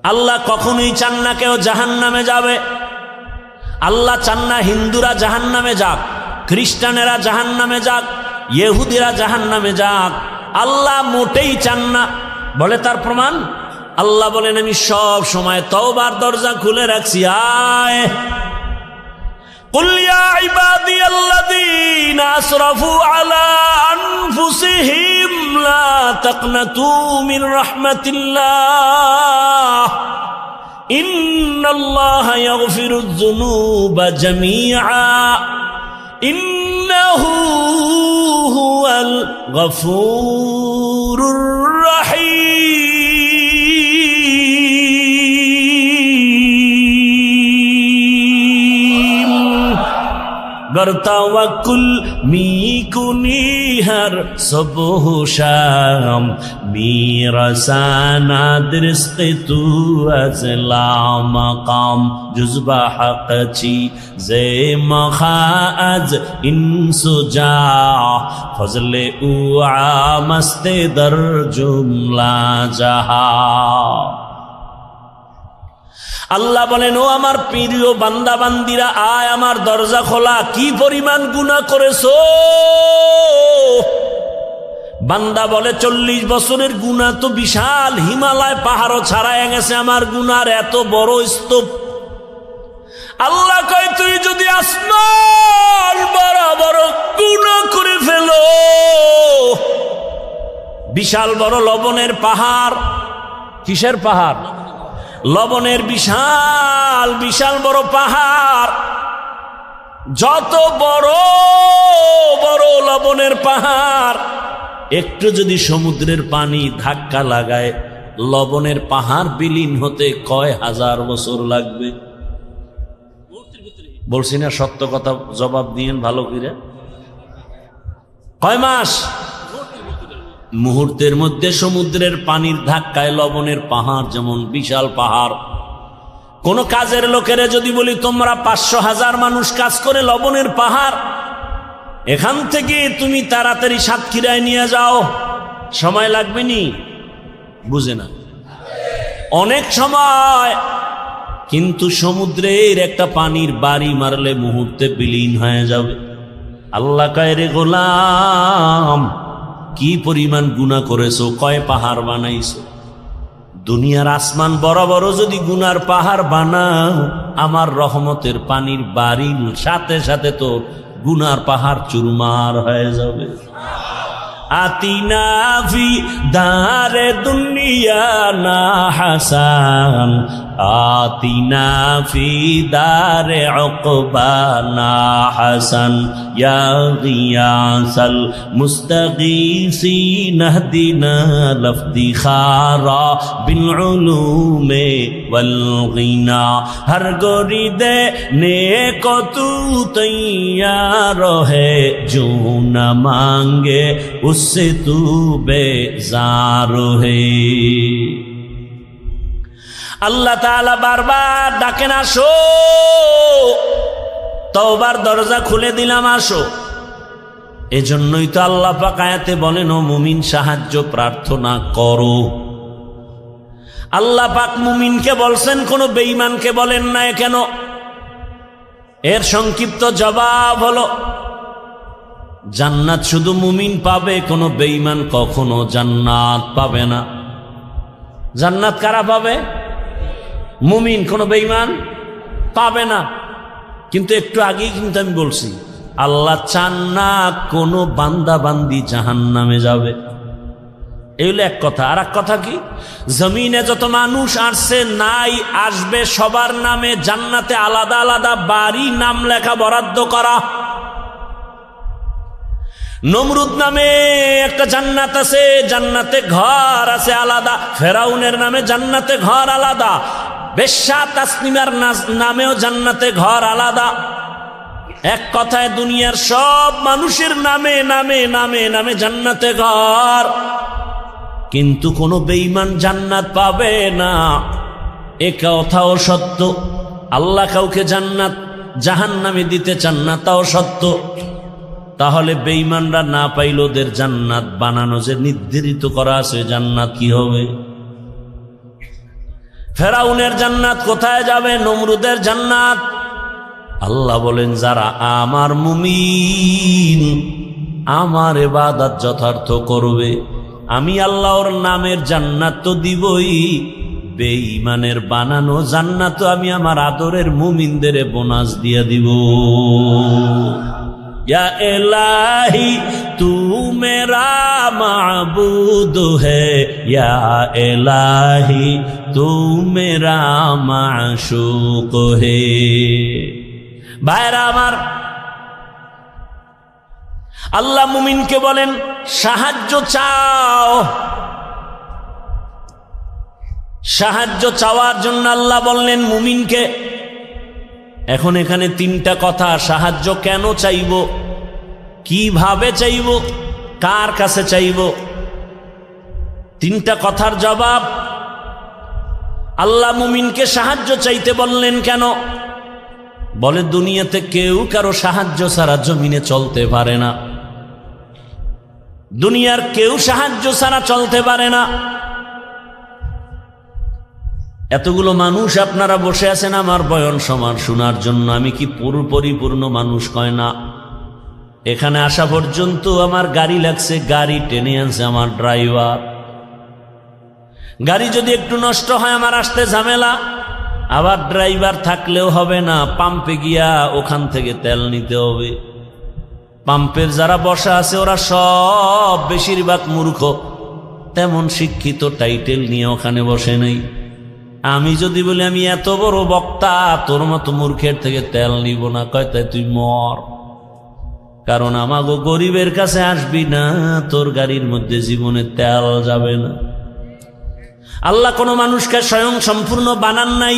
আল্লাহ কখনোই চান না কেউ জাহান্নামে যাবে। আল্লাহ চান না হিন্দুরা জাহান্নামে যাক, খ্রিস্টানেরা জাহান্নামে যাক, ইহুদিরা জাহান্নামে যাক। আল্লাহ মোটেই চান না। বলে তার প্রমাণ, আল্লাহ বলেন আমি সব সময় তওবার দরজা খুলে রাখছি। আয় কুল ইয়া ইবাদিয়াল্লাযীনা আসরাফু আলা আনফুসিহিম লা তাকনাতু মির রাহমাতিল্লাহ ইন্নাল্লাহা ইয়াগফিরুয যুনুবা জামিআ ইন্নাহু হুয়াল গফুরুর রহিম। गर तवक्कुल मी कुनी हर सुबह शाम मेरा साना रिज़्क़ तू अज़ला मकाम जुज़्बा हक़ छी ज़े मखाअज इंसुजा फज़ले उआ मस्ते दर जुमला जहा। আল্লাহ বলেন ও আমার প্রিয় বান্দা বান্দিরা, আয় আমার দরজা খোলা। কি পরিমাণ গুনাহ করেছো? বান্দা বলে 40 বছরের গুনাহ তো বিশাল, হিমালয় পাহাড়ও ছাড়ায় গেছে আমার গুনার এত বড় স্তূপ। আল্লাহ কয় তুই যদি আসমান বরাবর গুনাহ করে ফেলো, বিশাল বড় লবণের পাহাড়। কিসের পাহাড়? লবণের বিশাল বিশাল বড় পাহাড়। যত বড় বড় লবণের পাহাড়, একটু যদি সমুদ্রের পানি ধাক্কা লাগায়, লবণের পাহাড় বিলীন হতে কয় হাজার বছর লাগবে? বলছি না সত্য কথা, জবাব দিয়েন ভালো করে। কয় মাস? মুহূর্তের মধ্যে সমুদ্রের পানির ধাক্কায় লবণের পাহাড় যেমন বিশাল পাহাড়। কোন কাজের লোকেরা যদি বলি তোমরা 500,000 মানুষ কাজ করে লবণের পাহাড়, এখান থেকে তুমি তাড়াতাড়ি সাতক্ষীরায় নিয়ে যাও, সময় লাগবে নি? বুঝে না, অনেক সময়। কিন্তু সমুদ্রের একটা পানির বাড়ি মারলে মুহূর্তে বিলীন হয়ে যাবে। আল্লাহ কয় রে গোলাম, কি পরিমাণ গুনাহ করেছো, কয় পাহাড় বানাইছো? দুনিয়ার আসমান বড় বড় যদি গুনার পাহাড় বানাও, আমার রহমতের পানির বাড়ির সাথে সাথে তো গুনার পাহাড় চুরমার হয়ে যাবে। আতিনা ফি দারে দুনিয়া না হাসান আতিনা ফি দারে উকবা না হাসান ইয়া গিয়াসাল মুস্তাগীসিন হদিনা লফদিখারা বিল উলুমে ওয়াল গিনা হর গরিদে নেক তু তৈয়ার হে जो न मांगे उससे तू बेजार है। আল্লাহ তাআলা বারবার ডাকেন আসো, তওবার দরজা খুলে দিলাম আসো। এজন্যই তো আল্লাহ পাক আয়াতে বলেন ও মুমিন সাহায্য প্রার্থনা করো। আল্লাহ পাক মুমিনকে বলছেন, কোন বেঈমানকে বলেন না কেন? এর সংক্ষিপ্ত জবাব হলো জান্নাত শুধু মুমিন পাবে, কোনো বেঈমান কখনো জান্নাত পাবে না। জান্নাত কারা পাবে? মুমিন, কোনো বেঈমান পাবে না। কিন্তু একটু আগেই কিন্তু আমি বলছি আল্লাহ চান না কোনো বান্দা বান্দি জাহান্নামে যাবে। এই হলো এক কথা। আর এক কথা কি, জমিনে যত মানুষ আসছে নাই আসবে সবার নামে জান্নাতে আলাদা আলাদা বাড়ি নাম লেখা বরাদ্দ করা। নমরুদ নামে একটা জান্নাত আছে, জান্নাতে ঘর আছে আলাদা। ফেরাউনের নামে জান্নাতে ঘর আলাদা। বেশ্যা তাসনিমার নামেও জান্নাতে ঘর আলাদা। এক কথায় দুনিয়ার সব মানুষের নামে নামে নামে নামে জান্নাতে ঘর। কিন্তু কোনো বেঈমান জান্নাত পাবে না, এ কথাও সত্য। আল্লাহ কাউকে জান্নাত জাহান্নামে দিতে চান না, তাও সত্য। তাহলে বেঈমানরা না পাইল ওদের জান্নাত বানানো যে নির্ধারিত করা আছে জান্নাত কি হবে? ফেরাউনের জান্নাত কোথায় যাবে? নমরুদের জান্নাত। আল্লাহ বলেন যারা আমার মুমিন, আমার ইবাদত যথার্থ করবে, আমি আল্লাহর নামের জান্নাত তো দিবই, বেঈমানের বানানো জান্নাত আমি আমার আদরের মুমিনদের বোনাস দিয়ে দিব। या इलाही तू मेरा माबूद है, या इलाही तू मेरा माशूक है। ভাইরা আমার, আল্লাহ মুমিনকে বলেন সাহায্য চাও। সাহায্য চাওয়ার জন্য আল্লাহ বললেন মুমিনকে। এখন এখানে তিনটা কথা, সাহায্য কেন চাইব, কিভাবে চাইব, কার কাছে চাইব, তিনটা কথার জবাব। আল্লাহ মুমিনকে সাহায্য চাইতে বললেন কেন? বলে দুনিয়াতে কেউ কারো সাহায্য ছাড়া জমিনে চলতে পারে না। দুনিয়ার কেউ সাহায্য ছাড়া চলতে পারে না। এতগুলো মানুষ আপনারা বসে আছেন আমার বয়ান সমান শোনার জন্য। আমি কি পরিপূর্ণ মানুষ? কয় না। এখানে আসা পর্যন্ত আমার গাড়ি লাগছে, গাড়ি টেনে আনছে আমার ড্রাইভার। গাড়ি যদি একটু নষ্ট হয় আমার আসতে ঝামেলা, আবার ড্রাইভার থাকলেও হবে না, পাম্পে গিয়া ওখান থেকে তেল নিতে হবে। পাম্পের যারা বসা আছে ওরা সব বেশিরভাগ মূর্খ, তেমন শিক্ষিত টাইটেল নিয়ে ওখানে বসে নেই। আমি যদি বলি আমি এত বড় বক্তা, তোর মতো মূর্খের থেকে তেল নিব না, কয় তাই তুই মর, কারণ আমাগো গরিবের কাছে আসবি না, তোর গাড়ির মধ্যে জীবনে তেল যাবে না। আল্লাহ কোনো মানুষকে স্বয়ং সম্পূর্ণ বানান নাই।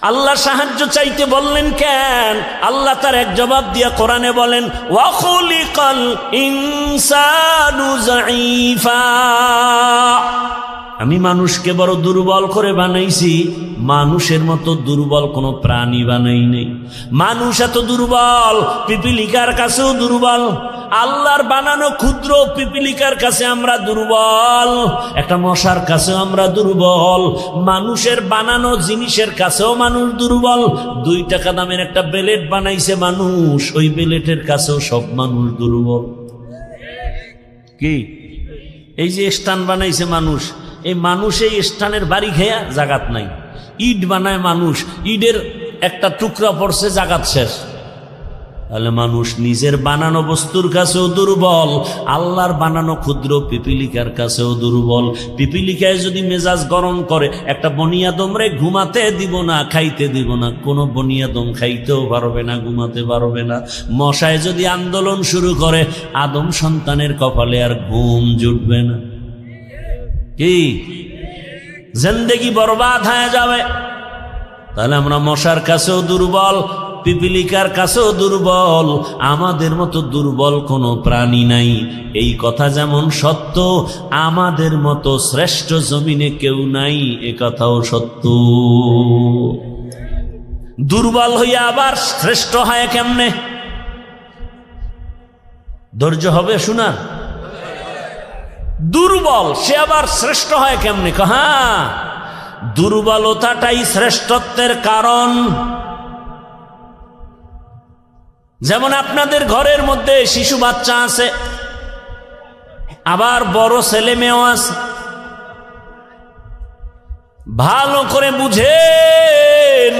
আল্লাহ সাহায্য চাইতে বললেন কেন? আল্লাহ তার এক জবাব দিয়ে কোরআনে বলেন ওয়া খুলিকাল ইনসানু যায়ীফা। আমি মানুষকে বড় দুর্বল করে বানাইছি, মানুষের মতো দুর্বল কোনো প্রাণী বানাই নেই। মানুষ এত দুর্বল, পিপিলিকার কাছেও দুর্বল। আল্লাহর বানানো ক্ষুদ্র পিপিলিকার কাছে আমরা দুর্বল, একটা মশার কাছেও আমরা দুর্বল, মানুষের বানানো জিনিসের কাছেও মানুষ দুর্বল। 2 টাকা দামের একটা বেলেট বানাইছে মানুষ, ওই বেলেটের কাছেও সব মানুষ দুর্বল। কি এই যে স্থান বানাইছে মানুষ, এই মানুষ এই স্থানের বাড়ি খেয়া জাগাত নাই। ইট বানায় মানুষ, ইটের একটা টুকরা পড়ছে, জাগাত শেষ। তাহলে মানুষ নিজের বানানো বস্তুর কাছেও দুর্বল, আল্লাহর বানানো ক্ষুদ্র পিপিলিকার কাছেও দুর্বল। পিপিলিকায় যদি মেজাজ গরম করে, একটা বনিয়াদমরে ঘুমাতে দিব না, খাইতে দিব না, কোনো বনিয়াদম খাইতেও পারবে না, ঘুমাতে পারবে না। মশায় যদি আন্দোলন শুরু করে, আদম সন্তানের কপালে আর ঘুম জুটবে না। কি জিন্দেগি বরবাদ হয়ে যাবে। তাহলে আমরা মশার কাছেও দুর্বল, পিপিলিকার কাছেও দুর্বল, আমাদের মতো দুর্বল কোনো প্রাণী নাই। এই কথা যেমন সত্য, আমাদের মতো শ্রেষ্ঠ জমিনে কেউ নাই, এ কথাও সত্য। দুর্বল হইয়া আবার শ্রেষ্ঠ হয় কেমনে? ধৈর্য হবে শোনার। দুর্বল সে আবার শ্রেষ্ঠ হয় কেমনে? হ্যাঁ, দুর্বলতাটাই শ্রেষ্ঠত্বের কারণ। যেমন আপনাদের ঘরের মধ্যে শিশু বাচ্চা আছে, আবার বড় ছেলে মেয়েও আছে। ভালো করে বুঝেন,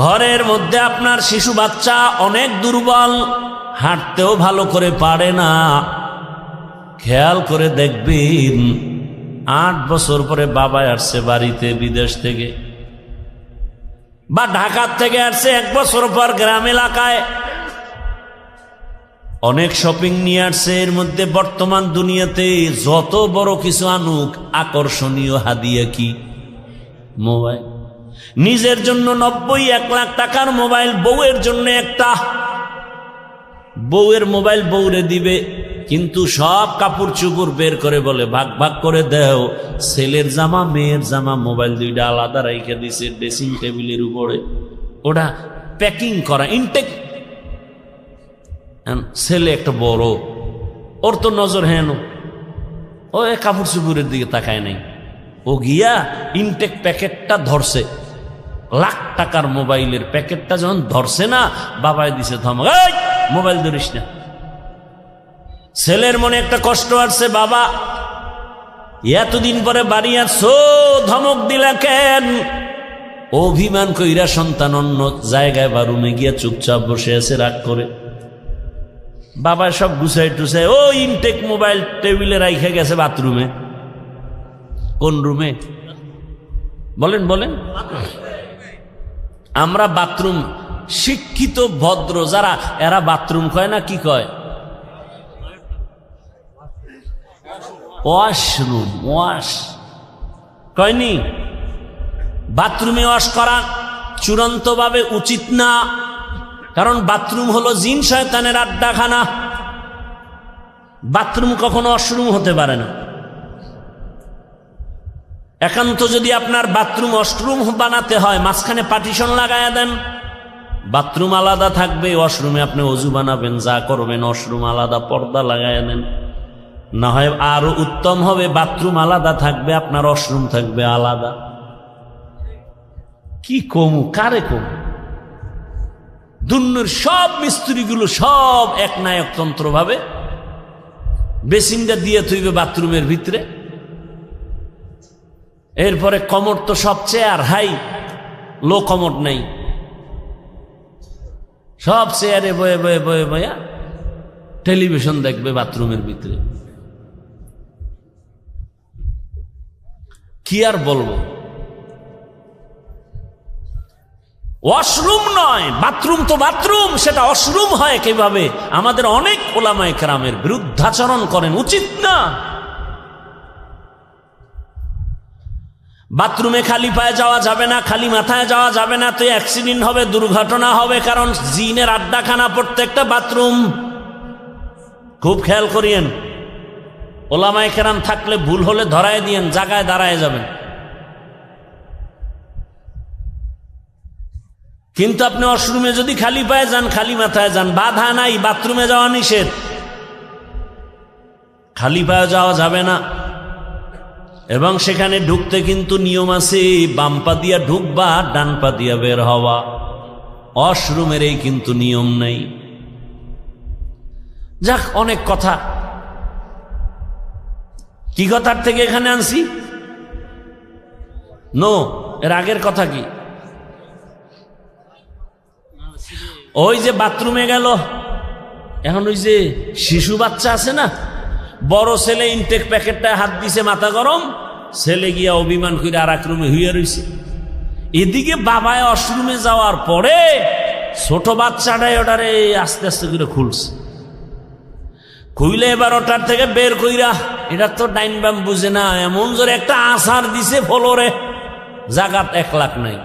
ঘরের মধ্যে আপনার শিশু বাচ্চা অনেক দুর্বল, হাঁটতেও ভালো করে পারে না। খেয়াল করে দেখবেন 8 বছর পরে বাবা আসছে বাড়িতে বিদেশ থেকে, বা ঢাকার থেকে আসছে 1 বছর পর গ্রাম এলাকায়, অনেক শপিং নিয়ে আসছে। এর মধ্যে বর্তমান দুনিয়াতে যত বড় কিছু আনুক, আকর্ষণীয় হাদিয়া কি? মোবাইল। নিজের জন্য 90-1 লাখ টাকার মোবাইল, বউয়ের জন্য একটা। বউয়ের মোবাইল বউরে দিবে, কিন্তু সব কাপড় চুপড় বের করে বলে ভাগ ভাগ করে দেও। ছেলের জামা মেয়ের জামা মোবাইল 2টা আলাদা রেখে দিছে ড্রেসিং টেবিলের উপরে, ওটা প্যাকিং করা ইনটেক। ছেলে একটা বড়, ওর তো নজর হেন, ও কাপড় চুপুরের দিকে তাকায় নাই, ও গিয়া ইনটেক প্যাকেটটা ধরছে, লাখ টাকার মোবাইলের প্যাকেটটা যখন ধরছে না, বাবাই দিছে ধমক, এই মোবাইল ধরিস না। ছেলের মনে একটা কষ্ট আসছে, বাবা এতদিন পরে বাড়ি আসছো, ধমক দিলা কেন? অভিমান কইরা সন্তান অন্য জায়গায় বা রুমে গিয়া চুপচাপ বসে আছে রাগ করে। বাবা সব গুছাই টুছাই, ও ইনটেক মোবাইল টেবিলে রাইখে গেছে বাথরুমে। কোন রুমে বলেন বলেন? আমরা বাথরুম, শিক্ষিত ভদ্র যারা এরা বাথরুম কয় না, কি কয়? ওয়াশরুম, ওয়াশ কয়নি? বাথরুমে ওয়াশ করা চূড়ান্তভাবে উচিত না, কারণ বাথরুম হলো জিন শয়তানের আড্ডাখানা। বাথরুম কখনো ওয়াশরুম হতে পারে না। একান্ত যদি আপনার বাথরুম ওয়াশরুম বানাতে হয়, মাঝখানে পার্টিশন লাগায়া দেন, বাথরুম আলাদা থাকবে, ওয়াশরুমে আপনি অজু বানাবেন, যা করবেন, ওয়াশরুম আলাদা, পর্দা লাগায়া দেন। না হয় আরো উত্তম হবে, বাথরুম আলাদা থাকবে, আপনার ওয়াশরুম থাকবে আলাদা। কি কমু, কারে কমু? দুনিয়ার সব মিস্ত্রিগুলো সব এক নায়কতন্ত্র ভাবে বেসিনটা দিয়ে থইবে বাথরুমের ভিতরে। এরপরে কমর তো সব চেয়ার হাই, লো কমর নেই, সব চেয়ারে বয়ে বয়ে বয়ে বয়া টেলিভিশন দেখবে বাথরুমের ভিতরে। কি আর বলবো? ওয়াশরুম নয়, বাথরুম তো বাথরুম, সেটা ওয়াশরুম হয় কিভাবে? আমাদের অনেক ওলামায়ে কেরামের বিরুদ্ধাচরণ করেন, উচিত না। বাথরুমে খালি পায়ে যাওয়া যাবে না, খালি মাথায় যাওয়া যাবে না, তো অ্যাক্সিডেন্ট হবে, দুর্ঘটনা হবে, কারণ জিনের আড্ডাখানা প্রত্যেকটা বাথরুম। খুব খেয়াল করিয়েন, ওলামায়ে কেরাম থাকলে ভুল হলে ধরায় দিয়েন, জায়গায় দাঁড়ায় যাবেন। কিন্তু আপনি ওয়াশরুমে যদি খালি পায়ে যান, খালি মাথায় যান, বাধা নাই, বাথরুমে যাওয়া নিষেধ, খালি পায়ে যাওয়া যাবে না। এবং সেখানে ঢুকতে কিন্তু নিয়ম আছে, বাম পা দিয়া ঢুকবা, ডান পা দিয়া বের হওয়া। ওয়াশরুমের এই কিন্তু নিয়ম নেই। যাক, অনেক কথা, কি কথার থেকে এখানে আনছি? নো, এর আগের কথা কি? ওই যে বাথরুমে গেল, এখন ওই যে শিশু বাচ্চা আছে না, বড় ছেলে ইনটেক প্যাকেটটা হাত দিছে, মাথা গরম, ছেলে গিয়া অভিমান করে আর এক রুমে হইয়া রইছে। এদিকে বাবায় ওয়াশরুমে যাওয়ার পরে ছোট বাচ্চাটাই ওটারে আস্তে আস্তে করে খুলছে, খুইলে এবার ওটার থেকে বের কইরা, এটা তো ডাইন বাম বুঝে না, এমন জোরে একটা আছাড় দিছে ফ্লোরে, জাগাত 1 লাখ নাই।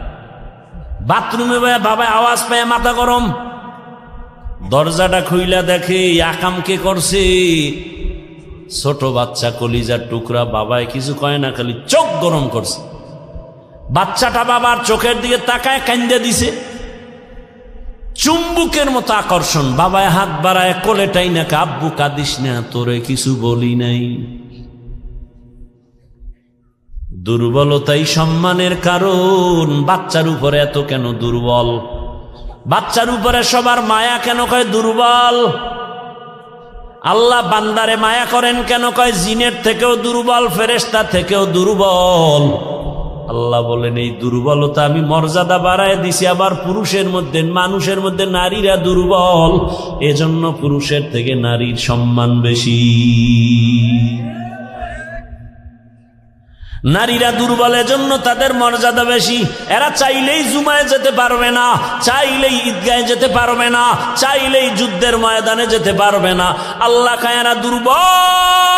বাথরুমে বাবা আওয়াজ পায়, মাথা গরম, দরজাটা খুইলা দেখে আকাম কে করছে? ছোট বাচ্চা, কলিজার টুকরা। বাবায় কিছু কয় না, খালি চোখ গরম করছে। বাচ্চাটা বাবার চোখের দিকে তাকায় কান্দে দিছে, চুম্বুকের মতো আকর্ষণ। বাবায় হাত বাড়ায় কোলেটাই না, আব্বু কাঁদিস না, তোরে কিছু বলি নাই। দুর্বলতাই সম্মানের কারণ। বাচ্চার উপরে এত কেন দুর্বল? বাচ্চার উপরে সবার মায়া কেন কয় দুর্বল? আল্লাহ বান্দারে মায়া করেন কেন কয় জিনের থেকেও দুর্বল, ফেরেশতা থেকেও দুর্বল। আল্লাহ বলেন এই দুর্বলতা আমি মর্যাদা বাড়ায় দিছি। আবার পুরুষের মধ্যে, মানুষের মধ্যে নারীরা দুর্বল, এজন্য পুরুষের থেকে নারীর সম্মান বেশি। নারীরা দুর্বল, এজন্য তাদের মর্যাদা বেশি। এরা চাইলেই জুমায় যেতে পারবে না, চাইলেই ঈদগাহে যেতে পারবে না, চাইলেই যুদ্ধের ময়দানে যেতে পারবে না। আল্লাহ কায়রা দুর্বল।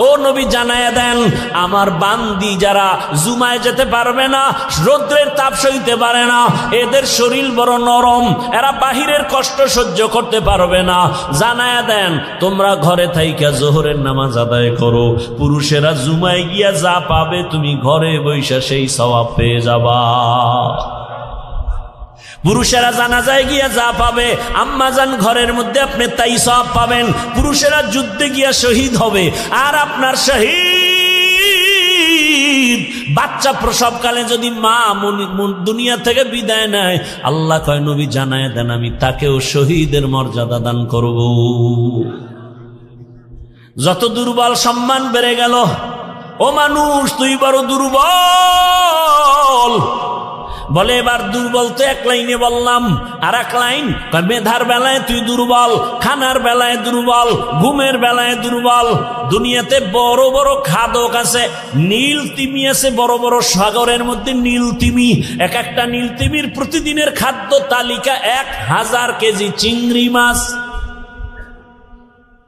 ও নবী জানায়া দেন, আমার বান্দি যারা জুমায় যেতে পারবে না, রৌদ্রের তাপ সইতে পারে না, এদের শরীর বড় নরম, এরা বাহিরের কষ্ট সহ্য করতে পারবে না, জানায়া দেন তোমরা ঘরে থাইকা জোহরের নামাজ আদায় করো। পুরুষেরা জুমায় গিয়া যা পাবে তুমি ঘরে বৈশা সেই সওয়াব পেয়ে যাবা। পুরুষেরা জানাজায় গিয়া যা পাবে আম্মাজান ঘরের মধ্যে আপনি তাই সওয়াব পাবেন। পুরুষেরা যুদ্ধে গিয়া শহীদ হবে, আর আপনার শহীদ বাচ্চা প্রসবকালে যদি মা দুনিয়া থেকে বিদায় নেয়, আল্লাহ কয় নবী জানায় দেন আমি তাকেও শহীদের মর্যাদা দান করব। যত দুর্বল সম্মান বেড়ে গেল। ও মানুষ, তুই বড় দুর্বল। বলে এবার দুর্বল তো এক লাইনে বললাম, আর এক লাইন মেধার বেলায় তুই দুর্বল, খানার বেলায় দুর্বল, ঘুমের বেলায় দুর্বল। দুনিয়াতে বড় বড় খাদক আছে, নীল তিমি আছে, বড় বড় সাগরের মধ্যে নীল তিমি। এক একটা নীল তিমির প্রতিদিনের খাদ্য তালিকা 1000 কেজি চিংড়ি মাছ।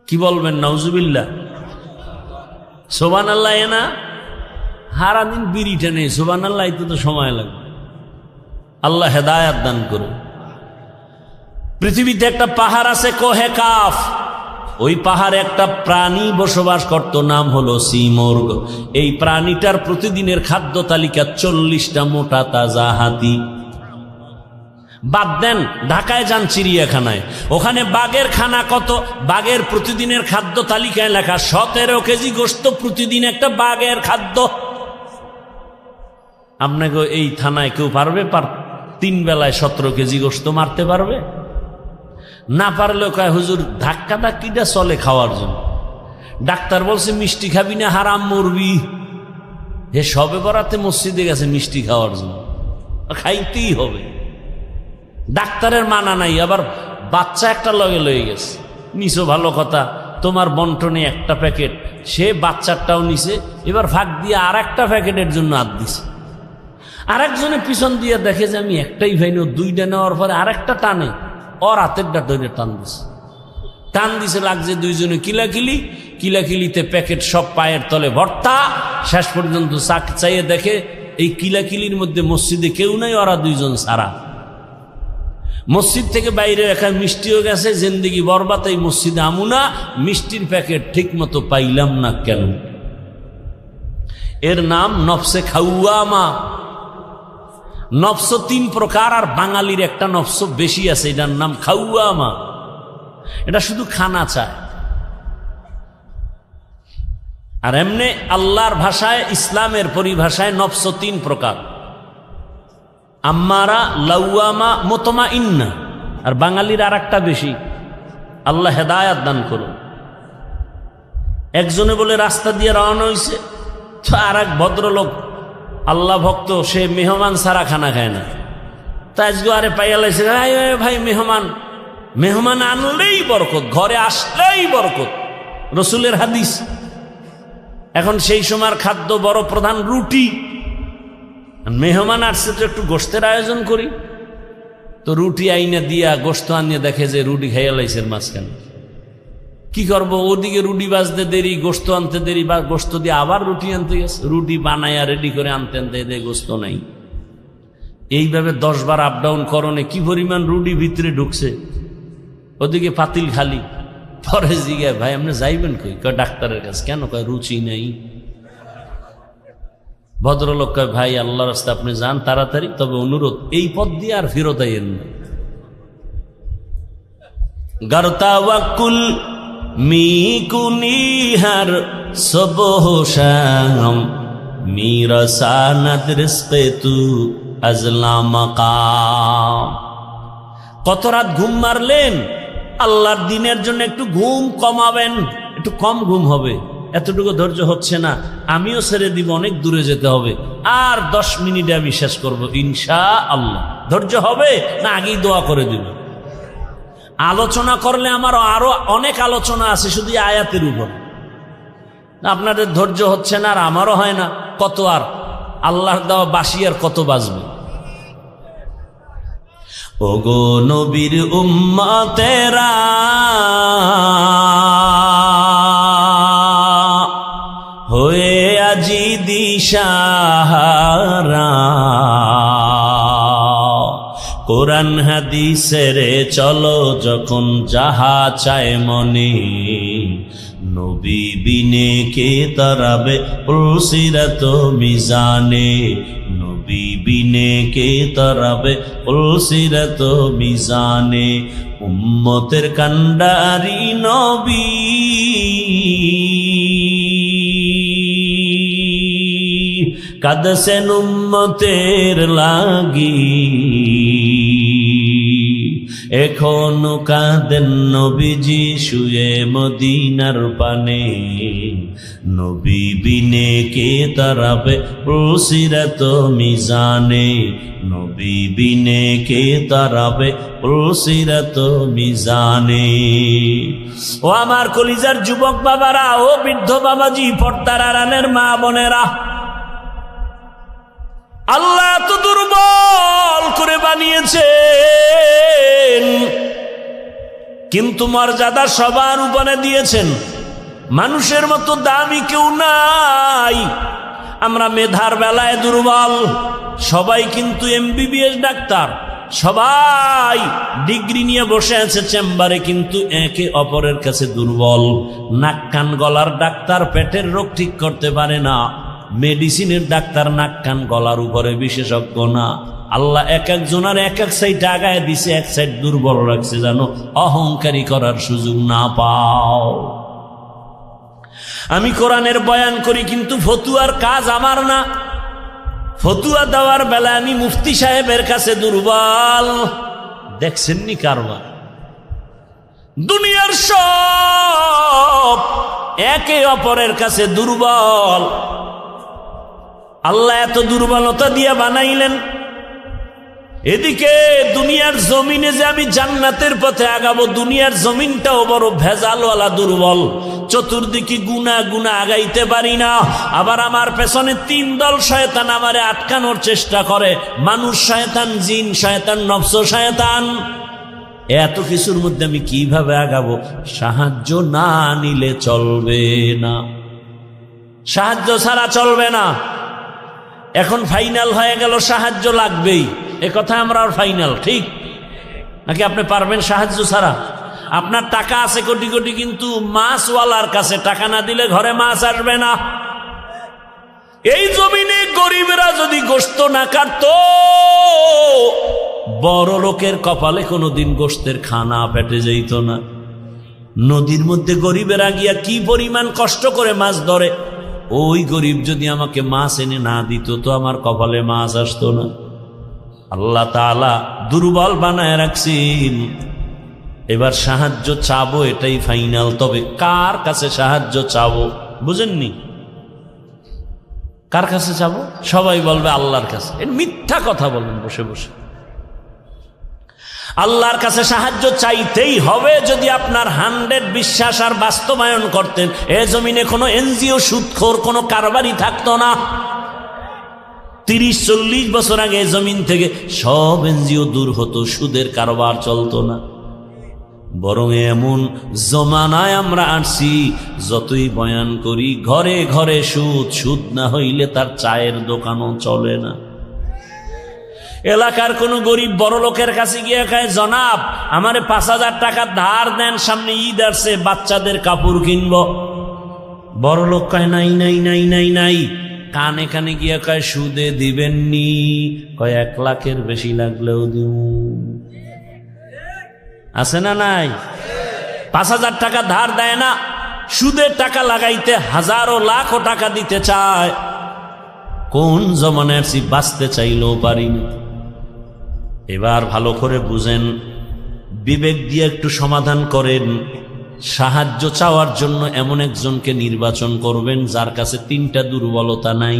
কি বলবেন নাউজুবিল্লাহ, সুবহানাল্লাহ। না সারাদিন বিড়ি টেনে সুবহানাল্লাহ, তো সময় লাগবে। আল্লাহ হেদায়াত দান করুন। পৃথিবীতে একটা পাহাড় আছে কোহে কাফ, ওই পাহাড়ে একটা প্রাণী বসবাস করত, নাম হলো সিমর্গ। এই প্রাণীটার প্রতিদিনের খাদ্য তালিকা 40টা মোটা তাজা হাতি। বাদ দেন, ঢাকায় যান চিড়িয়াখানায়, ওখানে বাঘের খানা কত? বাঘের প্রতিদিনের খাদ্য তালিকায় লেখা 17 কেজি গোশত প্রতিদিন একটা বাঘের খাদ্য। আপনাকে এই থানায় কেউ পারবে 3 বেলায় 17 কেজি গোশত মারতে পারবে? না পারলেও কয় হুজুর ধাক্কা ধাক্কিটা চলে খাওয়ার জন্য। ডাক্তার বলছে মিষ্টি খাবি না হারাম মরবি। হে সবে বরাতে মসজিদে গেছে মিষ্টি খাওয়ার জন্য, খাইতেই হবে। ডাক্তারের মানা নাই, আবার বাচ্চা একটা লগে লয়ে গেছে। নিছো ভালো কথা, তোমার বন্টনে একটা প্যাকেট, সে বাচ্চাটাও নিছে, এবার ভাগ দিয়ে আর একটা প্যাকেটের জন্য হাত দিছে। আরেকজনে পিছন দিয়ে দেখে যে আমি একটাই ভাইনি, 2টা নেওয়ার পরে আরেকটা টানে, ওর হাতেরটা ধরে টান দিছে, লাগছে দুইজনে কিলাকিলি। কিলাকিলিতে প্যাকেট সব পায়ের তলে ভর্তা। শেষ পর্যন্ত চাইয়ে দেখে এই কিলাকিলির মধ্যে মসজিদে কেউ নাই, ওরা 2জন সারা। মসজিদ থেকে বাইরে একা মিষ্টিও গেছে, জিন্দেগি বরবাদ, এই মসজিদে আমুনা, মিষ্টির প্যাকেট ঠিক মতো পাইলাম না কেন? এর নাম নফসে খাওয়ামা। নফস 3 প্রকার, আর বাঙালির একটা নফস বেশি আছে, এটার নাম খাওয়ামা। এটা শুধু খানা চায়। আর এমনি আল্লাহর ভাষায়, ইসলামের পরিভাষায় নফস 3 প্রকার: আম্মারা, লাওয়ামা, মুতমাইন্না। আর বাঙালির আর একটা বেশি। আল্লাহ হেদায়াত দান করুন। একজনে বলে রাস্তা দিয়ে রওনা হয়েছে, তো আর এক ভদ্রলোক আল্লাহ ভক্ত, সে মেহমান সারা খানা খায় না। তাই আজকে আরে পাইয়া লাইছে, ভাই মেহমান আনলেই বরকত, ঘরে আসলেই বরকত, রসুলের হাদিস। এখন সেই সময়ের খাদ্য বড় প্রধান রুটি। মেহমান আসছে তো একটু গোশতের আয়োজন করি, তো রুটি আইনা দিয়া গোশত আনিয়ে দেখে যে রুটি খাইয়া লাইছেন মাঝখানে। কি করবো, ওদিকে রুটি বাজতে দেরি, গোশত আনতে দেরি, বা গোশত দিয়ে আবার রুটি আনতে গেছে, রুটি বানাইয়া রেডি করে আনতে গোশত নাই। এইভাবে 10 বার আপ ডাউন করণে কি পরিমাণ রুটি ভিতরে ঢুকছে, ওদিকে পাতিল খালি। পরে জিগায়, ভাই আপনি যাইবেন কই? কয় ডাক্তারের কাছে। কেন? কয় রুচি নাই। ভদ্রলোক কয়, ভাই আল্লাহর রাস্তায় আপনি যান তাড়াতাড়ি, তবে অনুরোধ এই পথ দিয়ে আর ফেরত আইয়েন না। গরতাওয়াকুল মিকুনিহার সবহশাম মিরাসানাত রিজকে তু আজলামাকাম। কত রাত ঘুম মারলেন? আল্লাহর দিনের জন্য একটু ঘুম কমাবেন, একটু কম ঘুম হবে। এতটুকু ধৈর্য হচ্ছে না, আমিও ছেড়ে দিব, অনেক দূরে যেতে হবে। আর 10 মিনিটে আমি শেষ করবো ইনশাআল্লাহ। ধৈর্য হবে না আগেই দোয়া করে দিব? আলোচনা করলে আমার আরো অনেক আলোচনা আছে শুধু আয়াতের উপর। আপনাদের ধৈর্য হচ্ছে না, আর আমারও হয় না। কত আর আল্লাহর দেওয়া বাঁশি আর কত বাজবে? ওগো নবীর উম্মতেরা, হয়ে আজি দিশাহারা, কোরআন হাদিসের চলো যখন যাহা চায় মনে, নবী বিনে কে তারাবে পুলসিরাত মিজানে, নবী বিনে কে তারাবে পুলসিরাত মিজানে। উম্মতের কান্ডারি নবী, কাঁদছেন উম্মতের লাগি, এখনো কাঁদেন নবীজি শুয়ে মদিনার পানে। নবী বিনে কে তারাবে পুলসিরাত মিজানে, নবী বিনে কে তারাবে পুলসিরাত মিজানে। ও আমার কলিজার যুবক বাবারা, ও বৃদ্ধ বাবাজি, পর্দার আড়ালের মা বোনেরা, আল্লাহ এত দুর্বল করে বানিয়েছেন, কিন্তু মর্যাদা সবার উপরে দিয়েছেন। মানুষের মতো দামি কেউ নাই। আমরা মেধার বেলায় দুর্বল, সবাই কিন্তু MBBS ডাক্তার, সবাই ডিগ্রি নিয়ে বসে আছে চেম্বারে, কিন্তু একে অপরের কাছে দুর্বল। নাক কান গলার ডাক্তার পেটের রোগ ঠিক করতে পারে না, মেডিসিনের ডাক্তার নাক কান গলার উপরে বিশেষজ্ঞ না। আল্লাহ এক একজনের এক এক সাইড আগায় দিছে, এক সাইড দুর্বল রাখছে, জানো, অহংকারী করার সুযোগ না পাও। আমি কোরআনের বয়ান করি, কিন্তু ফতুয়ার কাজ আমার না। ফতুয়া দেওয়ার বেলা আমি মুফতি সাহেবের কাছে দুর্বল। দেখছেননি কারবার? দুনিয়ার সব একে অপরের কাছে দুর্বল। আল্লাহ এত দুর্বলতা দিয়ে বানাইলেন, এদিকে দুনিয়ার জমিনে যে আমি জান্নাতের পথে আগাবো, দুনিয়ার জমিনটাও বড় ভেজালওয়ালা, দুর্বল। চতুর্দিকে গুনাহ গুনাহ আগাইতে পারি না। আবার আমার পেছনে 3 দল শয়তান আমারে আটকানোর চেষ্টা করে, মানুষ শয়তান, জিন শয়তান, নফস শয়তান। এত কিছুর মধ্যে আমি কিভাবে আগাবো? সাহায্য না নিলে চলবে না, সাহায্য ছাড়া চলবে না। এখন ফাইনাল হয়ে গেল, সাহায্য লাগবেই। এ কথা আমরা ফাইনাল, ঠিক নাকি? আপনি পারবেন সাহায্য ছাড়া? আপনার টাকা আছে কোটি কোটি, কিন্তু মাছওয়ালার কাছে টাকা না দিলে ঘরে মাছ আসবে না। এই জমিনে গরিবরা যদি গোশত না কাটতো, বড় লোকের কপালে কোনোদিন গোশতের খানা পেটে যেত না। নদীর মধ্যে গরিবেরা গিয়া কি পরিমাণ কষ্ট করে মাছ ধরে, ওই গরিব যদি আমাকে মাছ এনে না দিত, তো আমার কপালে মাছ আসতো না। আল্লাহ তাআলা দুর্বল বানায় রাখছেন। এবার সাহায্য চাবো, এটাই ফাইনাল। তবে কার কাছে সাহায্য চাবো বুঝেননি? কার কাছে চাবো? সবাই বলবে আল্লাহর কাছে। এর মিথ্যা কথা বলেন বসে বসে। আল্লাহর কাছে সাহায্য চাইতেই হবে। যদি আপনার 100 বিশ্বাস আর বাস্তবায়ন করতেন, এ জমিনে কোনো এনজিও সুদখোর কোনো কারবারি থাকতো না। 30-40 বছর আগে জমিন থেকে সব এনজিও দূর হতো, সুদের কারবার চলতো না। বরং এমন জমানায় আমরা আসছি, যতই বয়ান করি ঘরে ঘরে সুদ, সুদ না হইলে তার চায়ের দোকানও চলে না। এলাকার কোন গরিব বড় লোকের কাছে গিয়ে খায়, জনাব আমারে 5000 টাকা ধার দেন, সামনে ঈদ আসছে, বাচ্চাদের কাপড় কিনব। বড় লোক কয় নাই নাই নাই নাই নাই। কানে কানে গিয়ে কয় সুদে দিবেননি? কয় 1 লাখের বেশি লাগলেও দিব। আছে না নাই? 5000 টাকা ধার দেয় না, সুদের টাকা লাগাইতে হাজারো লাখো টাকা দিতে চায়। কোন জমানায় আসি, বাঁচতে চাইলেও পারিনি। এবার ভালো করে বুঝেন, বিবেক দিয়ে একটু সমাধান করেন। সাহায্য চাওয়ার জন্য এমন একজনকে নির্বাচন করবেন যার কাছে 3টা দুর্বলতা নাই।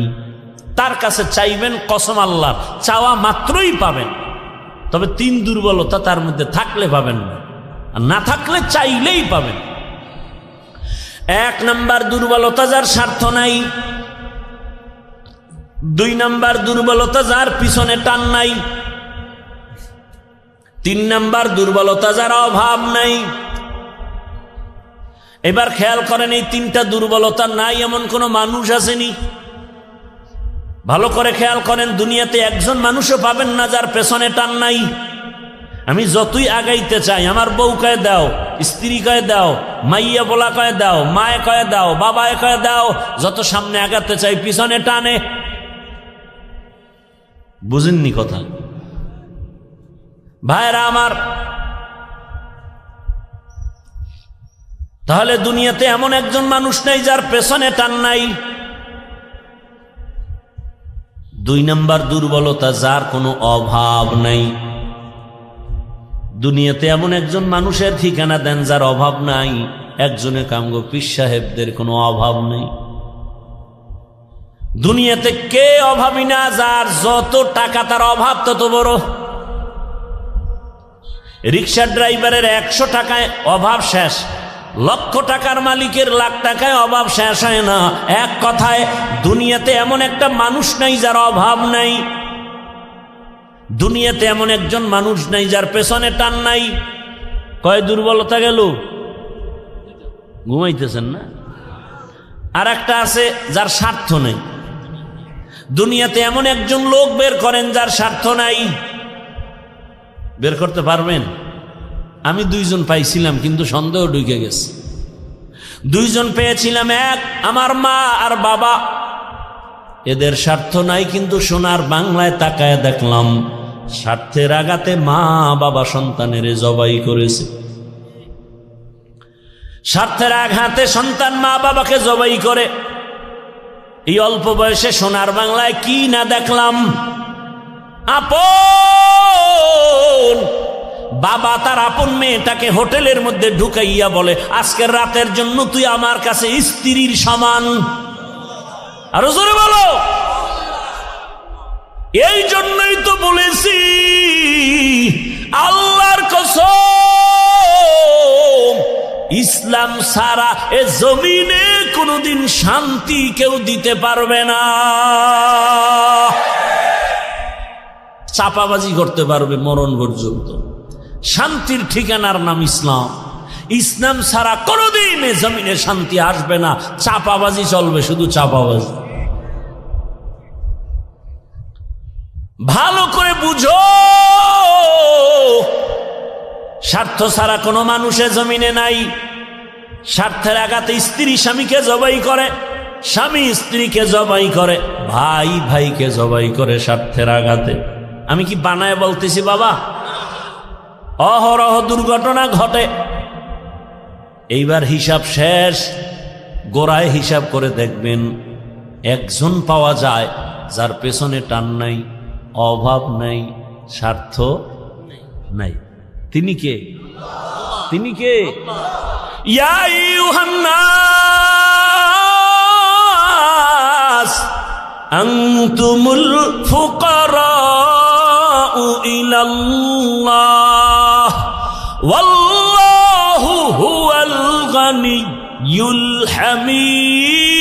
তার কাছে চাইবেন, কসম আল্লাহ, চাওয়া মাত্রই পাবেন। তবে 3 দুর্বলতা তার মধ্যে থাকলে পাবেন না, আর না থাকলে চাইলেই পাবেন। 1 নাম্বার দুর্বলতা, যার স্বার্থ নাই। 2 নাম্বার দুর্বলতা, যার পিছনে টান নাই। 3 নাম্বার দুর্বলতা, যার অভাব নাই। এবার খেয়াল করেন, এই 3টা দুর্বলতা নাই এমন কোন মানুষ আসেনি? ভালো করে খেয়াল করেন, দুনিয়াতে একজন মানুষও পাবেন না যার পেছনে টান নাই। আমি যতই আগাইতে চাই, আমার বউ কয়ে দাও, স্ত্রী কয়ে দাও, মাইয়া বলা কয়ে দাও, মায়ে কয়ে দাও, বাবায় কয়ে দাও, যত সামনে আগাতে চাই পিছনে টানে। বুঝেননি কথা ভাইরা আমার? তাহলে দুনিয়াতে এমন একজন মানুষ নাই যার পেছনে টান নাই। 2 নাম্বার দুর্বলতা, যার কোনো অভাব নাই। দুনিয়াতে এমন একজন মানুষের ঠিকানা দেন যার অভাব নাই। একজনে কামগো পীর সাহেবদের কোনো অভাব নেই। দুনিয়াতে কে অভাবী না? যার যত টাকা তার অভাব তত বড়। রিক্সা ড্রাইভারের 100 টাকায় অভাব শেষ, লক্ষ টাকার মালিকের লাখ টাকায় অভাব শেষ হয় না। এক কথায় দুনিয়াতে এমন একটা মানুষ নাই যার অভাব নাই। দুনিয়াতে এমন একজন মানুষ নাই যার পেছনে টান নাই। কয় দুর্বলতা গেল? ঘুমাইতেছেন না? আর একটা আছে যার স্বার্থ নেই। দুনিয়াতে এমন একজন লোক বের করেন যার স্বার্থ নাই। বের করতে পারবেন? আমি 2 জন পাইছিলাম, কিন্তু সন্দেহ ঢুকে গেছে। 2 জন পেয়েছিলাম, এক আমার মা আর বাবা। এদের স্বার্থ নাই, কিন্তু সোনার বাংলায় তাকায় দেখলাম স্বার্থের আঘাতে মা বাবা সন্তানের জবাই করেছে। স্বার্থের আঘাতে সন্তান মা বাবাকে জবাই করে। এই অল্প বয়সে সোনার বাংলায় কি না দেখলাম। আপন বাবা তার আপন মেয়েটাকে হোটেলের মধ্যে ঢুকাইয়া বলে, আজকের রাতের জন্য তুই আমার কাছে স্ত্রীর সমান। আরো জোরে বলো। এই জন্যই তো বলেছি আল্লাহর কসম, ইসলাম ছাড়া এ জমিনে কোনোদিন শান্তি কেউ দিতে পারবে না। চাপাবাজি করতে পারবে মরণ পর্যন্ত। শান্তির ঠিকানার নাম ইসলাম। ইসলাম ছাড়া কোনোদিন এ জমিনে শান্তি আসবে না। চাপাবাজি চলবে, শুধু চাপাবাজি। ভালো করে বুঝো, স্বার্থ ছাড়া কোনো মানুষের জমিনে নাই। স্বার্থের আঘাতে স্ত্রী স্বামীকে জবাই করে, স্বামী স্ত্রীকে জবাই করে, ভাই ভাইকে জবাই করে স্বার্থের আঘাতে। আমি কি বানায় বলতেছি বাবা? অহরহ দুর্ঘটনা ঘটে। এইবার হিসাব শেষ, গোড়ায় হিসাব করে দেখবেন একজন পাওয়া যায় যার পেছনে টান নাই, অভাব নাই, স্বার্থ নাই। তিনি কে? তিনি কে? ইয়া আইয়ুহান নাস আনতুমুল ফুকারাউ ইলাল্লাহ ওয়াল্লাহু হুয়াল গানিয়্যুল হামিদ।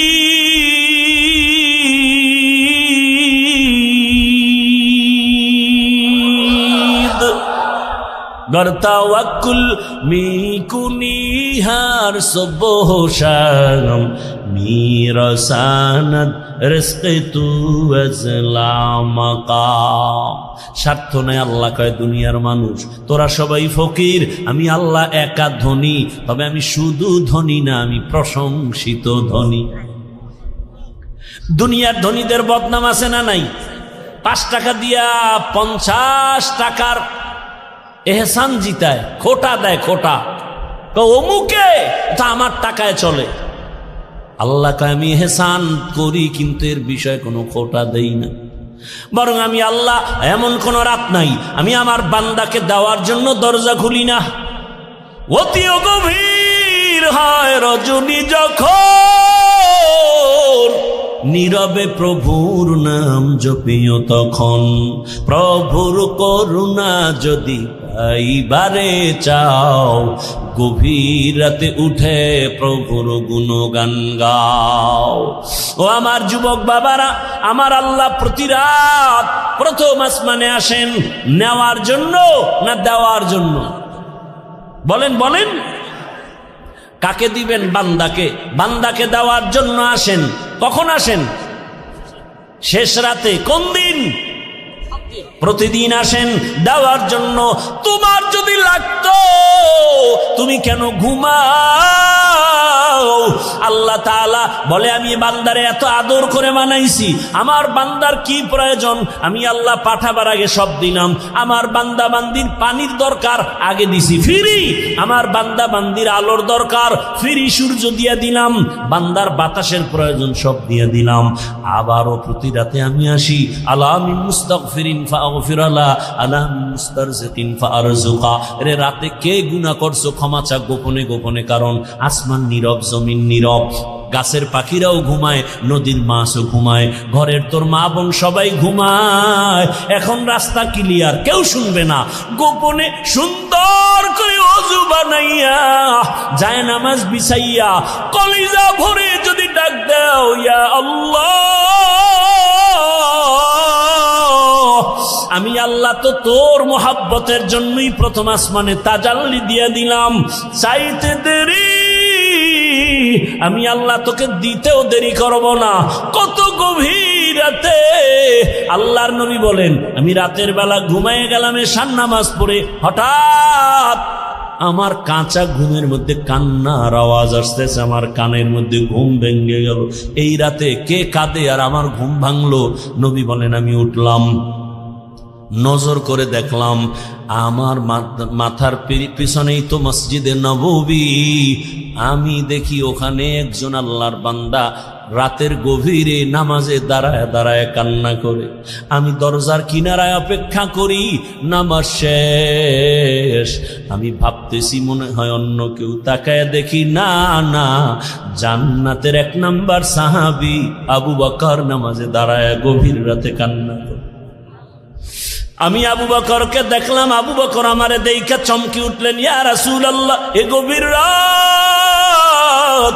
গরতাওয়াক্কুল মিকুনিহার সুবহ শাম মিরসানাত রিজকে তু আজলামাকা। স্বার্থ নাই। আল্লাহ কয় দুনিয়ার মানুষ তোরা সবাই ফকির, আমি আল্লাহ একা ধনী। তবে আমি শুধু ধনী না, আমি প্রশংসিত ধনী। দুনিয়ার ধনীদের বদনাম আছে না নাই? 5 টাকা দিয়া 50 টাকার এহসান জিতায়, খোটা দেয়, খোটা। অমুকে তা আমার টাকায় চলে। আল্লাহ কয় আমি এহসান করি, কিন্তু এর বিষয়ে কোনো খোটা দেই না। বরং আমি আল্লাহ এমন কোন রাত নাই আমি আমার বান্দাকে দেওয়ার জন্য দরজা খুলি না। অতিও গভীর হয় রজনী যখন, নীরবে প্রভুর নাম জপিও তখন। প্রভুর করুণা যদি পাইবারে চাও, গভীর রাতে উঠে প্রভুর গুণগান গাও। ও আমার যুবক বাবারা, আমার আল্লাহ প্রতি রাত প্রথম আসমানে আসেন নেওয়ার জন্য না দেওয়ার জন্য? বলেন বলেন। কাকে দিবেন? বান্দাকে। বান্দাকে দেওয়ার জন্য আসেন। কখন আসেন? শেষ রাতে। কোন দিন? প্রতিদিন আসেন দেওয়ার জন্য। তোমার যদি লাগতো তুমি কেন ঘুমাও? আল্লাহ তাআলা বলে আমি বান্দারে এত আদর করে বানাইছি, আমার বান্দার কি প্রয়োজন আমি আল্লাহ পাঠাবার আগে সব দিলাম। আমার বান্দা বান্দির পানির দরকার আগে দিছি ফ্রি, আমার বান্দা বান্দির আলোর দরকার ফ্রি সূর্য দিয়ে দিলাম, বান্দার বাতাসের প্রয়োজন সব দিয়ে দিলাম। আবারও প্রতি রাতে আমি আসি, আলা মিন মুস্তাগফিরিন ফাগফিরালা, আলা মিন মুস্তারজিকিন ফারজুকা। রে রাতে কে গুনাহ করছো ক্ষমা চা গোপনে গোপনে, কারণ আসমান নীরব জমিন নীরব, গাছের পাখিরাও ঘুমায়, নদীর মাছও ঘুমায়, ঘরের তোর মা বোন সবাই ঘুমায়। এখন রাস্তা ক্লিয়ার, কেউ শুনবে না, গোপনে সুন্দর করে ওযু বানাইয়া যায় নামাজ বিছাইয়া কলিজা ভরে যদি ডাক দাও ইয়া আল্লাহ, আমি আল্লাহ তো তোর মোহাব্বতের জন্যই প্রথম আসমানে তাজাল্লি দিয়ে দিলাম, চাইতে দেরি আমি আল্লাহ তোকে দিতেও দেরি করব না। কত গভীর রাতে আল্লাহর নবী বলেন আমি রাতের বেলা ঘুমায়ে গেলাম এশার নামাজ পড়ে, হঠাৎ আমার কাঁচা ঘুমের মধ্যে কান্নার আওয়াজ আসতেছে, আমার কানের মধ্যে ঘুম ভেঙে গেল। এই রাতে কে কাঁদে আর আমার ঘুম ভাঙলো? নবী বলেন আমি উঠলাম, নজর করে দেখলাম আমার মাথার পিছনেই তো মসজিদে নববী। আমি দেখি ওখানে একজন আল্লাহর বান্দা রাতের গভীরে নামাজে দাঁড়ায় দাঁড়ায় কান্না করে। আমি দরজার কিনারায় অপেক্ষা করি, নামাজ শেষ। আমি ভাবতেছি মনে হয় অন্য কেউ, তাকায় দেখি না না, জান্নাতের 1 নাম্বার সাহাবী আবু বকর নামাজে দাঁড়ায় গভীর রাতে কান্না করে। আমি আবু বকরকে দেখলাম, আবু বকর আমারে দেইখা চমকে উঠলেন, ইয়া রাসূলুল্লাহ এ গভীর রাত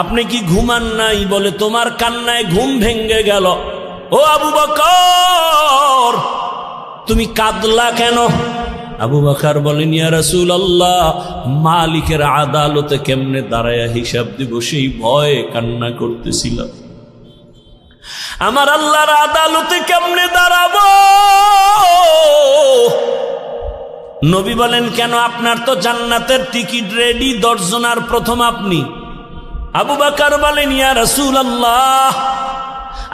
আপনি কি ঘুমান নাই? বলে তোমার কান্নায় ঘুম ভেঙে গেল। ও আবু বকর তুমি কাঁদলা কেন? আবু বকর বলেন ইয়া রাসূলুল্লাহ মালিকের আদালতে কেমনে দাঁড়ায়া হিসাব দিব সেই ভয়ে কান্না করতেছিলাম। আমার আল্লাহর আদালতে কেমনে দাঁড়াবো? নবী বলেন কেন? আপনার তো জান্নাতের টিকিট রেডি, 10 জনার প্রথম আপনি। আবু বকর বলেন ইয়া রাসূলুল্লাহ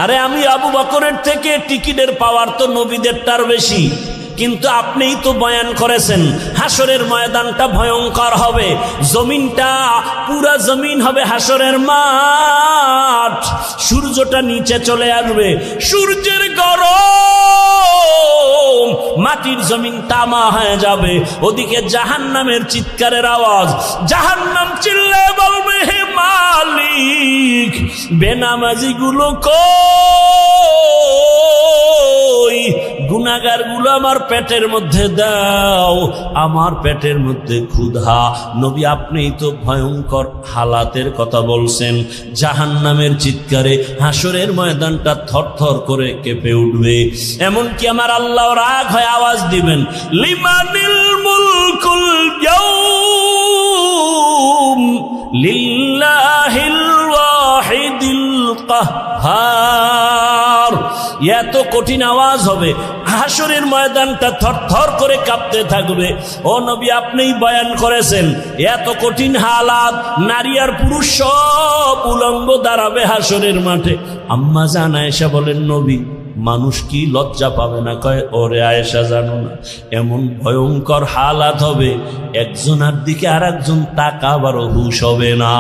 আরে আমি আবু বকরের থেকে টিকিটের পাওয়ার তো নবীদেরটার বেশি, কিন্তু আপনিই তো বয়ান করেছেন হাসরের ময়দানটা ভয়ঙ্কর হবে, জমিনটা পুরা জমিন হবে হাসরের মাঠ, সূর্যটা নিচে চলে আসবে, সূর্যের গরম মাটির জমিন তামা হয়ে যাবে, ওদিকে জাহান্নামের চিৎকারের আওয়াজ, জাহান্নাম চিল্লায় বলবে হে মালিক বেনামাজি গুলো কই, গুনাহগার গুলো আমার পেটের মধ্যে দাও, আমার পেটের মধ্যে ক্ষুধা। নবী আপনিই তো ভয়ঙ্কর হালাতের কথা বলছেন, জাহান্নামের চিৎকারে হাসরের ময়দানটা থরথর করে কেঁপে উঠবে। এমনকি আমার আল্লাহ রাগ হয়ে আওয়াজ দিবেন লিমানিল মুলকুল ইয়াউম লিল্লাহিল ওয়াহিদিল কাহ্হার। এত কঠিন আওয়াজ হবে, হাসরের ময়দানটা থরথর করে কাঁপতে থাকবে। ও নবী আপনিই বয়ান করেছেন এত কঠিন হালাত, নারী আর পুরুষ সব উলঙ্গ দাঁড়াবে হাসরের মাঠে। আম্মা জান আয়েশা বলেন নবী মানুষ কি লজ্জা পাবে না? কয় ওরে আয়েশা জানো না এমন ভয়ঙ্কর হালাত হবে একজনের দিকে আর একজন তাকাবারও হুঁশ হবে না।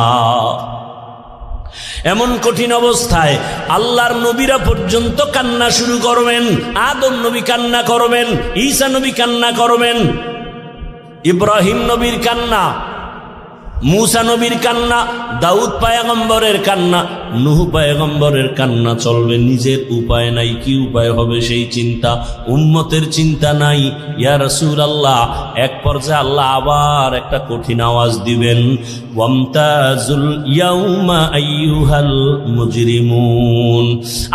এমন কঠিন অবস্থায় আল্লাহর নবীরা পর্যন্ত কান্না শুরু করবেন, আদম নবী কান্না করবেন, ঈসা নবী কান্না করবেন, ইব্রাহিম নবীর কান্না, মুসা নবীর কান্না, দাউদ পয়গম্বরের কান্না, নূহ পয়গম্বরের কান্না চলবে। নিজের উপায় নাই, কি উপায় হবে সেই চিন্তা, উম্মতের চিন্তা নাই। ইয়া রাসূলুল্লাহ এক পর্যায়ে আল্লাহ আবার একটা কঠিন আওয়াজ দিবেন, ওয়ামতাজুল ইয়াউমা আইয়ুহাল মুজরিমুন।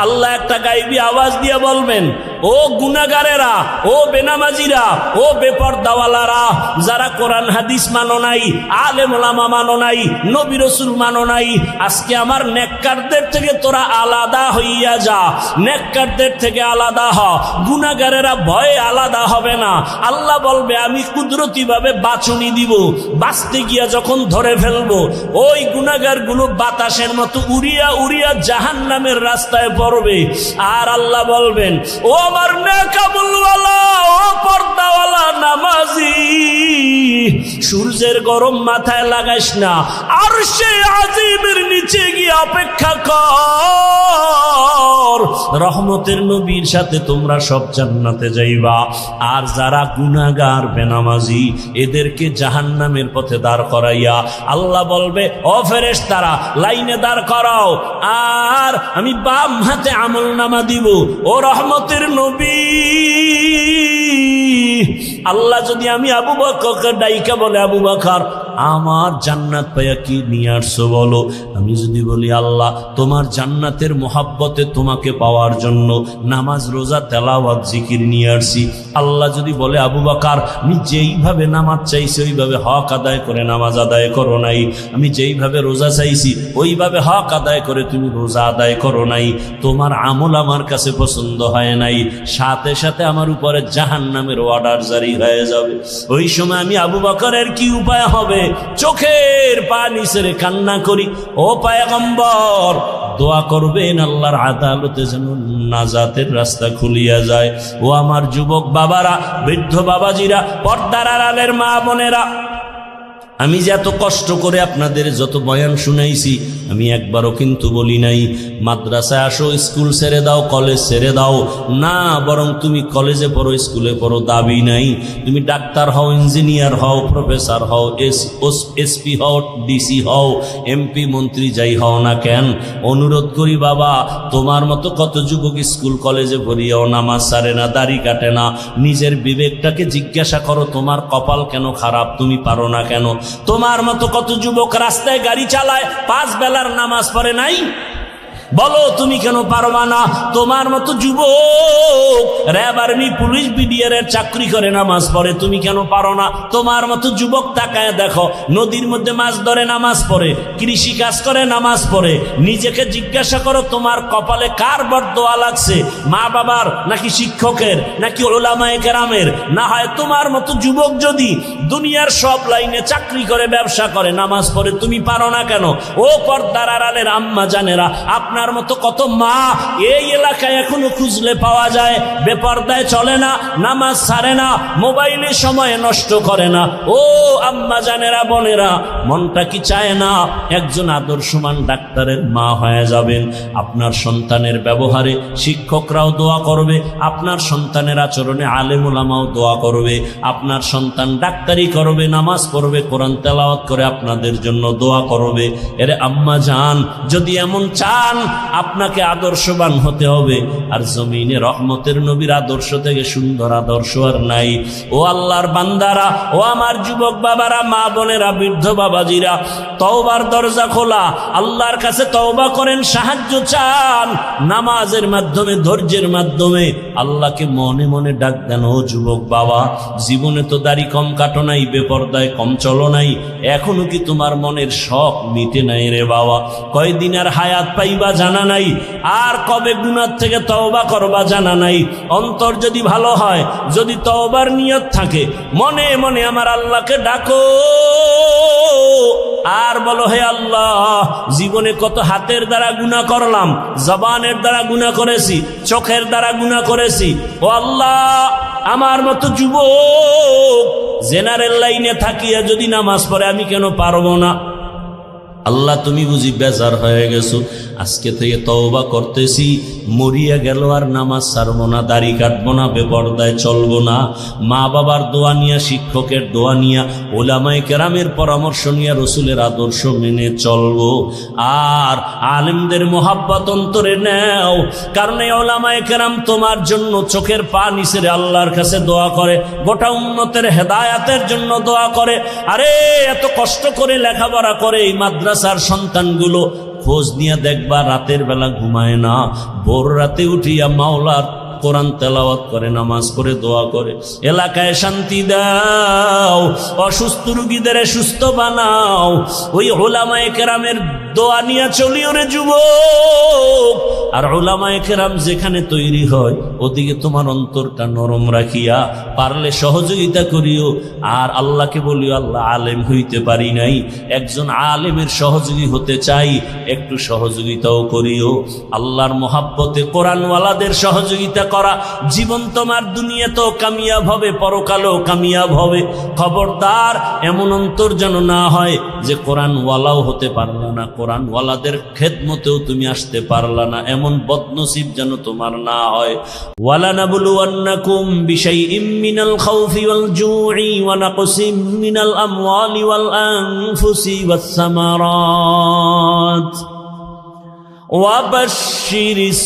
আল্লাহ একটা গায়বী আওয়াজ দিয়ে বলবেন ও গুনাহগারেরা, ও বেনামাজিরা, ও বেপরদাওয়ালারা, যারা কোরআন হাদিস মানো নাই, আলেম ওলামা মানো নাই, নবী রাসূল মানো নাই, আজকে আমার নেক নেককারদের থেকে তোরা আলাদা হইয়া যা, নেককারদের থেকে আলাদা হ, গুনাহগারেরা ভয়ে আলাদা হবে না। আল্লাহ বলবে আমি কুদরতি ভাবে বাছুনি দিব, বাঁচতে গিয়া যখন ধরে ফেলবো ওই গুনাহগার গুলো বাতাসের মতো উড়িয়া উড়িয়া জাহান্নামের রাস্তায় পড়বে। আর আল্লাহ বলবেন ও আমার নেকামুলওয়ালা, ও পর্দাওয়ালা নামাজি, সূর্যের গরম মাথায় লাগাইস না, আরশে আজিমের নিচে গিয়ে অপেক্ষা কর, রহমতের নবীর সাথে তোমরা সব জান্নাতে যাইবা। আর যারা গুনাহগার বেনামাজি এদেরকে জাহান্নামের পথে দাঁড় করাইয়া আল্লাহ বলবে ও ফেরেশতারা লাইনে দাঁড় করাও, আর আমি বাম হাতে আমলনামা দিব। ও রহমতের নবী, আল্লাহ যদি আমি আবু বকরকে ডাইকা বলে আবু বকর আমার জান্নাত পাইয়া কি নিয়ে আসছো বলো, আমি যদি বলি আল্লাহ তোমার জান্নাতের মোহাব্বতে তোমাকে পাওয়ার জন্য নামাজ রোজা তেলাওয়াত জিকির নিয়ে আসছি, আল্লাহ যদি বলে আবু বকর আমি যেইভাবে নামাজ চাইছি ওইভাবে হক আদায় করে নামাজ আদায় করো নাই, আমি যেইভাবে রোজা চাইছি ওইভাবে হক আদায় করে তুমি রোজা আদায় করো নাই, তোমার আমল আমার কাছে পছন্দ হয় নাই, সাথে সাথে আমার উপরে জাহান্নামের অর্ডার জারি হয়ে যাবে। ওই সময় আমি আবু বকরের কি উপায় হবে? চোখের পানি ছেড়ে কান্না করি, ও পয়গম্বর দোয়া করবেন আল্লাহর আদালতে যেন নাজাতের রাস্তা খুলিয়া যায়। ও আমার যুবক বাবারা, বৃদ্ধ বাবাজিরা, পর্দার আড়ালের মা বোনেরা, আমি যে এত কষ্ট করে আপনাদের যত বয়ান শুনাইছি আমি একবারও কিন্তু বলি নাই মাদ্রাসায় আসো, স্কুল ছেড়ে দাও, কলেজ ছেড়ে দাও, না, বরং তুমি কলেজে পড়ো, স্কুলে পড়ো, দাবি নাই। তুমি ডাক্তার হও, ইঞ্জিনিয়ার হও, প্রফেসর হও, এসপি হও, ডিসি হও, এমপি মন্ত্রী যাই হও না কেন, অনুরোধ করি বাবা তোমার মতো কত যুবক স্কুল কলেজে পড়িয়াও নামাজ ছাড়ে না, দাড়ি কাটে না। নিজের বিবেকটাকে জিজ্ঞাসা করো তোমার কপাল কেন খারাপ, তুমি পারো না কেন? তোমার মতো কত যুবক রাস্তায় গাড়ি চালায়, 5 বেলার নামাজ পড়ে নাই, বলো তুমি কেন পারবা না? তোমার মতো যুবক র্যাব আর্মি পুলিশ বিডিআর এর চাকরি করে নামাজ পড়ে, তুমি কেন পারো না? তোমার মতো যুবক তাকায় দেখো, নদীর মধ্যে মাছ ধরে নামাজ পড়ে, কৃষি কাজ করে নামাজ পড়ে, নিজেকে জিজ্ঞাসা করো তোমার কপালে কার বরদোয়া লাগছে, মা বাবার নাকি শিক্ষকের নাকি উলামায়ে কেরামের? না হয় তোমার মতো যুবক যদি দুনিয়ার সব লাইনে চাকরি করে ব্যবসা করে নামাজ পড়ে, তুমি পারো না কেন? ও পর্দার আড়ালের আম্মা জানেরা, আপনার মতো কত মা এই এলাকায় এখনো খুঁজলে পাওয়া যায়, বেপর্দায় চলে না, নামাজ ছাড়ে না, মোবাইলে সময় নষ্ট করে না। ও আম্মা জানেরা, বোনেরা, মনটা কি চায় না একজন আদর্শমান ডাক্তারের মা হয়ে যাবেন? আপনার সন্তানের ব্যবহারে শিক্ষকরাও দোয়া করবে, আপনার সন্তানের আচরণে আলেম ওলামাও দোয়া করবে, আপনার সন্তান ডাক্তারি করবে, নামাজ পড়বে, কোরআন তেলাওয়াত করে আপনাদের জন্য দোয়া করবে। এরে আম্মা জান, যদি এমন চান আপনাকে আদর্শবান হতে হবে, আর জমিনে রহমতের নবীর আদর্শ থেকে সুন্দর আদর্শ আর নাই। ও আল্লাহর বান্দারা, ও আমার যুবক বাবারা, মা বোনেরা, বৃদ্ধ বাবাজিরা, তওবার দরজা খোলা, আল্লাহর কাছে তওবা করেন, সাহায্য চান, নামাজের মাধ্যমে, ধৈর্যের মাধ্যমে আল্লাহকে মনে মনে ডাক দেন। ও যুবক বাবা, জীবনে তো দাড়ি কম কাটো নাই, বেপরদায় কম চলো নাই, এখনো কি তোমার মনের শখ মিটে নাই রে বাবা? কয়দিন আর হায়াত পাইবা জানা নাই, আর কবে গুনাহ থেকে তওবা করবা জানা নাই। অন্তর যদি ভালো হয়, যদি তওবার নিয়ত থাকে, মনে মনে আমার আল্লাহকে ডাকো আর বলো হে আল্লাহ, জীবনে কত হাতের দ্বারা গুনাহ করলাম, জবানের দ্বারা গুনাহ করেছি, চোখের দ্বারা গুনাহ করেছি। ও আল্লাহ, আমার মতো যুবক জেনারেল লাইনে থাকিয়া যদি নামাজ পড়ে আমি কেন পারবো না? আল্লাহ তুমি বুঝি বেজার হয়ে গেছো, আজকে থেকে তওবা করতেছি, মরিয়া গেল আর নামাজ ছাড়বো না, দাড়ি কাটবো না, বেপরদায় চলবো না, মা বাবার দোয়া নিয়া, শিক্ষকের দোয়া নিয়া, ওলামায়ে কেরামের পরামর্শ নিয়া রসুলের আদর্শ মেনে চলবো। আর আলেমদের মোহাব্বত অন্তরে নেও, কারণ এই ওলামায়ে কেরাম তোমার জন্য চোখের পানি ছেড়ে আল্লাহর কাছে দোয়া করে, গোটা উম্মতের হেদায়াতের জন্য দোয়া করে। আরে এত কষ্ট করে লেখাপড়া করে এই মাদ্রাসার সন্তানগুলো, খোঁজ নিয়ে দেখবা রাতের বেলা ঘুমায় না, ভোর রাতে উঠিয়া মাওলার কোরআন তেলাওয়াত করে, নামাজ পড়ে, দোয়া করে, এলাকায় শান্তি দাও, অসুস্থ রোগীদের সুস্থ বানাও। ওই উলামায়ে কেরামের দোয়া নিয়ে চলিও রে যুবক। আর উলামায়ে কেরাম যেখানে তৈরি হয় ওদিকে তোমার অন্তরটা নরম রাখিয়া পারলে সহযোগিতা করিও। আর আল্লাহকে বলিও, আল্লাহ আলেম হইতে পারি নাই, একজন আলেমের সহযোগী হতে চাই, একটু সহযোগিতাও করিও। আল্লাহর মহাব্বতে কোরআনওয়ালাদের সহযোগিতা করা জীবন তোমার দুনিয়াতেও কামিয়াব হবে, পরকালেও কামিয়াব হবে। খবরদার এমন অন্তর যেন না হয় যে কোরআনওয়ালাও হতে পারলা না, কোরআনওয়ালাদের খেদমতেও তুমি আসতে পারলা না, এমন বদনসিব যেন তোমার না হয়। ওয়ালানাবলুওয়ান্নাকুম বিশাইইম মিনাল খাউফি ওয়াল জুই ওয়া নাকসিম মিনাল আমওয়ালি ওয়াল আনফুসি ওয়াস সামারাত ওয়া বাশশিরিস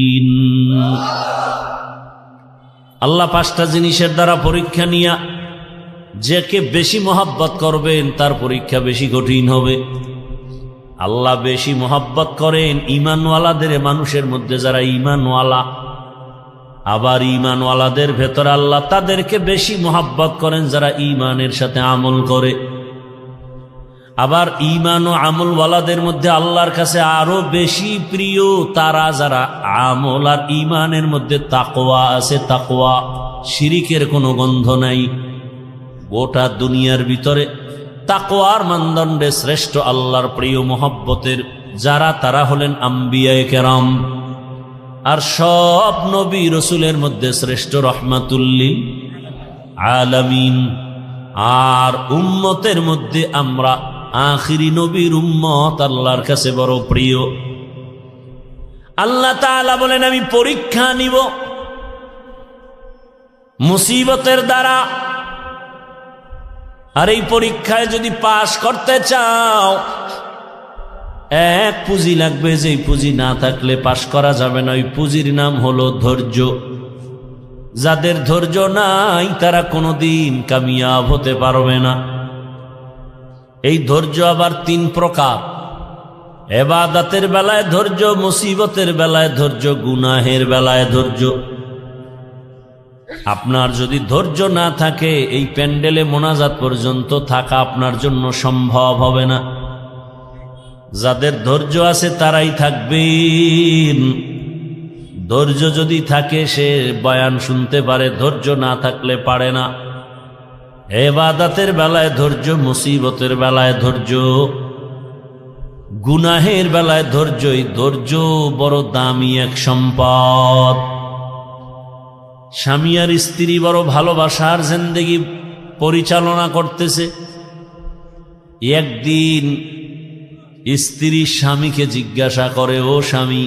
সাবিরিন। আল্লাহ পাঁচটা জিনিসের দ্বারা পরীক্ষা নিয়া যাকে বেশি মহাব্বত করবেন তার পরীক্ষা বেশি কঠিন হবে। আল্লাহ বেশি মহাব্বত করেন ঈমানওয়ালাদের, মানুষের মধ্যে যারা ঈমানওয়ালা। আবার ঈমানওয়ালাদের ভেতর আল্লাহ তাদেরকে বেশি মহাব্বত করেন যারা ঈমানের সাথে আমল করে। আবার ঈমান ও আমলওয়ালাদের মধ্যে আল্লাহর কাছে আরো বেশি প্রিয় তারা যারা আমল আর ঈমানের মধ্যে তাকওয়া আছে, তাকওয়া, শিরিকের কোনো গন্ধ নাই। গোটা দুনিয়ার ভিতরে তাকওয়ার মানদণ্ডে শ্রেষ্ঠ আল্লাহর প্রিয় মহব্বতের যারা, তারা হলেন আম্বিয়ায়ে কেরাম। আর সব নবী রসুলের মধ্যে শ্রেষ্ঠ রহমাতুল্লিল আলামিন। আর উম্মতের মধ্যে আমরা আখিরি নবীর উম্মত আল্লাহর কাছে বড় প্রিয়। আল্লাহ তাআলা বলেন, আমি পরীক্ষা নিব মুসিবতের দ্বারা। আর এই পরীক্ষায় যদি পাশ করতে চাও, এক পুঁজি লাগবে, যে পুঁজি না থাকলে পাশ করা যাবে না। ওই পুঁজির নাম হলো ধৈর্য। যাদের ধৈর্য নাই তারা কোনোদিন কামিয়াব হতে পারবে না। এই ধৈর্য আবার তিন প্রকার: ইবাদতের বেলায় ধৈর্য, মুসিবতের বেলায় ধৈর্য, গুনাহের বেলায় ধৈর্য। আপনার যদি ধৈর্য না থাকে, এই প্যান্ডেলে মোনাজাত পর্যন্ত থাকা আপনার জন্য সম্ভব হবে না। যাদের ধৈর্য আছে তারাই থাকবেন। ধৈর্য যদি থাকে সে বয়ান শুনতে পারে, ধৈর্য না থাকলে পারে না। ইবাদতের বেলায় ধৈর্য, মুসিবতের বেলায় ধৈর্য, গুনাহের বেলায় ধৈর্য। এই ধৈর্য বড় দামি এক সম্পদ। স্বামী আর স্ত্রী বড় ভালোবাসার জিন্দেগি পরিচালনা করতেছে। একদিন স্ত্রী স্বামীকে জিজ্ঞাসা করে, ও স্বামী,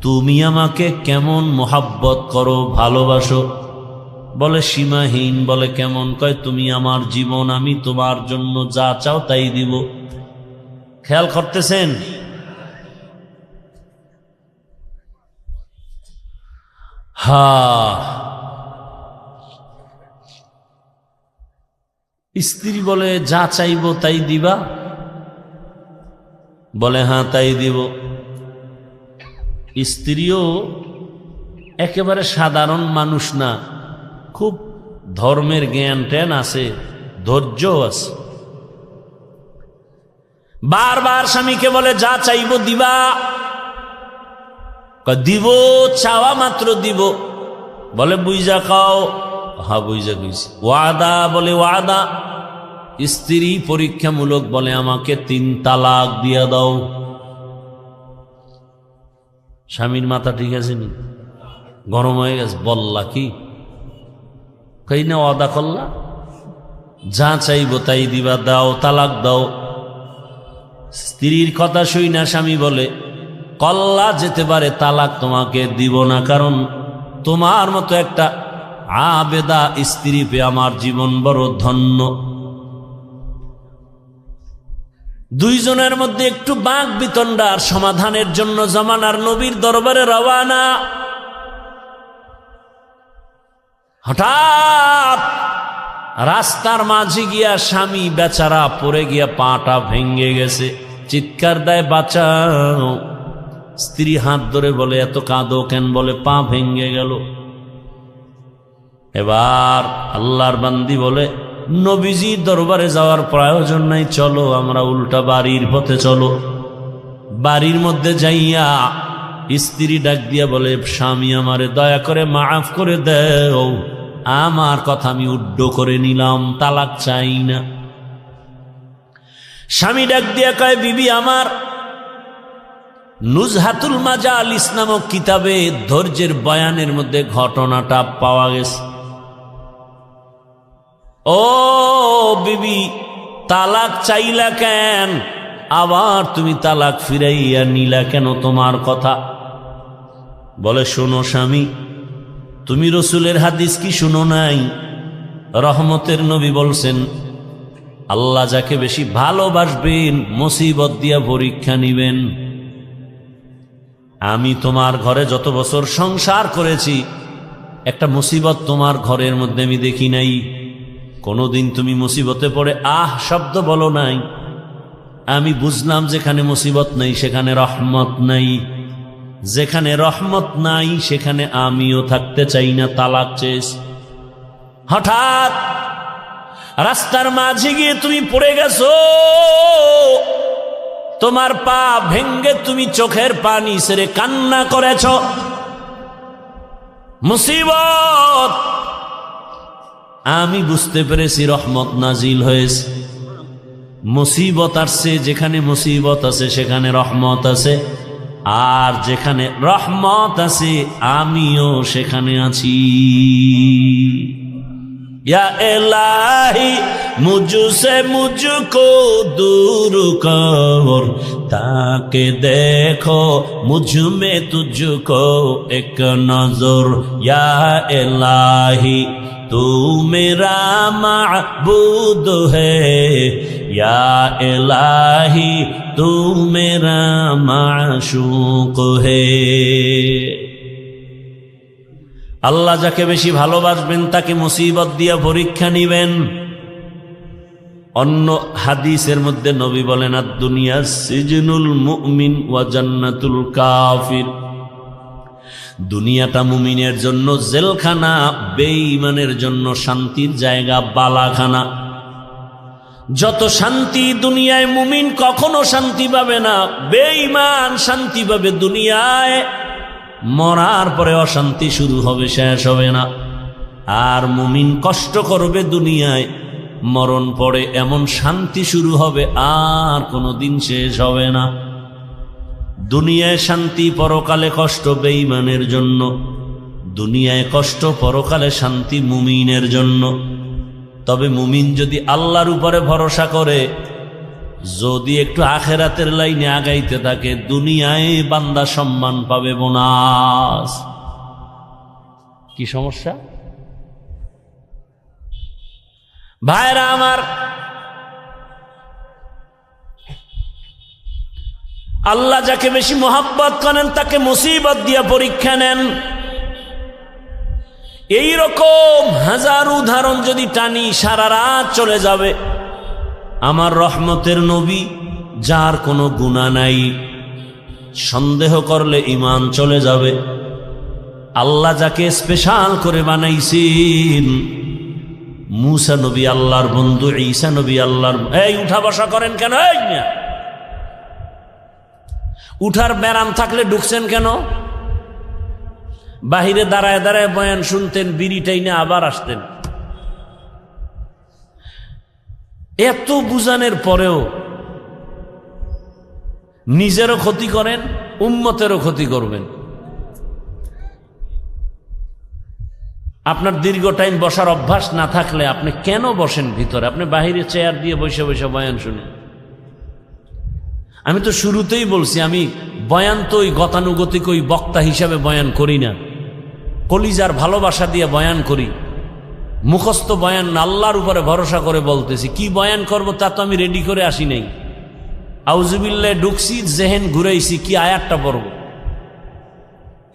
তুমি আমাকে কেমন মোহাব্বত করো, ভালোবাসো? বলে সীমাহীন। বলে কেমন? কয়, তুমি আমার জীবন, আমি তোমার জন্য যা চাও তাই দিব। খেয়াল করতেছেন? স্ত্রী বলে, যা চাইব তাই দিবা? বলে হ্যাঁ তাই দিব। স্ত্রীও একেবারে সাধারণ মানুষ না, খুব ধর্মের জ্ঞান ট্যান আছে, ধৈর্য আছে। বারবার স্বামীকে বলে, যা চাইব দিবা? দিব, চাওয়া মাত্র দিব। বলে বুঝা খাও? হ্যাঁ বুঝা কইছি। ওয়াদা? বলে ওয়াদা। স্ত্রী পরীক্ষামূলক বলে, আমাকে 3 তালাক দিয়া দাও। স্বামীর মাথা ঠিক আছে নি? গরম হয়ে গেছে। বললা কি? কই না ওয়াদা করলা, যা চাইব তাই দিবা, দাও, তালাক দাও। স্ত্রীর কথা শুই না স্বামী বলে, কল্লা যেতে পারে, তালাক তোমাকে দিব না, কারণ তোমার মতো একটা আবেদা স্ত্রী পেয়ে আমার জীবন বড় ধন্য। দুইজনের মধ্যে একটু বাক বিতণ্ডার সমাধানের জন্য জামানার নবীর দরবারে রওয়ানা। হঠাৎ রাস্তার মাঝে গিয়া স্বামী বেচারা পড়ে গিয়া পাটা ভেঙে গেছে, চিৎকার দেয় বাঁচাও। স্ত্রী হাত ধরে বলে এত কাঁদো কেন? বলে পা ভেঙে গেল। এবার আল্লাহর বান্দি বলে নবীজি দরবারে যাওয়ার প্রয়োজন নাই, চলো আমরা উল্টা বাড়ির পথে চলো। বাড়ির মধ্যে যাইয়া স্ত্রী ডাক দিয়া বলে স্বামী আমারে দয়া করে মাফ করে দেও, আমার কথা আমি উড্ড করে নিলাম, তালাক চাই না। স্বামী ডাক দিয়া কয় বিবি আমার, নুজহাতুল মাজালিস নামক কিতাবে ধৈর্যের বয়ানের মধ্যে ঘটনাটা পাওয়া গেছে। ও বিবি, তালাক চাইলা কেন? আবার তুমি তালাক ফিরাইয়া নিলা কেন? তোমার কথা। বলে শোনো স্বামী, তুমি রসুলের হাদিস কি শুনো নাই? রহমতের নবী বলছেন আল্লাহ যাকে বেশি ভালোবাসবেন মুসিবত দিয়া পরীক্ষা নিবেন। আমি তোমার ঘরে যত বছর সংসার করেছি একটা মুসিবত তোমার ঘরের মধ্যে আমি দেখি নাই। কোনোদিন তুমি মুসিবতে পড়ে আহ শব্দ বলো নাই। আমি বুঝলাম যেখানে মুসিবত নেই সেখানে রহমত নাই, যেখানে রহমত নাই সেখানে আমিও থাকতে চাই না, তালাক চেয়েছ। হঠাৎ রাস্তার মাঝে গিয়ে তুমি পড়ে গেছো, তোমার পা ভেঙ্গে তুমি চোখের পানি ছেড়ে কান্না করেছ। মুসিবত, আমি বুঝতে পেরেছি রহমত নাজিল হয়েছে। মুসিবত আসছে, যেখানে মুসিবত আছে সেখানে রহমত আছে, আর যেখানে রহমত আছে আমিও সেখানে আছি। या इलाही मुझसे मुझको दूर कर, ताकि देखो मुझ में तुझको एक नजर। या इलाही तू मेरा माबूद है, या इलाही तू मेरा माशूक है। আল্লাহ যাকে বেশি ভালোবাসবেন তাকে মুসিবত দিয়া পরীক্ষা নিবেন। অন্য হাদিসের মধ্যে নবী বলেন আদ-দুনিয়া সিজনুল মুমিন ওয়া জান্নাতুল কাফির। দুনিয়াটা মুমিনের জন্য জেলখানা, বেঈমানের জন্য শান্তির জায়গা, বালাখানা। যত শান্তি দুনিয়ায় মুমিন কখনো শান্তি পাবে না, বেঈমান শান্তি পাবে দুনিয়ায়, মরার পরে অশান্তি শুরু হবে, শেষ হবে না। আর মুমিন কষ্ট করবে দুনিয়ায়, মরণ পরে এমন শান্তি শুরু হবে আর কোনোদিন শেষ হবে না। দুনিয়ায় শান্তি, পরকালে কষ্ট বেঈমানের জন্য। দুনিয়ায় কষ্ট, পরকালে শান্তি মুমিনের জন্য। তবে মুমিন যদি আল্লাহর উপরে ভরসা করে, যদি একটু আখেরাতের লাইনে আগাইতে থাকে, দুনিয়ায় বান্দা সম্মান পাবে, বোনাস। কি সমস্যা ভাইরা আমার? আল্লাহ যাকে বেশি মোহাব্বত করেন তাকে মুসিবত দিয়া পরীক্ষা নেন। এই রকম হাজার উদাহরণ যদি টানি সারা রাত চলে যাবে। আমার রহমতের নবী, যার কোনো গুনাহ নাই, সন্দেহ করলে ঈমান চলে যাবে। আল্লাহ যাকে স্পেশাল করে বানাইছেন, মুসা নবী আল্লাহর বন্ধু, ঈসা নবী আল্লাহর। এই উঠা বসা করেন কেন? এই না, উঠার ব্যারাম থাকলে ঢুকছেন কেন? বাহিরে দাঁড়ায় দাঁড়ায় বয়ান শুনতেন, বিড়িটাই না আবার আসতেন। এত বুঝানোর পরেও নিজেরও ক্ষতি করেন, উম্মতেরও ক্ষতি করবেন। আপনার দীর্ঘ টাইম বসার অভ্যাস না থাকলে আপনি কেন বসেন ভিতরে? আপনি বাহিরে চেয়ার দিয়ে বসে বসে বয়ান শুনেন। আমি তো শুরুতেই বলছি, আমি বয়ান তো ওই গতানুগতিক ওই বক্তা হিসাবে বয়ান করি না, কলিজার ভালোবাসা দিয়ে বয়ান করি। মুখস্থ বয়ান আল্লাহর উপরে ভরসা করে বলতেছি। কি বয়ান করব তা তো আমি রেডি করে আসি নাই। আউযুবিল্লাহ ঢুকছি, জেহেন ঘুরাইছি, কি আয়াতটা পড়ব।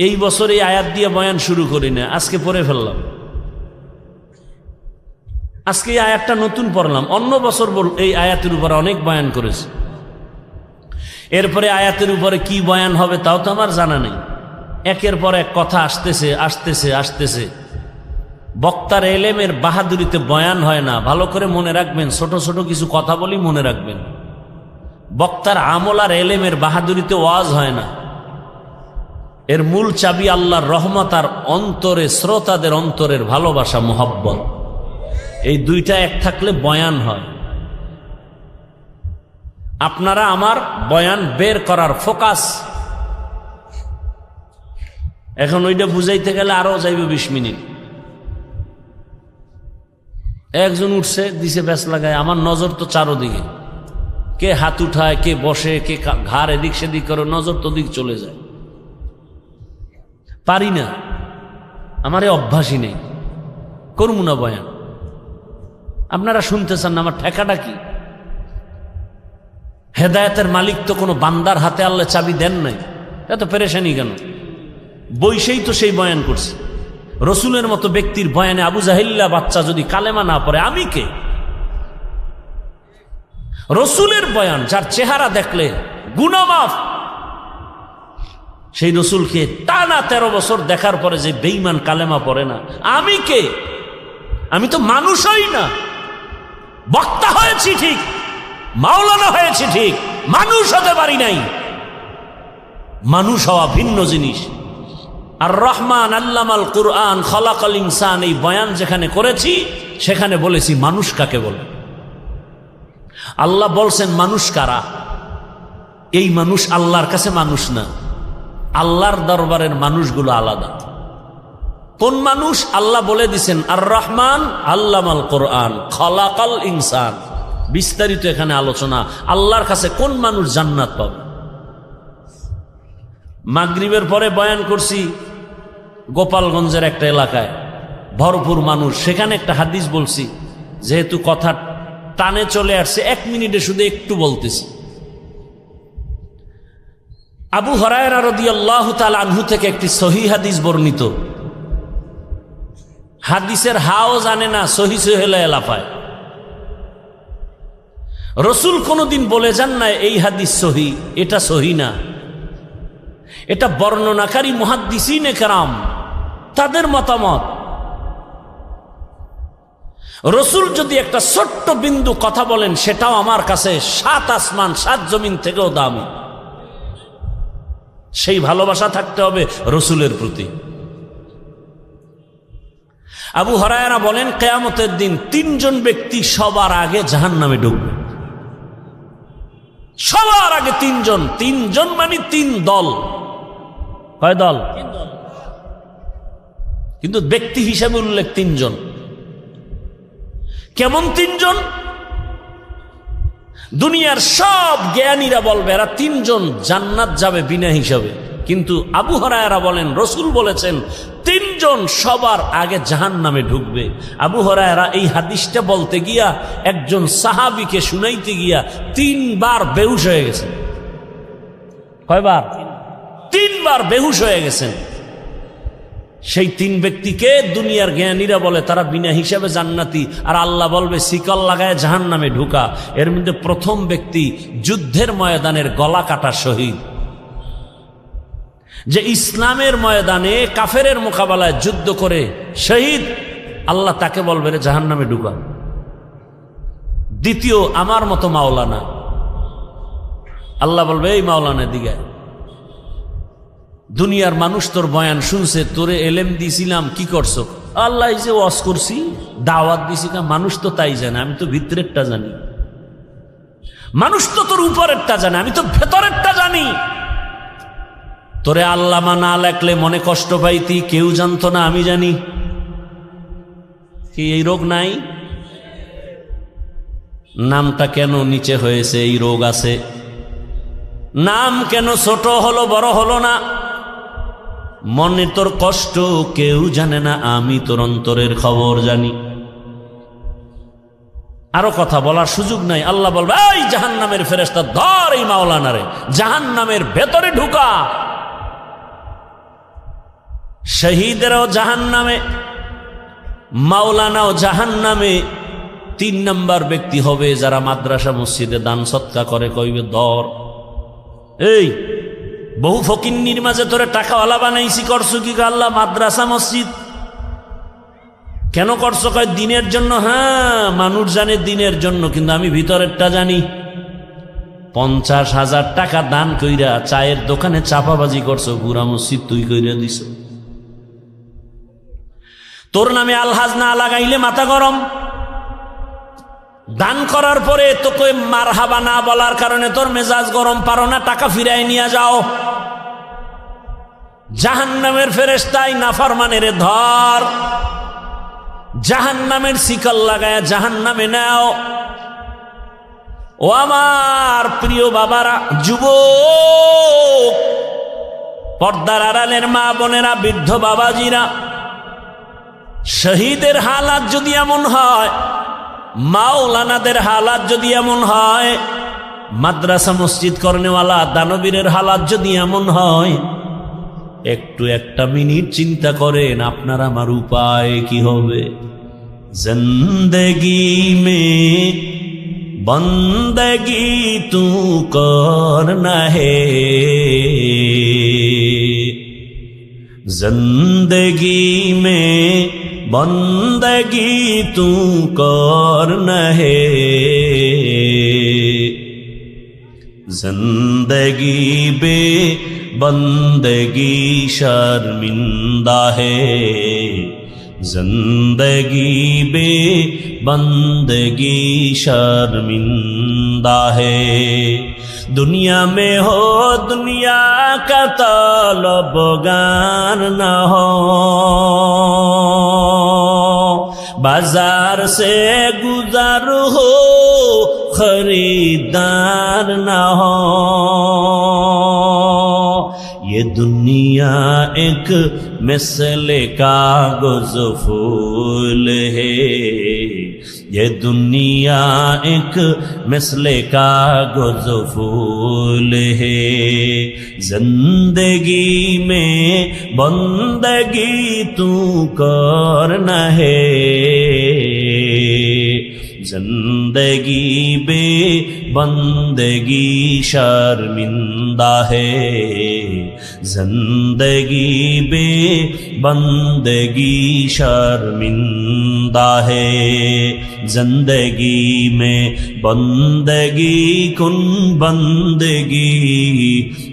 এই বছর এই আয়াত দিয়ে বয়ান শুরু করি না, আজকে পড়ে ফেললাম। আজকে এই আয়াতটা নতুন পড়লাম, অন্য বছর এই আয়াতের উপরে অনেক বয়ান করেছে। এরপরে আয়াতের উপরে কি বয়ান হবে তাও তো আমার জানা নেই। একের পর এক কথা আসতেছে আসতেছে আসতেছে। বক্তার এলেমের বাহাদুরিতে বয়ান হয় না, ভালো করে মনে রাখবেন। ছোট ছোট কিছু কথা বলি মনে রাখবেন। বক্তার আমল আর এলেমের বাহাদুরিতে ওয়াজ হয় না। এর মূল চাবি আল্লাহর রহমত আর অন্তরে শ্রোতাদের অন্তরের ভালোবাসা, মোহাব্বত। এই দুইটা এক থাকলে বয়ান হয়। আপনারা আমার বয়ান বের করার ফোকাস, এখন ওইটা বুঝাইতে গেলে আরো যাইবে 20 মিনিট। একজন উঠছে দিছে ব্যাস লাগায়, আমার নজর তো চারোদিকে, কে হাত উঠায়, কে বসে, কে ঘাড় এদিক সেদিক করে, নজর তো দিক চলে যায়। পারি না, আমার এই অভ্যাসই নেই, করবো না বয়ান। আপনারা শুনতে চান না, আমার ঠেকাটা কি? হেদায়েতের মালিক তো কোনো বান্দার হাতে আল্লাহ চাবি দেন নাই, এত পেরেশানি কেন? বইসেই তো সেই বয়ান করছে। রসুলের মতো ব্যক্তির বয়ানে আবু জাহিল্লা বাচ্চা যদি কালেমা না পড়ে, আমি কে? রসুলের বয়ান, যার চেহারা দেখলে গুনাহ মাফ, সেই রসুলকে টানা 13 বছর দেখার পরে যে বেঈমান কালেমা পড়ে না, আমি কে? আমি তো মানুষ হই না। বক্তা হয়েছি ঠিক, মাওলানা হয়েছি ঠিক, মানুষ হতে পারি নাই। মানুষ হওয়া ভিন্ন জিনিস। আর রহমান আল্লামাল কুরআন খলাকাল ইনসান, এই বয়ান যেখানে করেছি সেখানে বলেছি মানুষ কাকে বলে। আল্লাহ বলছেন মানুষ কারা? এই মানুষ আল্লাহর কাছে মানুষ না, আল্লাহর দরবারের মানুষগুলো আলাদা। কোন মানুষ? আল্লাহ বলে দিছেন আর রহমান আল্লামাল কুরআন খলাকাল ইনসান। বিস্তারিত এখানে আলোচনা। আল্লাহর কাছে কোন মানুষ জান্নাত পাবে? মাগরিবের পরে বয়ান করছি গোপালগঞ্জের একটা এলাকায়, ভরপুর মানুষ। সেখানে একটা হাদিস বলছি, যেহেতু কথা টানে চলে আসছে 1 মিনিটে শুধু একটু বলতেছি। আবু হুরায়রা রাদিয়াল্লাহু তাআলা আনহু থেকে একটি সহিহ হাদিস বর্ণিত। হাদিসের হাও জানে না, সহি সহিলা এলাফায়। রসুল কোনদিন বলে যান না এই হাদিস সহি, এটা সহি না। এটা বর্ণনাকারী মুহাদ্দিসিনে কেরাম তাদের মতামত। রসুল যদি একটা ছোট্ট বিন্দু কথা বলেন, সেটাও আমার কাছে 7 আসমান 7 জমিন থেকেও দামি। সেই ভালোবাসা থাকতে হবে রসুলের প্রতি। আবু হুরায়রা বলেন, কিয়ামতের দিন 3 জন ব্যক্তি সবার আগে জাহান্নামে ঢুকবে। সবার আগে 3 জন। 3 জন মানে 3 দল। কয় দল? কিন্তু ব্যক্তি হিসাবে উল্লেখ 3 জন। কেমন 3 জন? দুনিয়ার সব জ্ঞানীরা বলবে এরা 3 জন জান্নাত যাবে বিনা হিসাবে, কিন্তু আবু হুরায়রা বলেন রসুল বলেছেন 3 জন সবার আগে জাহান্নামে ঢুকবে। আবু হুরায়রা এই হাদিসটা বলতে গিয়া একজন সাহাবীকে শুনাইতে গিয়া 3 বার বেহুশ হয়ে গেছেন। কয়বার? 3 বার বেহুশ হয়ে গেছেন। সেই 3 ব্যক্তিকে দুনিয়ার জ্ঞানীরা বলে তারা বিনা হিসাবে জান্নাতি, আর আল্লাহ বলবে শিকল লাগায় জাহান্নামে ঢুকা। এর মধ্যে প্রথম ব্যক্তি যুদ্ধের ময়দানের গলা কাটা শহীদ, যে ইসলামের ময়দানে কাফেরের মোকাবেলায় যুদ্ধ করে শহীদ, আল্লাহ তাকে বলবে রে জাহান্নামে ঢুকা। দ্বিতীয় আমার মতো মাওলানা, আল্লাহ বলবে এই মাওলানা দিকে, দুনিয়ার মানুষ তোর বয়ান শুনছে, তোরে এলেম দিছিলাম, কি করছো? আল্লাহ যে ওয়াজ করছি, দাওয়াত দিছি। মানুষ তো তাই জানে, আমি তো ভিতরেরটা জানি। মানুষ তো তোর উপরেরটা জানে, আমি তো ভেতরেরটা জানি। তোরে আল্লামা না লেখলে মনে কষ্ট পাইতি, কেউ জানতো না, আমি জানি। কি এই রোগ নাই? নামটা কেন নিচে হয়েছে? এই রোগ আছে। নাম কেন ছোট হলো, বড় হলো না? মনে তোর কষ্ট কেউ জানে না, আমি তোর অন্তরের খবর জানি। আরো কথা বলার সুযোগ নাই। আল্লাহ বলবে এই জাহান্নামের ফেরেশতা ধর এই মাওলানারে, জাহান্নামের ভেতরে ঢুকা। শহীদেরও জাহান্নামে, মাওলানাও জাহান্নামে, তিন নাম্বার ব্যক্তি হবে যারা মাদ্রাসা মসজিদে দান সৎকা করে, কইবে দর এই বহু ফকিন্নির মাঝে তোরে টাকাওয়ালা বানাইছি, করছো কি আল্লাহ? মাদ্রাসা মসজিদ কেন করছো? কয় দিনের জন্য। হ্যাঁ, মানুষ জানে দিনের জন্য, কিন্তু আমি ভিতরেরটা জানি। 50,000 টাকা দান কইরা চায়ের দোকানে চাপাবাজি করছো, পুরা মসজিদ তুই কইরা দিছ। তোর নামে আলহাজ না লাগাইলে মাথা গরম। দান করার পরে তোকে মারহাবা না বলার কারণে তোর মেজাজ গরম, পারো না, টাকা ফিরাই নিয়ে যাও। জাহান্নামের ফেরেশতাই নাফরমানের ধর, জাহান্নামের শিকল লাগায় জাহান্নামে নাও। ও আমার প্রিয় বাবারা, যুবক, পর্দার আড়ালের মা বোনেরা, বৃদ্ধ বাবাজিরা, শহীদের হালাত যদি এমন হয়, মাওলানাদের হালাত যদি এমন হয়, মাদ্রাসা মসজিদ করনেওয়ালা দানবীরের হালাত যদি এমন হয়, একটু একটা মিনিট চিন্তা করেন আপনার আমার উপায় কি হবে। জিন্দেগি মে বন্দগি তু করনা হে, जिंदगी में बंदगी तू करना है, जिंदगी बे बंदगी शर्मिंदा है, जिंदगी बे बंदगी शर्मिंदा है। दुनिया में हो दुनिया का तलबगार न हो, बाजार से गुजर हो खरीदार न हो। ये दुनिया एक मिसले कागज फूल है, ये दुनिया एक मिसले कागज फूल है, जिंदगी में बंदगी तू करना है, जिंदगी बे बंदगी शर्मिंदा है, जिंदगी बे बंदगी शर्मिंदा है। जिंदगी में बंदगी कुन बंदगी,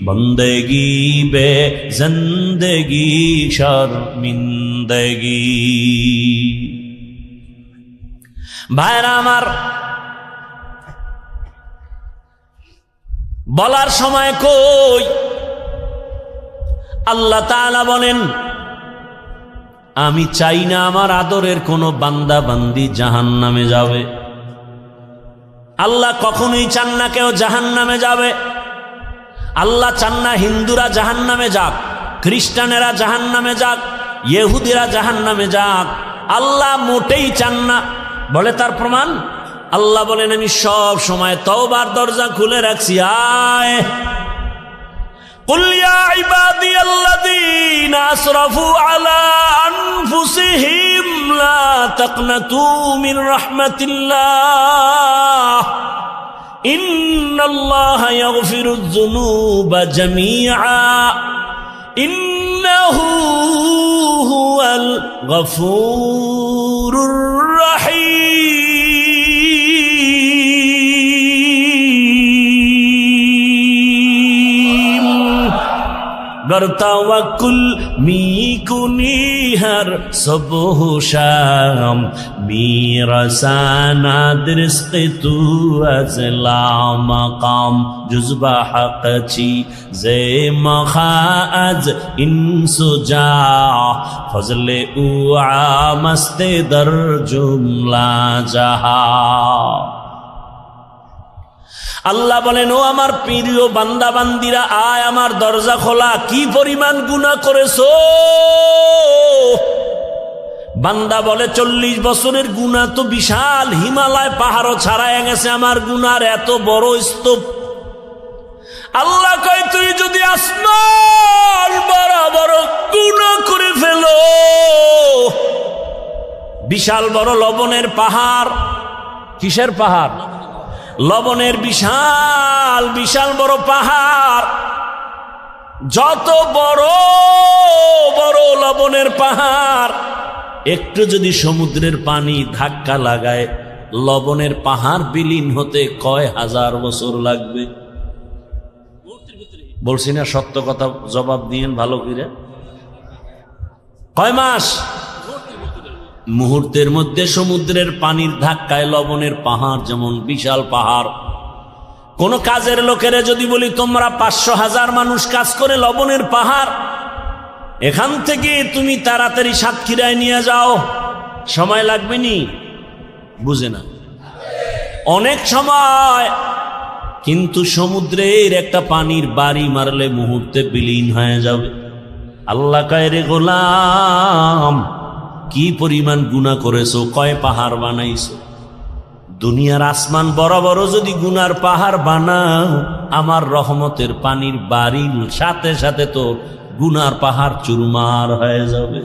बंदगी बे जिंदगी शर्मिंदगी। ভাইরা আমার, বলার সময় কই আল্লাহ তাআলা বলেন, আমি চাই না আমার আদরের কোনো বান্দা বান্দি জাহান্নামে যাবে। আল্লাহ কখনোই চান না কেউ জাহান্নামে যাবে। আল্লাহ চান না হিন্দুরা জাহান্নামে যাক, খ্রিস্টানেরা জাহান্নামে যাক, ইহুদিরা জাহান্নামে যাক। আল্লাহ মোটেই চান না। বলে তার প্রমাণ, আল্লাহ বলেন আমি সব সময় তওবার দরজা খুলে রাখছি। আয় কুল ইয়া ইবাদিয়াল্লাযীনা আসরাফু আলা আনফুসিহিম লা তাকনাতু মির রাহমাতিল্লাহ ইন্নাল্লাহা ইয়াগফিরুয যুনুবা জামিআ ইন্নাহু হুয়াল গফুরুর রহিম। गर तवक्कुल मी कुनी हर सुबह शाम मेरा साना दरिस्क तू अजला मकाम जुज़बा हक छी जे मखा अज इंसुजा फजले उआ मस्ते दर जुमला जहा। আল্লাহ বলেন, ও আমার প্রিয় বান্দা বান্দিরা, আয় আমার দরজা খোলা। কি পরিমাণ গুনাহ করেছো? বান্দা বলে 40 বছরের গুনাহ তো বিশাল, হিমালয় পাহাড়ও ছাড়ায় গেছে আমার গুনার এত বড় স্তূপ। আল্লাহ কয়, তুই যদি আসমান বড় বড় গুনাহ করে ফেলো, বিশাল বড় লবণের পাহাড়, কিসের পাহাড়? লবণের বিশাল বিশাল বড় পাহাড়। যত বড় বড় লবণের পাহাড়, একটু যদি সমুদ্রের পানি ধাক্কা লাগায় লবণের পাহাড় বিলীন হতে কয় হাজার বছর লাগবে? বলছি না সত্য কথা, জবাব দিয়েন ভালো করে। কয় মাস? মুহূর্তের মধ্যে সমুদ্রের পানির ধাক্কায় লবণের পাহাড় যেমন বিশাল পাহাড়। কোন কাজের লোকেরা যদি বলি তোমরা 500,000 মানুষ কাজ করে লবণের পাহাড়, এখান থেকে তুমি তাড়াতাড়ি সাতক্ষীরায় নিয়ে যাও, সময় লাগবে নি? বুঝে না, অনেক সময়। কিন্তু সমুদ্রের একটা পানির বাড়ি মারলে মুহূর্তে বিলীন হয়ে যাবে। আল্লাহ কয়, রে গোলাম, কি পরিমাণ গুনাহ করেছো, কয় পাহাড় বানাইছো। দুনিয়ার আসমান বড় বড় যদি গুনার পাহাড় বানাও, আমার রহমতের পানির বাড়ির সাথে সাথে তো গুনার পাহাড় চুরমার হয়ে যাবে।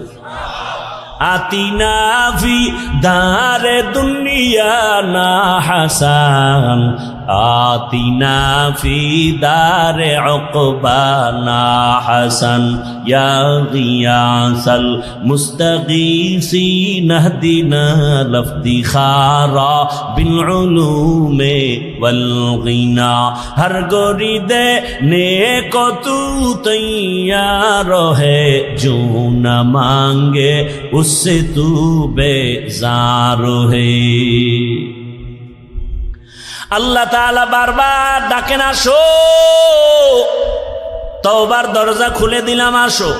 আতিনা ফি দারে দুনিয়া না হাসান, আতিনা ফি দারে উকবা না হাসান, ইয়া গিয়াসাল মুস্তাগীসিন ইহদিনা লফতিখারা বিল উলুমে ওয়াল গিনা, হর গরিদে নেক তু তৈয়ার হে, जो न मांगे उससे तू बेजार है। আল্লাহ তাআলা বারবার ডাকেন, আসো, তওবার দরজা খুলে দিলাম, আসো।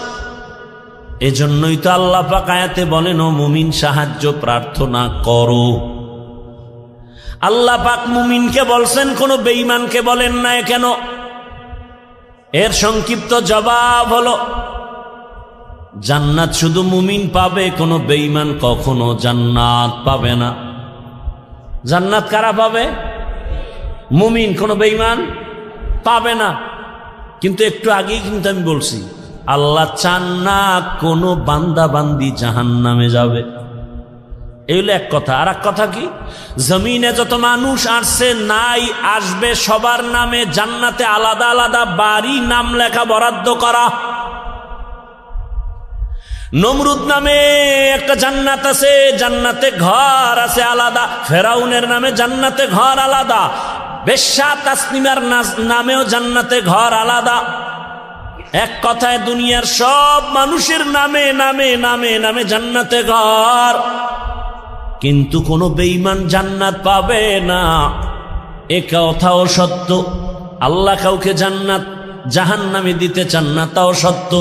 এজন্যই তো আল্লাহ পাক আয়াতে বলেন, ও মুমিন সাহায্য প্রার্থনা করো। আল্লাহ পাক মুমিনকে বলছেন, কোন বেঈমানকে বলেন না কেন? এর সংক্ষিপ্ত জবাব হলো, জান্নাত শুধু মুমিন পাবে, কোন বেঈমান কখনো জান্নাত পাবে না। জান্নাত কারা পাবে? মুমিন, কোন বেঈমান পাবে না। কিন্তু একটু আগেই কিন্তু আমি বলছি, আল্লাহ চান না কোন বান্দা বান্দি জাহান্নামে যাবে। এই হলো এক কথা। আর এক কথা কি, জমিনে যত মানুষ আসছে নাই আসবে, সবার নামে জান্নাতে আলাদা আলাদা বাড়ি নাম লেখা বরাদ্দ করা। নমরুদ নামে একটা জান্নাত আছে, জান্নাতে ঘর আছে আলাদা। ফেরাউনের নামে জান্নাতে ঘর আলাদা। বেশ্যা তাসনিমার নামেও জান্নাতে ঘর আলাদা। এক কথায় দুনিয়ার সব মানুষের নামে নামে নামে নামে জান্নাতে ঘর। কিন্তু কোনো বেঈমান জান্নাত পাবে না, এ কথাও সত্য। আল্লাহ কাউকে জান্নাত জাহান্নামে দিতে চান না, তাও সত্য।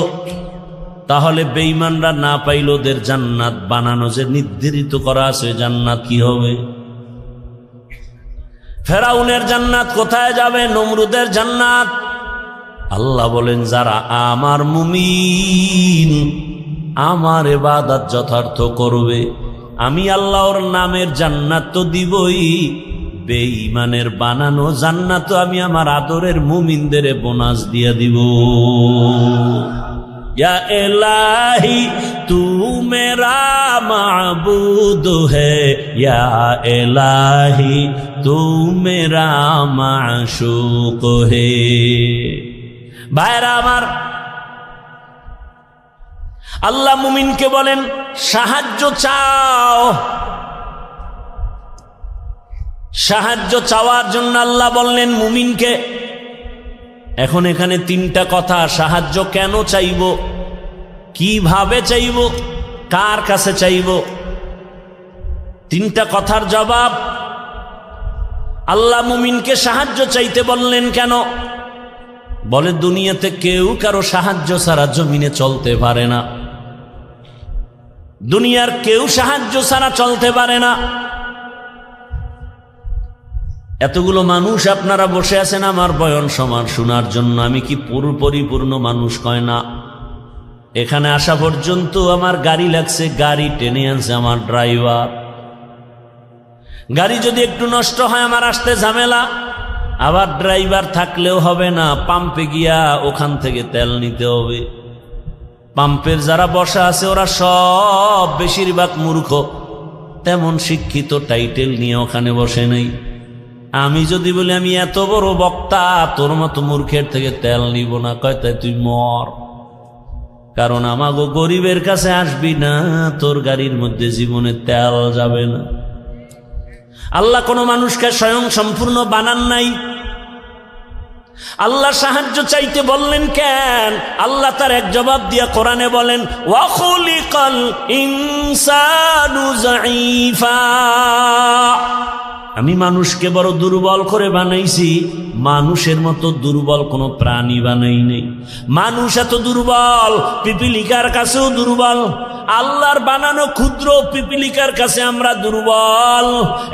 তাহলে বেঈমানরা না পাইল, ওদের জান্নাত বানানো যে নির্ধারিত করা আছে, জান্নাত কি হবে? ফেরাউনের জান্নাত কোথায় যাবে? নমরুদের জান্নাত। আল্লাহ বলেন, যারা আমার মুমিন, আমার ইবাদত যথার্থ করবে, আমি আল্লাহর নামের জান্নাত তো দিবই, বেঈমানের বানানো জান্নাত আমি আমার আদরের মুমিনদের বোনাস দিয়ে দিব। या इलाही तू मेरा माबूद है, या इलाही तू मेरा माशूक है। ভাইরা আমার, আল্লাহ মুমিনকে বলেন সাহায্য চাও। সাহায্য চাওয়ার জন্য আল্লাহ বললেন মুমিনকে। এখন এখানে তিনটা কথা, সাহায্য কেন চাইব, কিভাবে চাইব, কার কাছে চাইব, তিনটা কথার জবাব। আল্লাহ মুমিনকে সাহায্য চাইতে বললেন কেন? বলে দুনিয়াতে কেউ কারো সাহায্য ছাড়া জমিনে চলতে পারে না। দুনিয়ার কেউ সাহায্য ছাড়া চলতে পারে না। এতগুলো মানুষ আপনারা বসে আছেন আমার বয়ান সমান শোনার জন্য। আমি কি পরিপূর্ণ মানুষ? কয় না। এখানে আসা পর্যন্ত আমার গাড়ি লাগছে, গাড়ি টেনে আনছে আমার ড্রাইভার। গাড়ি যদি একটু নষ্ট হয় আমার আসতে ঝামেলা, আবার ড্রাইভার থাকলেও হবে না, পাম্পে গিয়া ওখান থেকে তেল নিতে হবে। পাম্পের যারা বসা আছে ওরা সব বেশিরভাগ মূর্খ, তেমন শিক্ষিত টাইটেল নিয়ে ওখানে বসে নাই। আমি যদি বলি আমি এত বড় বক্তা, তোর মতো মূর্খের থেকে তেল নিব না, কয় তাই তুই মর, কারণ আমাগো গরিবের কাছে আসবি না, তোর গাড়ির মধ্যে জীবনে তেল যাবে না। আল্লাহ কোন মানুষকে স্বয়ং সম্পূর্ণ বানান নাই। আল্লাহ সাহায্য চাইতে বললেন কেন? আল্লাহ তার এক জবাব দিয়া কোরআনে বলেন, ওয়া খুলিকাল ইনসানু যায়ীফা, আমি মানুষকে বড় দুর্বল করে বানাইছি, মানুষের মতো দুর্বল কোন প্রাণী বানাই নেই। মানুষ এত দুর্বল, পিপিলিকার কাছেও দুর্বল। আল্লাহর বানানো ক্ষুদ্র পিপিলিকার কাছে আমরা দুর্বল,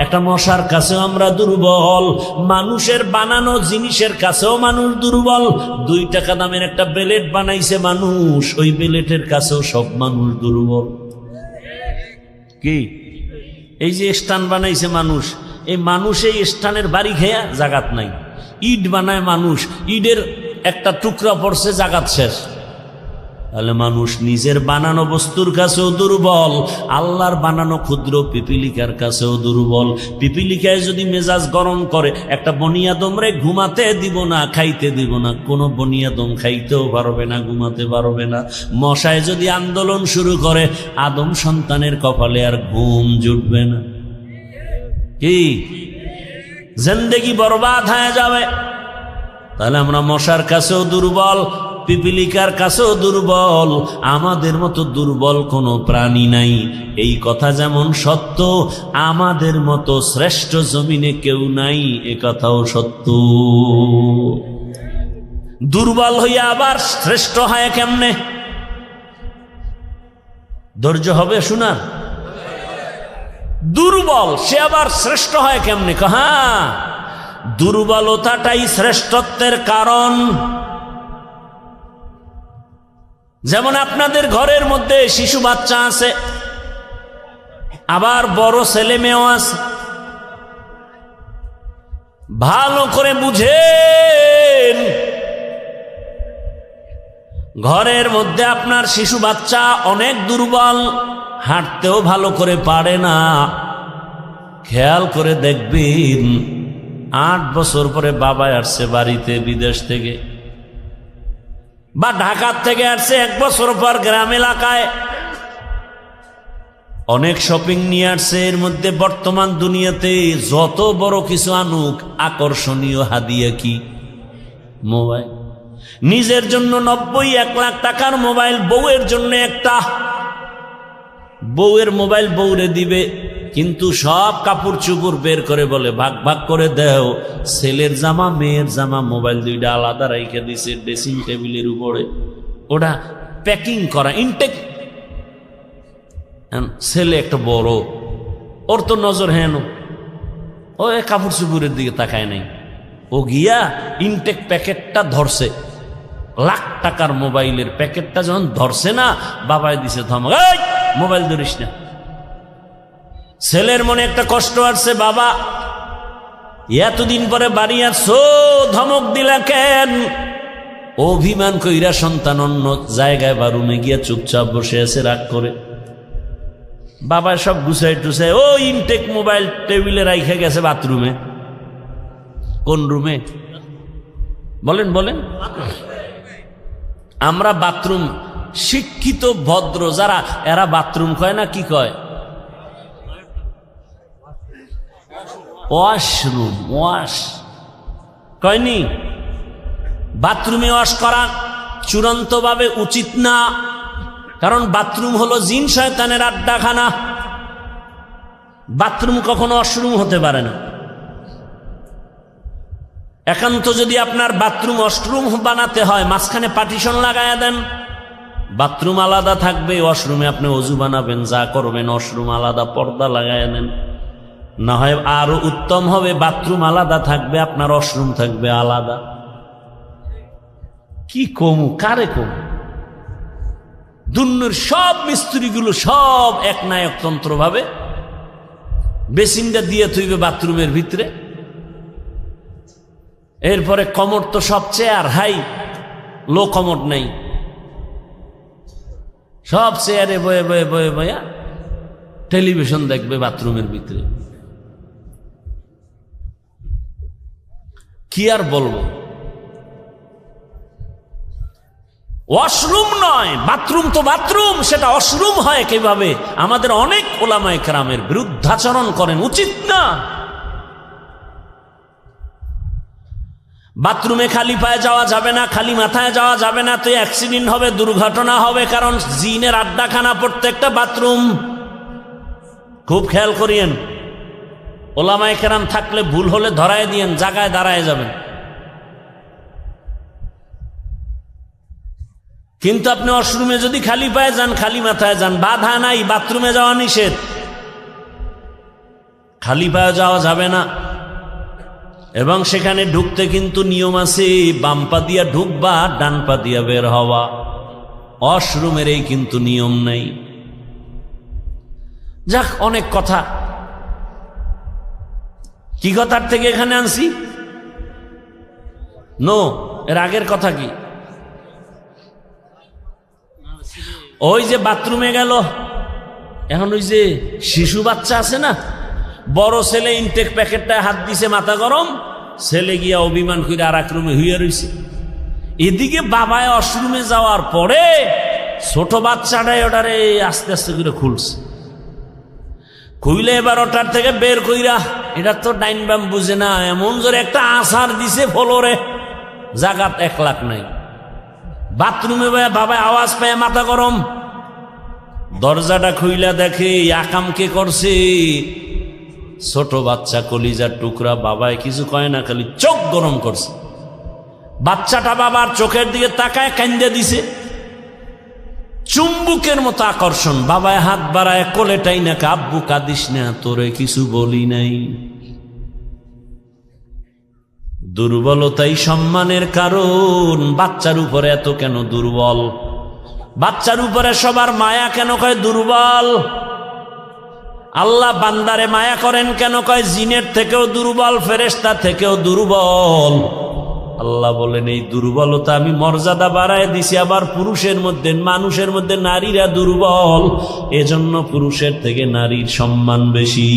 একটা মশার কাছেও আমরা দুর্বল, মানুষের বানানো জিনিসের কাছেও মানুষ দুর্বল। 2 টাকা দামের একটা বেলেট বানাইছে মানুষ, ওই বেলেটের কাছেও সব মানুষ দুর্বল। কি এই যে স্টান বানাইছে মানুষ, এই মানুষ এই স্টানের বাড়ি খেয়া জাগাত নাই। ইট বানায় মানুষ, ইটের একটা টুকরা পড়ছে, জাগাত শেষ। তাহলে মানুষ নিজের বানানো বস্তুর কাছেও দুর্বল, আল্লাহর বানানো ক্ষুদ্র পিপিলিকার কাছেও দুর্বল। পিপিলিকায় যদি মেজাজ গরম করে, একটা বনিয়াদমরে ঘুমাতে দিব না, খাইতে দিব না, কোনো বনিয়াদম খাইতেও পারবে না, ঘুমাতে পারবে না। মশায় যদি আন্দোলন শুরু করে, আদম সন্তানের কপালে আর ঘুম জুটবে না। কি জিন্দেগি বরবাদ হয়ে যাবে। তাহলে আমরা মশার কাছেও দুর্বল, পিপিলিকার কাছেও দুর্বল, আমাদের মতো দুর্বল কোনো প্রাণী নাই। এই কথা যেমন সত্য, আমাদের মতো শ্রেষ্ঠ জমিনে কেউ নাই, এ কথাও সত্য। দুর্বল হইয়া আবার শ্রেষ্ঠ হয় কেমনে? ধৈর্য হবে শোনা। দুর্বল সে আবার শ্রেষ্ঠ হয় কেমনে? হ্যাঁ, দুর্বলতাটাই শ্রেষ্ঠত্বের কারণ। যেমন আপনাদের ঘরের মধ্যে শিশু বাচ্চা আছে, আবার বড় ছেলে মেয়েও আছে। ভালো করে বুঝেন, ঘরের মধ্যে আপনার শিশু বাচ্চা অনেক দুর্বল, হাঁটতেও ভালো করে পারে না। খেয়াল করে দেখবেন, 8 বছর পরে বাবা আসছে বাড়িতে বিদেশ থেকে, বা ঢাকার থেকে আসছে 1 বছর পর গ্রাম এলাকায়, অনেক শপিং নিয়ে আসছে। এর মধ্যে বর্তমান দুনিয়াতে যত বড় কিছু আনুক, আকর্ষণীয় হাদিয়া কি? মোবাইল। নিজের জন্য 90-1 লাখ টাকার মোবাইল, বউয়ের জন্য একটা। বউয়ের মোবাইল বউরে দিবে, কিন্তু সব কাপড় চুপড় বের করে বলে ভাগ ভাগ করে দেও। ছেলের জামা মেয়ের জামা মোবাইল 2টা আলাদা রাইখে দিছে ড্রেসিং টেবিলের উপরে, ওটা প্যাকিং করা ইনটেক। ছেলে একটা বড়, ওর তো নজর হেন, ও কাপড় চুপড়ের দিকে তাকায় নাই। ও গিয়া ইনটেক প্যাকেটটা ধরছে, লাখ টাকার মোবাইলের প্যাকেটটা যখন ধরছে না, বাবাই দিছে ধমক, এই মোবাইল ধরিস না। ছেলের মনে একটা কষ্ট আসছে, বাবা এতদিন পরে বাড়ি আসছো, ধমক দিলা কেন? অভিমান কইরা সন্তান অন্য জায়গায় বা রুমে গিয়া চুপচাপ বসে আছে রাগ করে। বাবা সব গুছাই টুছাই, ও ইনটেক মোবাইল টেবিলে রাইখে গেছে বাথরুমে। কোন রুমে? বলেন বলেন। আমরা বাথরুম, শিক্ষিত ভদ্র যারা, এরা বাথরুম কয় না, কি কয়? ওয়াশরুম। ওয়াশ কয়নি? বাথরুমে ওয়াশ করা চূড়ান্তভাবে উচিত না, কারণ বাথরুম হলো জিন শয়তানের আড্ডাখানা। বাথরুম কখনো ওয়াশরুম হতে পারে না। একান্ত যদি আপনার বাথরুম ওয়াশরুম বানাতে হয়, মাঝখানে পার্টিশন লাগায়া দেন, বাথরুম আলাদা থাকবে, ওয়াশরুমে আপনি ওযু বানাবেন, যা করবেন, ওয়াশরুম আলাদা, পর্দা লাগায়া নেন। না হয় আরো উত্তম হবে, বাথরুম আলাদা থাকবে, আপনার ওয়াশরুম থাকবে আলাদা। কি কমু, কারে কমু? দুনিয়ার সব মিস্ত্রিগুলো সব এক না একতন্ত্র ভাবে বেসিনটা দিয়ে থইবে বাথরুমের ভিতরে। এরপরে কমোড তো সব চেয়ার হাই, লো কমোড নেই, সব চেয়ারে বয়ে বয়ে বয়ে বয়া টেলিভিশন দেখবে বাথরুমের ভিতরে। কি আর বলবো, ওয়াশরুম নয় বাথরুম, তো বাথরুম, সেটা ওয়াশরুম হয় কিভাবে? আমাদের অনেক ওলামায়ে কেরামের বিরুদ্ধাচরণ করেন, উচিত না। বাথরুমে খালি পায়ে যাওয়া যাবে না, খালি মাথায় যাওয়া যাবে না, তো অ্যাক্সিডেন্ট হবে, দুর্ঘটনা হবে, কারণ জিনের আড্ডাখানা প্রত্যেকটা বাথরুম। খুব খেয়াল করিয়েন, ওলামায়ে কেরাম থাকলে ভুল হলে ধরায় দিয়েন, জায়গায় দাঁড়ায় যাবেন। কিন্তু আপনি ওয়াশরুমে যদি খালি পায়ে যান, খালি মাথায় যান, বাধা নাই, বাথরুমে যাওয়া নিষেধ, খালি পায়ে যাওয়া যাবে না। এবং সেখানে ঢুকতে কিন্তু নিয়ম আছে, বাম পা দিয়া ঢুকবা, ডান পা দিয়া বের হওয়া। ওয়াশরুমের এই কিন্তু নিয়ম নেই। যাক, অনেক কথা, কি কথার থেকে এখানে আনছি? নো, এর আগের কথা কি? ওই যে বাথরুমে গেল, এখন ওই যে শিশু বাচ্চা আছে না, বড় ছেলে ইনটেক প্যাকেটটায় হাত দিছে, মাথা গরম, ছেলে গিয়া অভিমান করে আর এক রুমে হইয়া রইছে। এদিকে বাবায় ওয়াশরুমে যাওয়ার পরে ছোট বাচ্চাটাই ওটারে আস্তে আস্তে করে খুলছে, খুইলে এবার ওটার থেকে বের কইরা, এটা তো ডাইন বাম বুঝে না, এমন জোরে একটা আছাড় দিছে ফ্লোরে, জাগাত 1 লাখ নাই। বাথরুমে বাবা আওয়াজ পায়, মাথা গরম, দরজাটা খুইলা দেখে আকাম কে করছে, ছোট বাচ্চা, কলিজার টুকরা। বাবায় কিছু কয় না, খালি চোখ গরম করছে। বাচ্চাটা বাবার চোখের দিকে তাকায় কান্দে দিছে, চুম্বুকের মতো আকর্ষণ। বাবায় হাত বাড়ায় কোলেটাই না, আব্বু কাঁদিস না, তোরে কিছু বলি নাই। দুর্বলতাই সম্মানের কারণ। বাচ্চার উপরে এত কেন দুর্বল? বাচ্চার উপরে সবার মায়া কেন কয় দুর্বল? আল্লাহ বান্দারে মায়া করেন কেন কয় জিনের থেকেও দুর্বল, ফেরেশতা থেকেও দুর্বল। আল্লাহ বলেন এই দুর্বলতা আমি মর্যাদা বাড়ায় দিছি। আবার পুরুষের মধ্যে, মানুষের মধ্যে নারীরা দুর্বল, এজন্য পুরুষের থেকে নারীর সম্মান বেশি।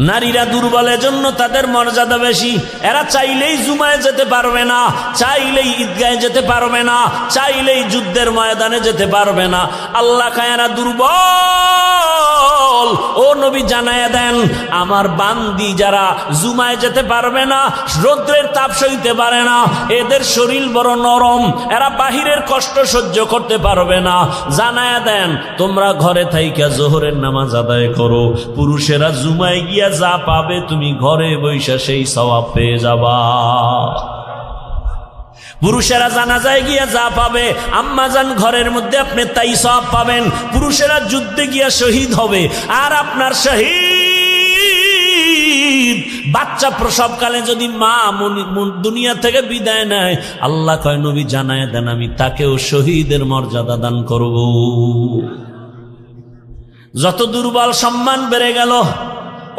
নারীরা দুর্বল, এজন্য তাদের মর্যাদা বেশি। এরা চাইলেই জুমায় যেতে পারবে না, চাইলেই ঈদগাহে যেতে পারবে না, চাইলেই যুদ্ধের ময়দানে যেতে পারবে না। আল্লাহ কায়রা দুর্বল। ও নবী জানায়া দেন, আমার বান্দি যারা জুমায় যেতে পারবে না, রৌদ্রের তাপ সইতে পারে না, এদের শরীর বড় নরম, এরা বাহিরের কষ্ট সহ্য করতে পারবে না, জানায়া দেন তোমরা ঘরে থাইকা জোহরের নামাজ আদায় করো। পুরুষেরা জুমায় গিয়া যা পাবে তুমি ঘরে বৈশা সেই সওয়াব পেয়ে যাবা। পুরুষেরা জানাজায় গিয়া যা পাবে, আম্মাজান ঘরের মধ্যে আপনি তাই সওয়াব পাবেন। পুরুষেরা যুদ্ধে গিয়া শহীদ হবে, আর আপনার শহীদ বাচ্চা প্রসবকালে যদি মা দুনিয়া থেকে বিদায় নেয়, আল্লাহ কয় নবী জানায় দেন আমি তাকেও শহীদের মর্যাদা দান করব। যত দুর্বল সম্মান বেড়ে গেল।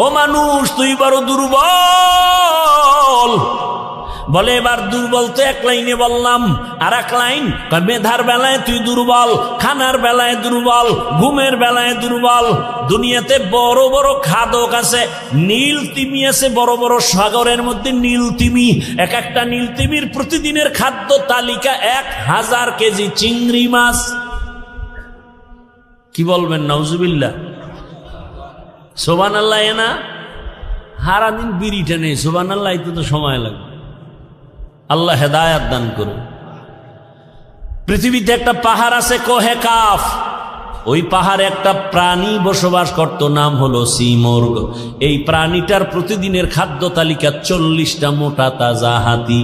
ও মানুষ, তুই বড় দুর্বল। বলে এবার দুর্বল তো এক লাইনে বললাম, আর এক লাইন মেধার বেলায় তুই দুর্বল, খানার বেলায় দুর্বল, ঘুমের বেলায় দুর্বল। দুনিয়াতে বড় বড় খাদক আছে, নীল তিমি আছে, বড় বড় সাগরের মধ্যে নীল তিমি। এক একটা নীল তিমির প্রতিদিনের খাদ্য তালিকা 1000 কেজি চিংড়ি মাছ। কি বলবেন? নাউজুবিল্লাহ, সুবহানাল্লাহ। না সারাদিন বিড়িটা নেই, সুবহানাল্লাহ, তো সময় লাগবে। আল্লাহ হেদায়াত দান করুন। পৃথিবীতে একটা পাহাড় আছে কোহে কাফ, ওই পাহাড়ে একটা প্রাণী বসবাস করত, নাম হলো সিমর্গ। এই প্রাণীটার প্রতিদিনের খাদ্য তালিকা 40টা মোটা তাজা হাতি।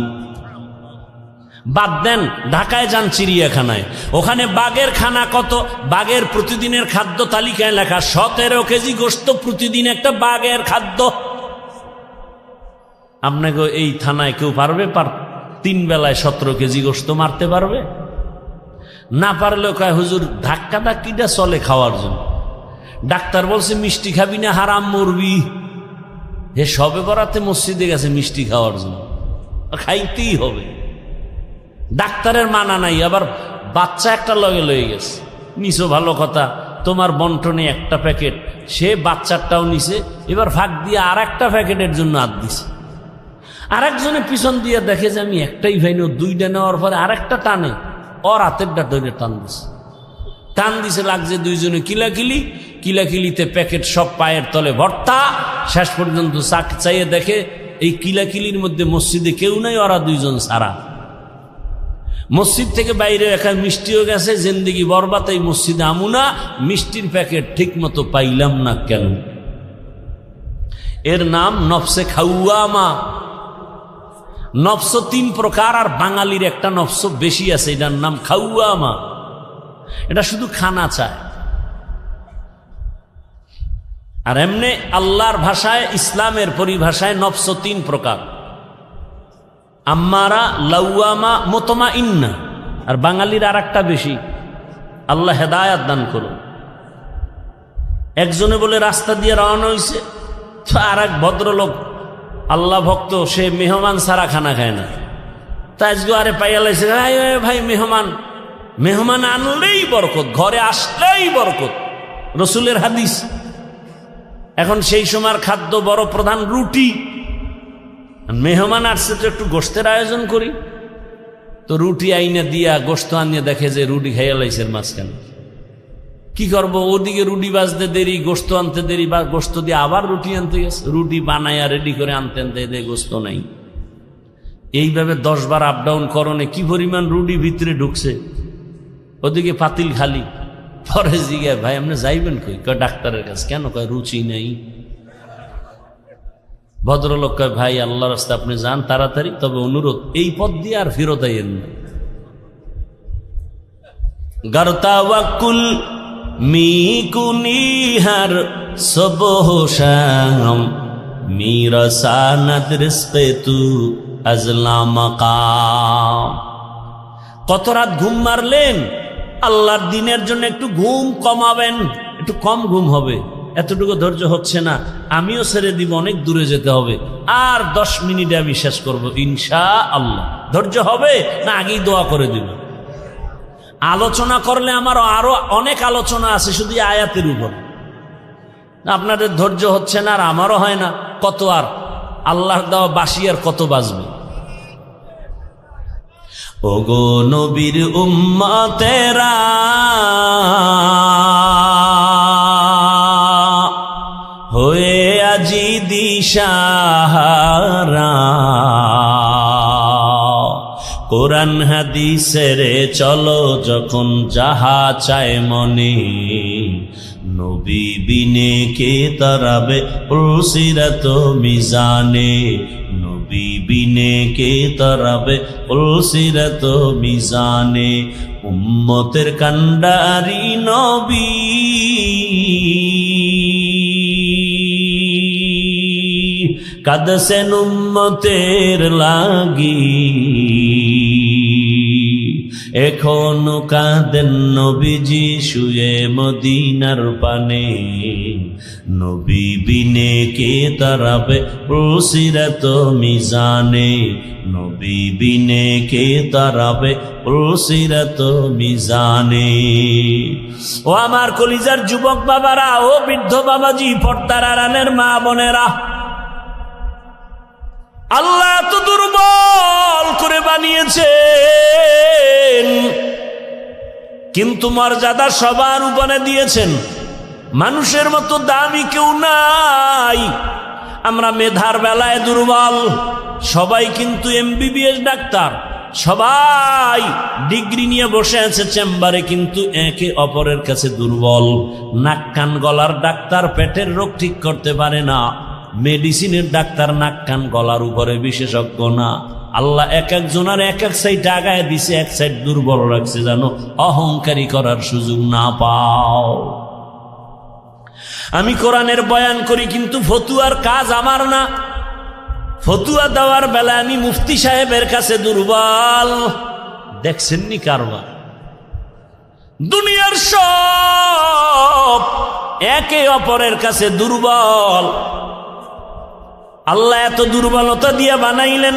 বাদ দেন, ঢাকায় যান চিড়িয়াখানায়, ওখানে বাঘের খানা কত? বাঘের প্রতিদিনের খাদ্য তালিকায় লেখা 17 কেজি গোশত প্রতিদিন একটা বাঘের খাদ্য। আপনাকে এই থানায় কেউ পারবে 3 বেলায় 17 কেজি গোশত মারতে পারবে? না পারলেও কয় হুজুর ধাক্কা ধাক্কিটা চলে খাওয়ার জন্য। ডাক্তার বলছে মিষ্টি খাবি না, হারাম মরবি। হে সবে বরাতে মসজিদে গেছে মিষ্টি খাওয়ার জন্য, খাইতেই হবে। ডাক্তারের মানা নাই, আবার বাচ্চা একটা লগে লয়ে গেছে। নিছো ভালো কথা, তোমার বন্টনে একটা প্যাকেট, সে বাচ্চারটাও নিছে, এবার ফাঁক দিয়ে আর একটা প্যাকেটের জন্য হাত দিছে। আর একজনে পিছন দিয়ে দেখে যে আমি একটাই ভাই নো, দুইটা নেওয়ার পরে আরেকটা টানে, ওর হাতেরটা ধরে টান দিছে, টান দিছে, লাগছে দুইজনে কিলাকিলি, কিলাকিলিতে প্যাকেট সব পায়ের তলে ভর্তা। শেষ পর্যন্ত চাক চাইয়ে দেখে এই কিলাকিলির মধ্যে মসজিদে কেউ নাই, ওরা দুইজন সারা। মসজিদ থেকে বাইরে একটা মিষ্টিও গেছে, জিন্দেগি বরবাদ, এই মসজিদে আমুনা, মিষ্টির প্যাকেট ঠিক মতো পাইলাম না কেন? এর নাম নফসে খাওয়ামা। নফস 3 প্রকার, আর বাঙালির একটা নফস বেশি আছে, এটার নাম খাওয়ামা। এটা শুধু খানা চায়। আর এমনি আল্লাহর ভাষায়, ইসলামের পরিভাষায় নফস 3 প্রকার, আম্মারা, লাউয়ামা, মুতমাইন্না। আর বাঙালির আর একটা বেশি, আল্লাহ হেদায়াত দান করুন। একজনে বলে রাস্তা দিয়ে রওনা হয়েছে, তো আর এক ভদ্রলোক আল্লাহ ভক্ত, সে মেহমান সারা খানা খায় না। তা আজকে আরে পাইয়া লাইছে, ভাই মেহমান, মেহমান আনলেই বরকত, ঘরে আসলেই বরকত, রসুলের হাদিস। এখন সেই সময়ের খাদ্য বড় প্রধান রুটি, মেহমান আসছে তো একটু গোশতের আয়োজন করি, তো রুটি আইনা দিয়া গোশত আনিয়ে দেখে যে রুটি খাইয়া লাইছে মাঝখানে। কি করবো, ওদিকে রুটি বাজতে দেরি, গোশত আনতে দেরি, বা গোশত দিয়ে আবার রুটি আনতে গেছে, রুটি বানাইয়া রেডি করে আনতে আনতে গোশত নাই। এইভাবে 10 বার আপ ডাউন করণে কি পরিমাণ রুটি ভিতরে ঢুকছে, ওদিকে পাতিল খালি। পরে জিজ্ঞাসা, ভাই আপনি যাইবেন কই? কয় ডাক্তারের কাছে। কেন? কয় রুচি নেই। ভদ্রলোক কয়, ভাই আল্লাহ রাস্তা আপনি যান তাড়াতাড়ি, তবে অনুরোধ এই পথ দিয়ে আর ফেরত আইয়েন না। গরতাওয়াকুল মিকুনিহার সবহশাম মিরাসানাদ রিজকে তু আজলা মাকাম। কত রাত ঘুম মারলেন, আল্লাহর দিনের জন্য একটু ঘুম কমাবেন, একটু কম ঘুম হবে, এতটুকু ধৈর্য হচ্ছে না, আমিও ছেড়ে দিব, অনেক দূরে যেতে হবে, আর 10 মিনিটে আমি শেষ করবো ইনশাআল্লাহ। ধৈর্য হবে না আগেই দোয়া করে দিব? আলোচনা করলে আমার আরো অনেক আলোচনা আছে শুধু আয়াতের উপর। আপনাদের ধৈর্য হচ্ছে না, আর আমারও হয় না, কত আর আল্লাহর দেওয়া বাসি আর কত বাজবে। ওগো নবীর উম্মতেরা, হয়ে আজি দিশাহারা, কোরআন হাদিসের চলো যখন যাহা চায় মনে, নবী বিনে কে তারাবে উলসিরাত মিজানে, নবী বিনে কে তারাবে উলসিরাত মিজানে। উম্মতের কান্ডারি নবী, কাঁদছেন উম্মতের লাগি, এখনো কাঁদেন নবীজি শুয়ে মদিনার পানে, নবী বিনে কে তারাবে উলসিরাত মিজানে, নবী বিনে কে তারাবে উলসিরাত মিজানে। ও আমার কলিজার যুবক বাবারা, ও বৃদ্ধ বাবাজি, পর্দার আড়ালের মা বোনেরা, আল্লাহ তো দুর্বল করে বানিয়েছেন, কিন্তু মর্যাদা সবার উপরে দিয়েছেন। মানুষের মতো দামি কেউ নাই। আমরা মেধার বেলায় দুর্বল, সবাই কিন্তু MBBS ডাক্তার, সবাই ডিগ্রি নিয়ে বসে আছে চেম্বারে, কিন্তু একে অপরের কাছে দুর্বল। নাক কান গলার ডাক্তার পেটের রোগ ঠিক করতে পারে না, মেডিসিনের ডাক্তার নাক কান গলার উপরে বিশেষজ্ঞ না। আল্লাহ এক একজনের এক এক সাইড আগায় দিছে, এক সাইড দুর্বল রাখছে, জানো, অহংকারী করার সুযোগ না পাও। আমি কোরআনের বয়ান করি, কিন্তু ফতুয়ার কাজ আমার না। ফতুয়া দেওয়ার বেলা আমি মুফতি সাহেবের কাছে দুর্বল। দেখছেননি কারবার? দুনিয়ার সব একে অপরের কাছে দুর্বল। আল্লাহ এত দুর্বলতা দিয়ে বানাইলেন,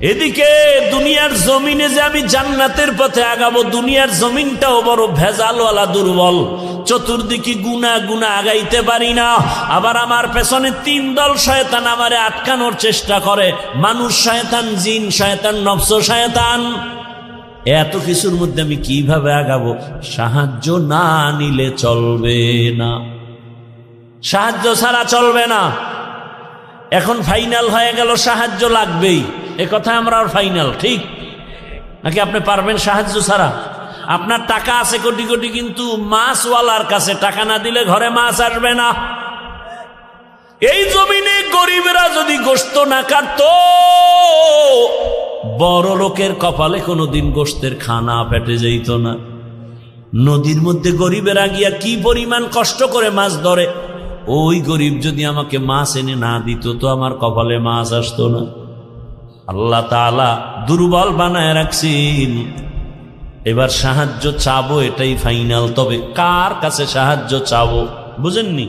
এদিকে দুনিয়ার জমিনে যে আমি জান্নাতের পথে আগাবো, দুনিয়ার জমিনটাও বড় ভেজালওয়ালা, দুর্বল, চতুর্দিকে গুনা গুনা আগাইতে পারি না। আবার আমার পেছনে 3 দল শয়তান আমারে আটকানোর চেষ্টা করে, মানুষ শয়তান, জিন শয়তান, নফস শয়তান। এত কিছুর মধ্যে আমি কিভাবে আগাবো? সাহায্য না নিলে চলবে না, সাহায্য ছাড়া চলবে না। এখন ফাইনাল হয়ে গেল সাহায্য লাগবেই, এ কথা আমরা ফাইনাল, ঠিক নাকি? আপনি পারবেন সাহায্য ছাড়া? আপনার টাকা আছে কোটি কোটি, কিন্তু মাছওয়ালার কাছে টাকা না দিলে ঘরে মাছ আসবে না। এই জমিনে গরিবেরা যদি গোশত না কাটতো, বড় লোকের কপালে কোনোদিন গোশতের খানা পেটে যেত না। নদীর মধ্যে গরিবেরা গিয়া কি পরিমাণ কষ্ট করে মাছ ধরে, ওই গরিব যদি আমাকে মাছ এনে না দিত তো আমার কপালে মাছ আসতো না। আল্লাহ তাআলা দুর্বল বানায় রাখছেন। এবার সাহায্য চাবো, এটাই ফাইনাল। তবে কার কাছে সাহায্য চাবো বুঝেননি?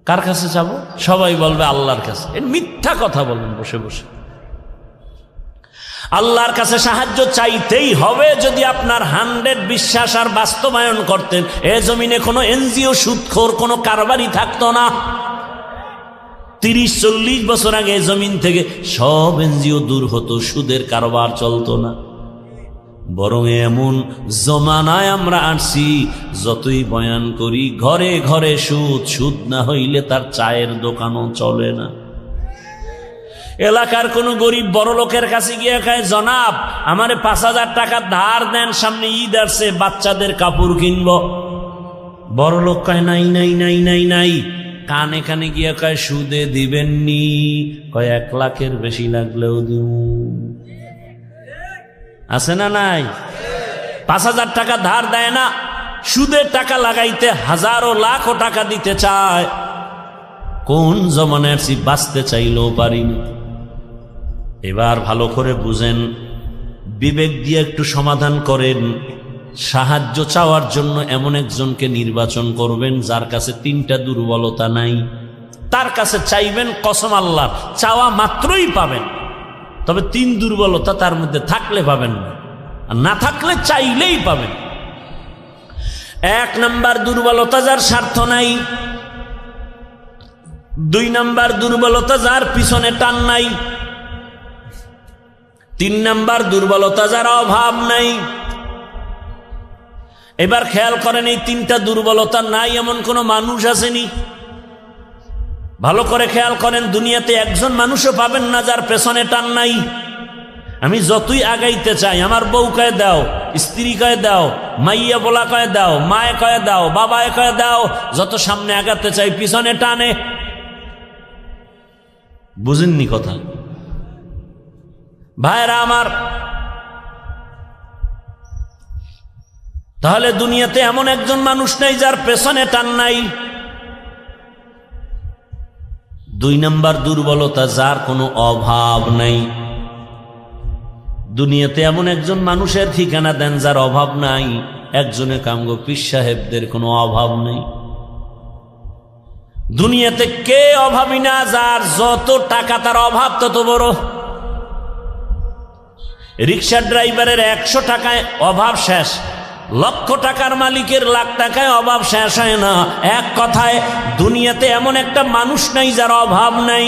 কার কাছে চাবো? সবাই বলবে আল্লাহর কাছে। এর মিথ্যা কথা বলেন বসে বসে। আল্লাহর কাছে সাহায্য চাইতেই হবে। যদি আপনার 100 বিশ্বাস আর বাস্তবায়ন করতেন, এ জমিনে কোনো এনজিও সুদখোর কোনো কারবারি থাকতো না। 30-40 বছর আগে জমিন থেকে সব এনজিও দূর হতো, সুদের কারবার চলতো না। বরং এমন জমানায় আমরা আসছি, যতই বয়ান করি ঘরে ঘরে সুদ, সুদ না হইলে তার চায়ের দোকানও চলে না। এলাকার কোন গরিব বড় লোকের কাছে গিয়ে খায়, জনাব আমারে 5000 টাকা ধার দেন, সামনে ঈদ আসছে, বাচ্চাদের কাপড় কিনবো। বড় লোক কয় নাই নাই নাই নাই নাই। কানে কানে গিয়ে কয় সুদে দিবেননি? কয় 1 লাখের বেশি লাগলেও দিব। আছে না নাই? 5000 টাকা ধার দেয় না, সুদের টাকা লাগাইতে হাজারো লাখো টাকা দিতে চায়। কোন জমানায় আসি, বাঁচতে চাইলেও পারিনি। এবার ভালো করে বুঝেন, বিবেক দিয়ে একটু সমাধান করেন। সাহায্য চাওয়ার জন্য এমন একজনকে নির্বাচন করবেন যার কাছে 3টা দুর্বলতা নাই। তার কাছে চাইবেন, কসম আল্লাহ, চাওয়া মাত্রই পাবেন। তবে 3 দুর্বলতা তার মধ্যে থাকলে পাবেন না, আর না থাকলে চাইলেই পাবেন। 1 নাম্বার দুর্বলতা, যার স্বার্থ নাই। 2 নাম্বার দুর্বলতা, যার পিছনে টান নাই। 3 নাম্বার দুর্বলতা, যার অভাব নাই। এবার খেয়াল করেন, এই 3টা দুর্বলতা নাই এমন কোন মানুষ আসেনি? ভালো করে খেয়াল করেন, দুনিয়াতে একজন মানুষও পাবেন না যার পেছনে টান নাই। আমি যতই আগাইতে চাই, আমার বউ কয়ে দাও, স্ত্রী কয়ে দাও, মাইয়া বলা কয়ে দাও, মায়ে কয়ে দাও, বাবায় কয়ে দাও, যত সামনে আগাতে চাই পিছনে টানে। বুঝেননি কথা? ভাইরা আমার, তাহলে দুনিয়াতে এমন একজন মানুষ নেই যার পেছনে টান নাই। 2 নাম্বার দুর্বলতা, যার কোনো অভাব নাই। দুনিয়াতে এমন একজন মানুষের ঠিকানা দেন যার অভাব নাই। একজনে কামগো পীর সাহেবদের কোনো অভাব নেই। দুনিয়াতে কে অভাবী না? যার যত টাকা তার অভাব তত বড়। রিক্সা ড্রাইভারের 100 টাকায় অভাব শেষ, লক্ষ টাকার মালিকের লাখ টাকায় অভাব শেষ হয় না। এক কথায়, দুনিয়াতে এমন একটা মানুষ নাই যার অভাব নাই।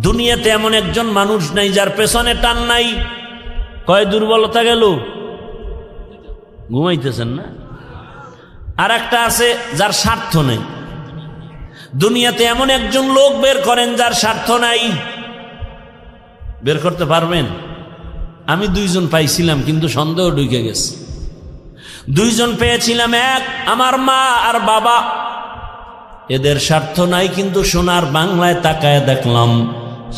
দুনিয়াতে এমন একজন মানুষ নাই যার পেছনে টান নাই। কয় দুর্বলতা গেল? ঘুমাইতেছেন না? আর একটা আছে যার স্বার্থ নেই। দুনিয়াতে এমন একজন লোক বের করেন যার স্বার্থ নাই। বের করতে পারবেন? আমি 2 জন পাইছিলাম, কিন্তু সন্দেহ ঢুকে গেছে। 2 জন পেয়েছিলাম। এক, আমার মা আর বাবা। এদের স্বার্থ নাই, কিন্তু সোনার বাংলায় তাকায় দেখলাম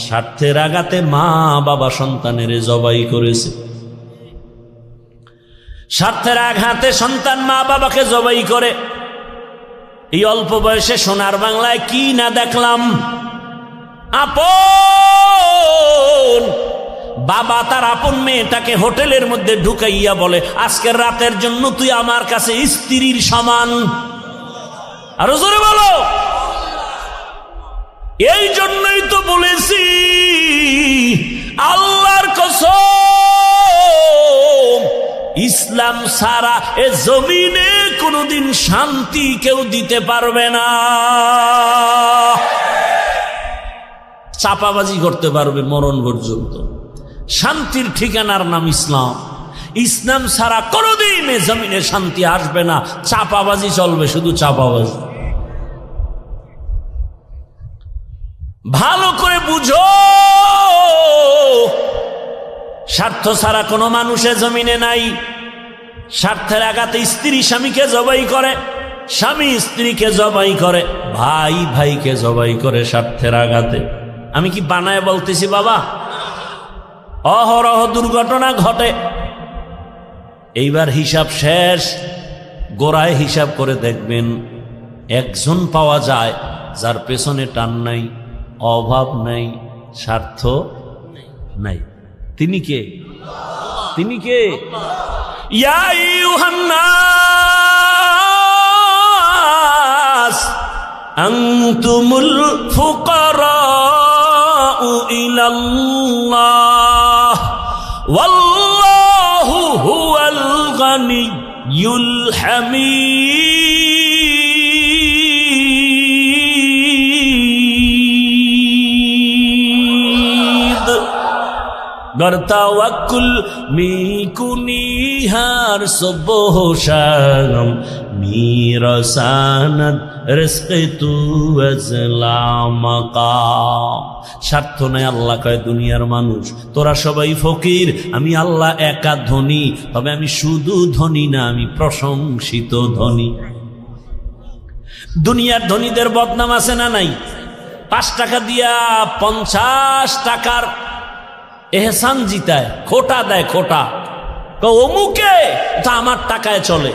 স্বার্থের আঘাতে মা বাবা সন্তানের জবাই করেছে। স্বার্থের আঘাতে সন্তান মা বাবাকে জবাই করে। এই অল্প বয়সে সোনার বাংলায় কি না দেখলাম। আপন বাবা তার আপন মেয়েটাকে হোটেলের মধ্যে ঢুকাইয়া বলে, আজকের রাতের জন্য তুই আমার কাছে স্ত্রীর সমান। আরো জোরে বলো। এই জন্যই তো বলেছি কসম, ইসলাম ছাড়া এ জমিনে কোনোদিন শান্তি কেউ দিতে পারবে না। চাপাবাজি করতে পারবে মরণ পর্যন্ত, শান্তির ঠিকানার নাম ইসলাম। ইসলাম ছাড়া কোনোদিন এ জমিনে শান্তি আসবে না, চাপাবাজি চলবে, শুধু চাপাবাজি। ভালো করে বুঝো, স্বার্থ ছাড়া কোনো মানুষের জমিনে নাই। স্বার্থের আঘাতে স্ত্রী স্বামীকে জবাই করে, স্বামী স্ত্রীকে জবাই করে, ভাই ভাইকে জবাই করে স্বার্থের আঘাতে। আমি কি বানায় বলতেছি বাবা? অহরহ দুর্ঘটনা ঘটে। এইবার হিসাব শেষ, গোড়ায় হিসাব করে দেখবেন একজন পাওয়া যায় যার পেছনে টান নাই, অভাব নাই, স্বার্থ নাই। তিনি কে? তিনি কে? ইয়া আইয়ুহান নাস আনতুমুল ফুকারাউ ইলাল্লাহ ওয়াল্লাহু হুয়াল গানিয়্যুল হামিদ। গরতাওয়াক্কুল মিকুনিহার সুবহ শাম মিরসানাত রিজকে তু আজলামাকা। স্বার্থ নাই। আল্লাহ কয় দুনিয়ার মানুষ তোরা সবাই ফকির, আমি আল্লাহ একা ধনী, তবে আমি শুধু ধনী না, আমি প্রশংসিত ধনী। দুনিয়ার ধনীদের বদনাম আছে না নাই? 5 টাকা দিয়া 50 টাকার এহসান জিতায়, খোটা দেয়, খোটা অমুকে তা আমার টাকায় চলে।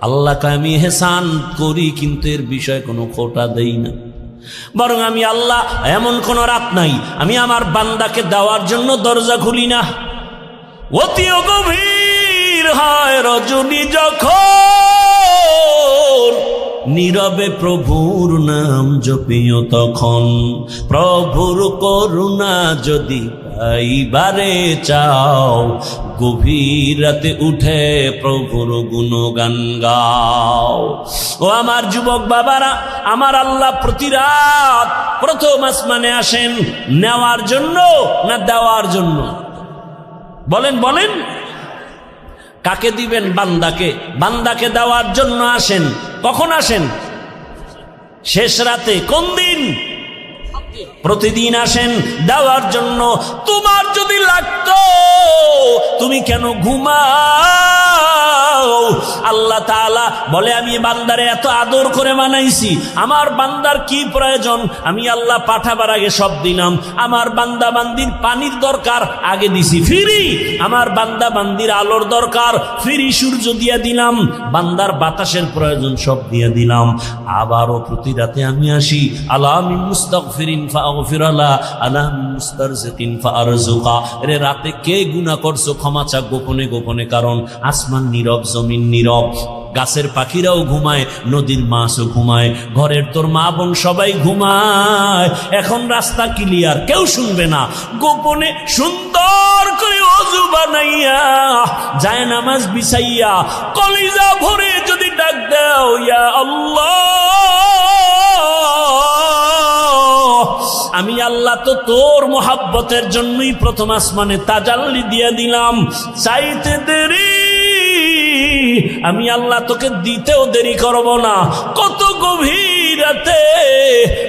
আল্লাহ কয় আমি এহসান করি কিন্তু এর বিষয়ে কোনো খোটা দেই না, বরং আমি আল্লাহ এমন কোন রাত নাই আমি আমার বান্দাকে দেওয়ার জন্য দরজা খুলি না। অতিও গভীর হয় রজনী যখন, নীরবে প্রভুর নাম জপিও তখন। প্রভুর করুণা যদি পাইবারে চাও, গভীর রাতে উঠে প্রভুর গুণগান গাও। ও আমার যুবক বাবারা, আমার আল্লাহ প্রতি রাত প্রথম আসমানে আসেন নেওয়ার জন্য না দেওয়ার জন্য? বলেন বলেন, কাকে দিবেন? বান্দাকে। বান্দাকে দেওয়ার জন্য আসেন। কখন আসেন? শেষ রাতে। কোন দিন? প্রতিদিন আসেন দেওয়ার জন্য। তোমার যদি লাগতো তুমি কেন ঘুমাও? আল্লাহ তাআলা বলে আমি বান্দারে এত আদর করে বানাইছি, আমার বান্দার কি প্রয়োজন আমি আল্লাহ পাঠাবার আগে সব দিলাম। আমার বান্দা বান্দির পানির দরকার আগে দিছি ফ্রি, আমার বান্দা বান্দির আলোর দরকার ফ্রি, সূর্য দিয়ে দিলাম, বান্দার বাতাসের প্রয়োজন সব দিয়ে দিলাম। আবারও প্রতি রাতে আমি আসি, আলা মিন মুস্তাগফিরিন ফাগফির লাহ, আলা মিন মুস্তারজিকিন ফারজুকা। রে রাতে কে গুনাহ করছো ক্ষমা চা গোপনে গোপনে, কারণ আসমান নীরব, জমিন নীরব, গাছের পাখিরাও ঘুমায়, নদীর মাছও ঘুমায়, ঘরের তোর মা বোন সবাই ঘুমায়। এখন রাস্তা ক্লিয়ার, কেউ শুনবে না। গোপনে সুন্দর করে ওযু বানাইয়া যায় নামাজ বিছাইয়া কলিজা ভরে যদি ডাক দাও ইয়া আল্লাহ, আমি আল্লাহ তো তোর মোহাব্বতের জন্যই প্রথম আসমানে তাজাল্লি দিয়ে দিলাম, চাইতে দেরি আমি আল্লাহ তোকে দিতেও দেরি করব না। কত গভীর রাতে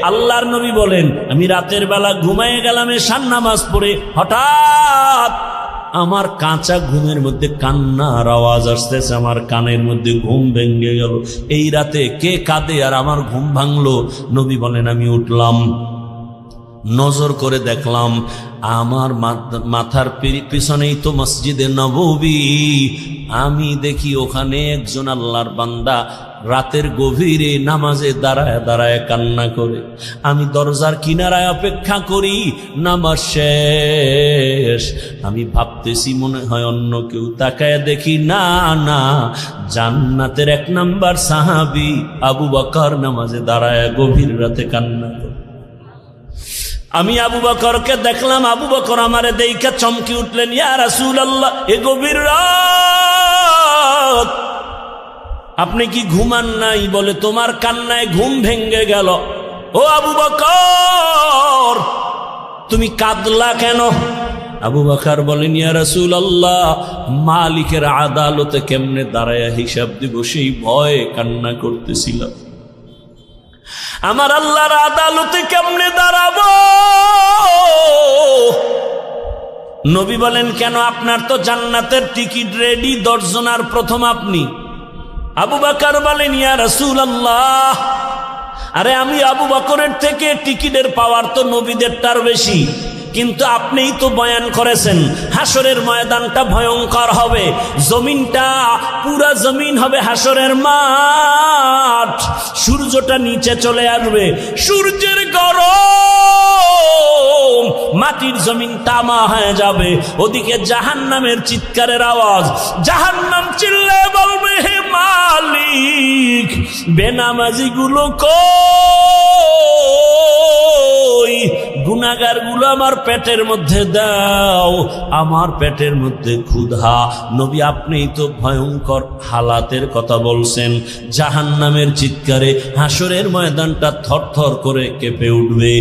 আল্লাহর নবী বলেন আমি রাতের বেলা ঘুমায়ে গেলাম এশার নামাজ পড়ে, হঠাৎ আমার কাঁচা ঘুমের মধ্যে কান্নার আওয়াজ আসতেছে, আমার কানের মধ্যে ঘুম ভেঙে গেল। এই রাতে কে কাঁদে আর আমার ঘুম ভাঙলো? নবী বলেন আমি উঠলাম, নজর করে দেখলাম আমার মাথার পিছনেই তো মসজিদে নববী। আমি দেখি ওখানে একজন আল্লাহর বান্দা রাতের গভীরে নামাজে দাঁড়ায় দাঁড়ায় কান্না করে। আমি দরজার কিনারায় অপেক্ষা করি, নামাজ শেষ। আমি ভাবতেছি মনে হয় অন্য কেউ, তাকায় দেখি না না, জান্নাতের 1 নাম্বার সাহাবী আবু বকর নামাজে দাঁড়ায় গভীর রাতে কান্না করে। আমি আবু বকরকে দেখলাম, আবু বকর আমারে দেইখা চমকে উঠলেন, ইয়া রাসূলুল্লাহ, এ গভীর রাত আপনি কি ঘুমান নাই? বলে, তোমার কান্নায় ঘুম ভেঙে গেল। ও আবু বকর, তুমি কাঁদলা কেন? আবু বকর বলেন, ইয়া রাসূলুল্লাহ, মালিকের আদালতে কেমনে দাঁড়ায়া হিসাব দিব সেই ভয়ে কান্না করতেছিলাম। আমার আল্লাহর আদালতে কেমনে দাঁড়াবো? নবী বলেন, কেন? আপনার তো জান্নাতের টিকিট রেডি, 10 জনের প্রথম আপনি। আবু বকর বলেন, ইয়া রাসূলুল্লাহ, আরে আমি আবু বকরের থেকে টিকিটের পাওয়ার তো নবীদেরটার বেশি, কিন্তু আপনিই তো বয়ান করেছেন হাসরের ময়দানটা ভয়ঙ্কর হবে, জমিনটা পুরা জমিন হবে হাসরের মাঠ, সূর্যটা নিচে চলে আসবে, সূর্যের গরম, মাটির জমিন তামা হয়ে যাবে, ওদিকে জাহান্নামের চিৎকারের আওয়াজ, জাহান্নাম চিল্লায় বলবে, হে মালিক, বেনামাজি গুলো কই? গুনাহগার গুলো আমার পেটের মধ্যে দাও, আমার পেটের মধ্যে ক্ষুধা। নবী, আপনিই তো ভয়ঙ্কর হালাতের কথা বলছেন, জাহান্নামের চিৎকারে হাসরের ময়দানটা থরথর করে কেঁপে উঠবে।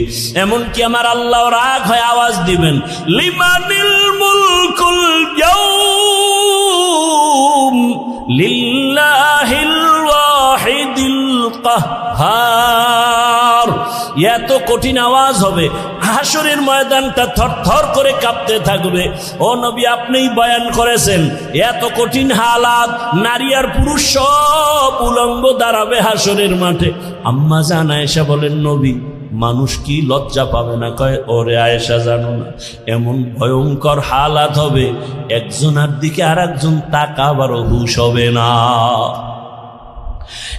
এমনকি আমার আল্লাহ রাগ হয়ে আওয়াজ দিবেন, লিমানিল মুলকুল ইয়াউম লিল্লাহিল ওয়াহিদিল কাহ্হার। এত কঠিন আওয়াজ হবে, হাসরের ময়দানটা থরথর করে কাঁপতে থাকবে। ও নবী, আপনিই বয়ান করেছেন এত কঠিন হালাত, নারী আর পুরুষ সব উলঙ্গ দাঁড়াবে হাসরের মাঠে। আম্মা জান আয়েশা বলেন, নবী, মানুষ কি লজ্জা পাবে না? কয়, ওরে আয়েশা, জানো না, এমন ভয়ঙ্কর হালাত হবে, একজনের দিকে আর একজন তাকাবারও হুঁশ হবে না।